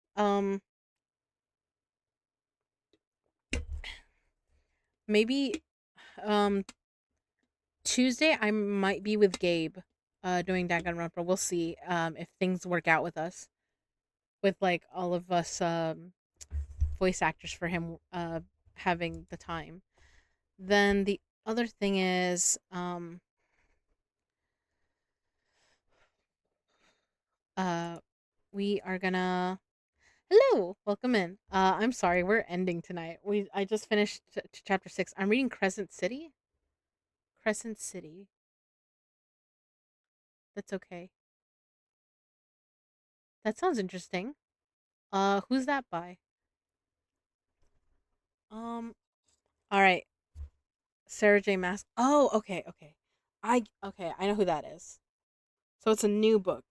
Maybe um Tuesday I might be with Gabe doing Danganronpa. We'll see if things work out with us, with like all of us voice actors for him having the time. Then the other thing is, uh, we are gonna. Hello, welcome in. I'm sorry, we're ending tonight. I just finished chapter 6. I'm reading Crescent City. Crescent City. That's okay. That sounds interesting. Who's that by? Um, all right, Sarah J. Mask. Oh, okay, okay. I know who that is. So it's a new book.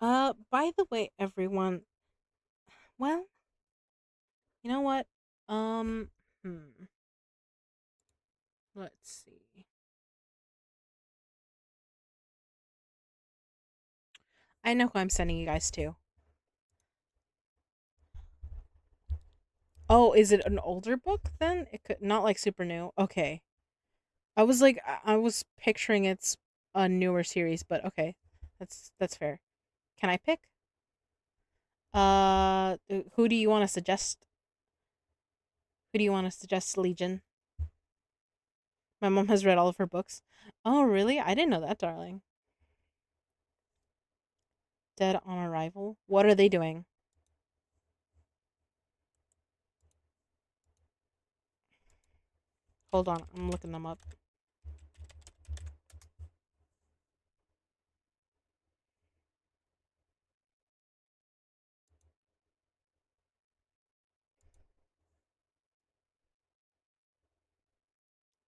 By the way, everyone. Well, you know what? Um, hmm. Let's see. I know who I'm sending you guys to. Oh, is it an older book then? It could not like super new. Okay. I was like I was picturing it's a newer series, but okay. That's fair. Can I pick? Who do you want to suggest? Who do you want to suggest, Legion? My mom has read all of her books. Oh, really? I didn't know that, darling. Dead on Arrival. What are they doing? Hold on, I'm looking them up.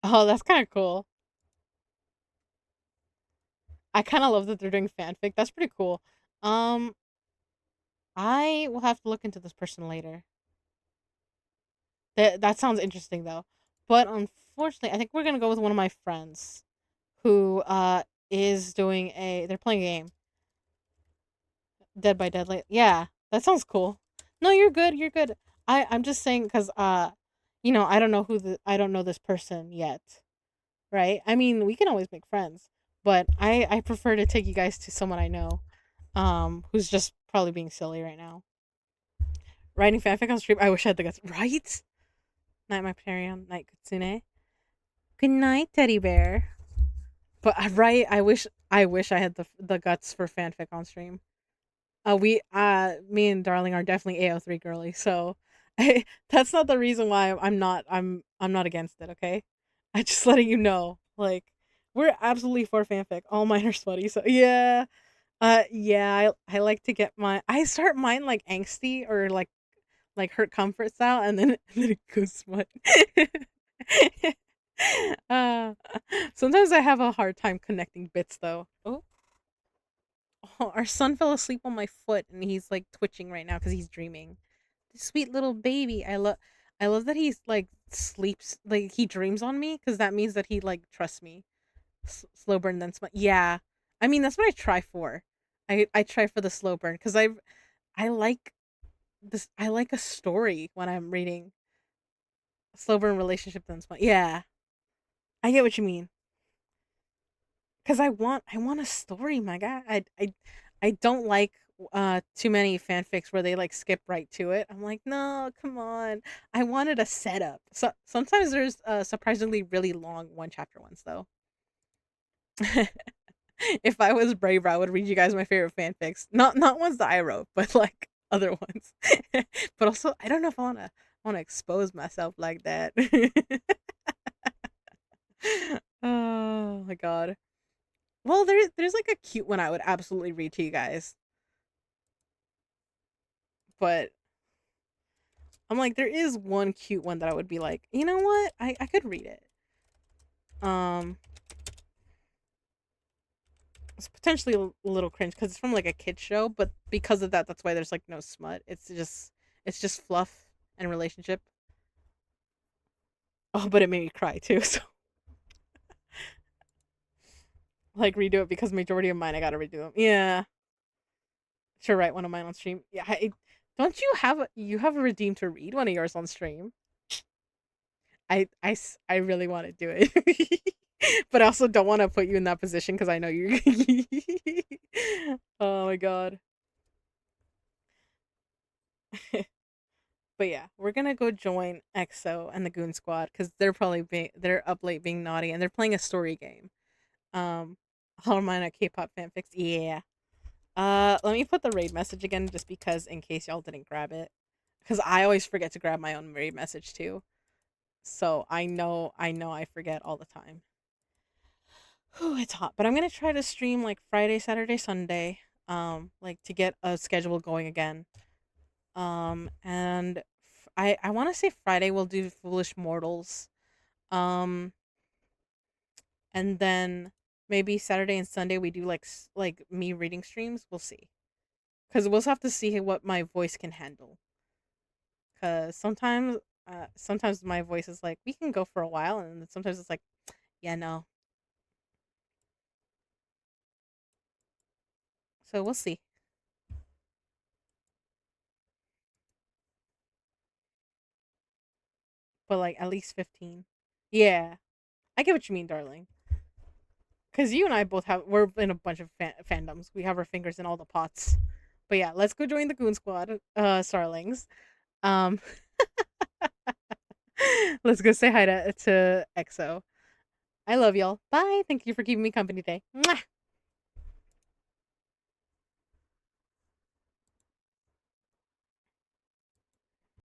Oh, that's kind of cool. I kind of love that they're doing fanfic. That's pretty cool. Um, I will have to look into this person later. That sounds interesting though. But unfortunately, I think we're gonna go with one of my friends who is doing a they're playing a game. Dead by Deadlight. Yeah, that sounds cool. No, you're good. You're good. I'm just saying because I don't know I don't know this person yet, right? I mean, we can always make friends, but I prefer to take you guys to someone I know, who's just probably being silly right now. Writing fanfic on stream. I wish I had the guts. Right? Night, my Pterion. Night, Kitsune. Good night, teddy bear. But right, I wish I had the guts for fanfic on stream. Me and Darling are definitely AO3 girly, so that's not the reason why I'm not against it, okay? I just letting you know. Like we're absolutely for fanfic. All mine are smutty, so yeah. I like to get I start mine like angsty or like hurt comfort style and then and then it goes smut. uh sometimes I have a hard time connecting bits though. Oh, our son fell asleep on my foot and he's like twitching right now because he's dreaming. This sweet little baby. I love that he's like sleeps like he dreams on me because that means that he like trusts me. Slow burn then smile. Yeah, I mean that's what I try for. I try for the slow burn because I like this. I like a story when I'm reading slow burn relationship then smile. Yeah, I get what you mean. Cause I want a story, my guy. I don't like too many fanfics where they like skip right to it. I'm like, no, come on. I wanted a setup. So sometimes there's surprisingly really long one chapter ones though. If I was braver, I would read you guys my favorite fanfics. Not ones that I wrote, but like other ones. But also, I don't know if I wanna expose myself like that. Oh my god. Well, there's like a cute one I would absolutely read to you guys, but I'm like there is one cute one that I would be like, you know what, I could read it. Um, it's potentially a little cringe because it's from like a kid show, but because of that, that's why there's like no smut. It's just fluff and relationship. Oh, but it made me cry too. So like redo it because majority of mine I gotta redo them. Yeah, sure. Write one of mine on stream. Yeah, don't you have a redeem to read one of yours on stream? I really want to do it. But I also don't want to put you in that position because I know you're. Oh my god. But yeah, we're gonna go join EXO and the Goon Squad because they're up late being naughty and they're playing a story game. Um, all of mine are K-pop fanfics. Yeah. Let me put the raid message again just because in case y'all didn't grab it, because I always forget to grab my own raid message too. So I know, I forget all the time. Whew, it's hot, but I'm gonna try to stream like Friday, Saturday, Sunday, like to get a schedule going again. And I want to say Friday we'll do Foolish Mortals. Um, and then maybe Saturday and Sunday we do like like me reading streams. We'll see, because we'll have to see what my voice can handle. Because sometimes my voice is like we can go for a while, and then sometimes it's like yeah no. So we'll see, but like at least 15. Yeah, I get what you mean, darling. Because you and I both we're in a bunch of fandoms. We have our fingers in all the pots. But yeah, let's go join the Goon Squad, Starlings. Um, let's go say hi to EXO. I love y'all. Bye. Thank you for keeping me company today. Mwah!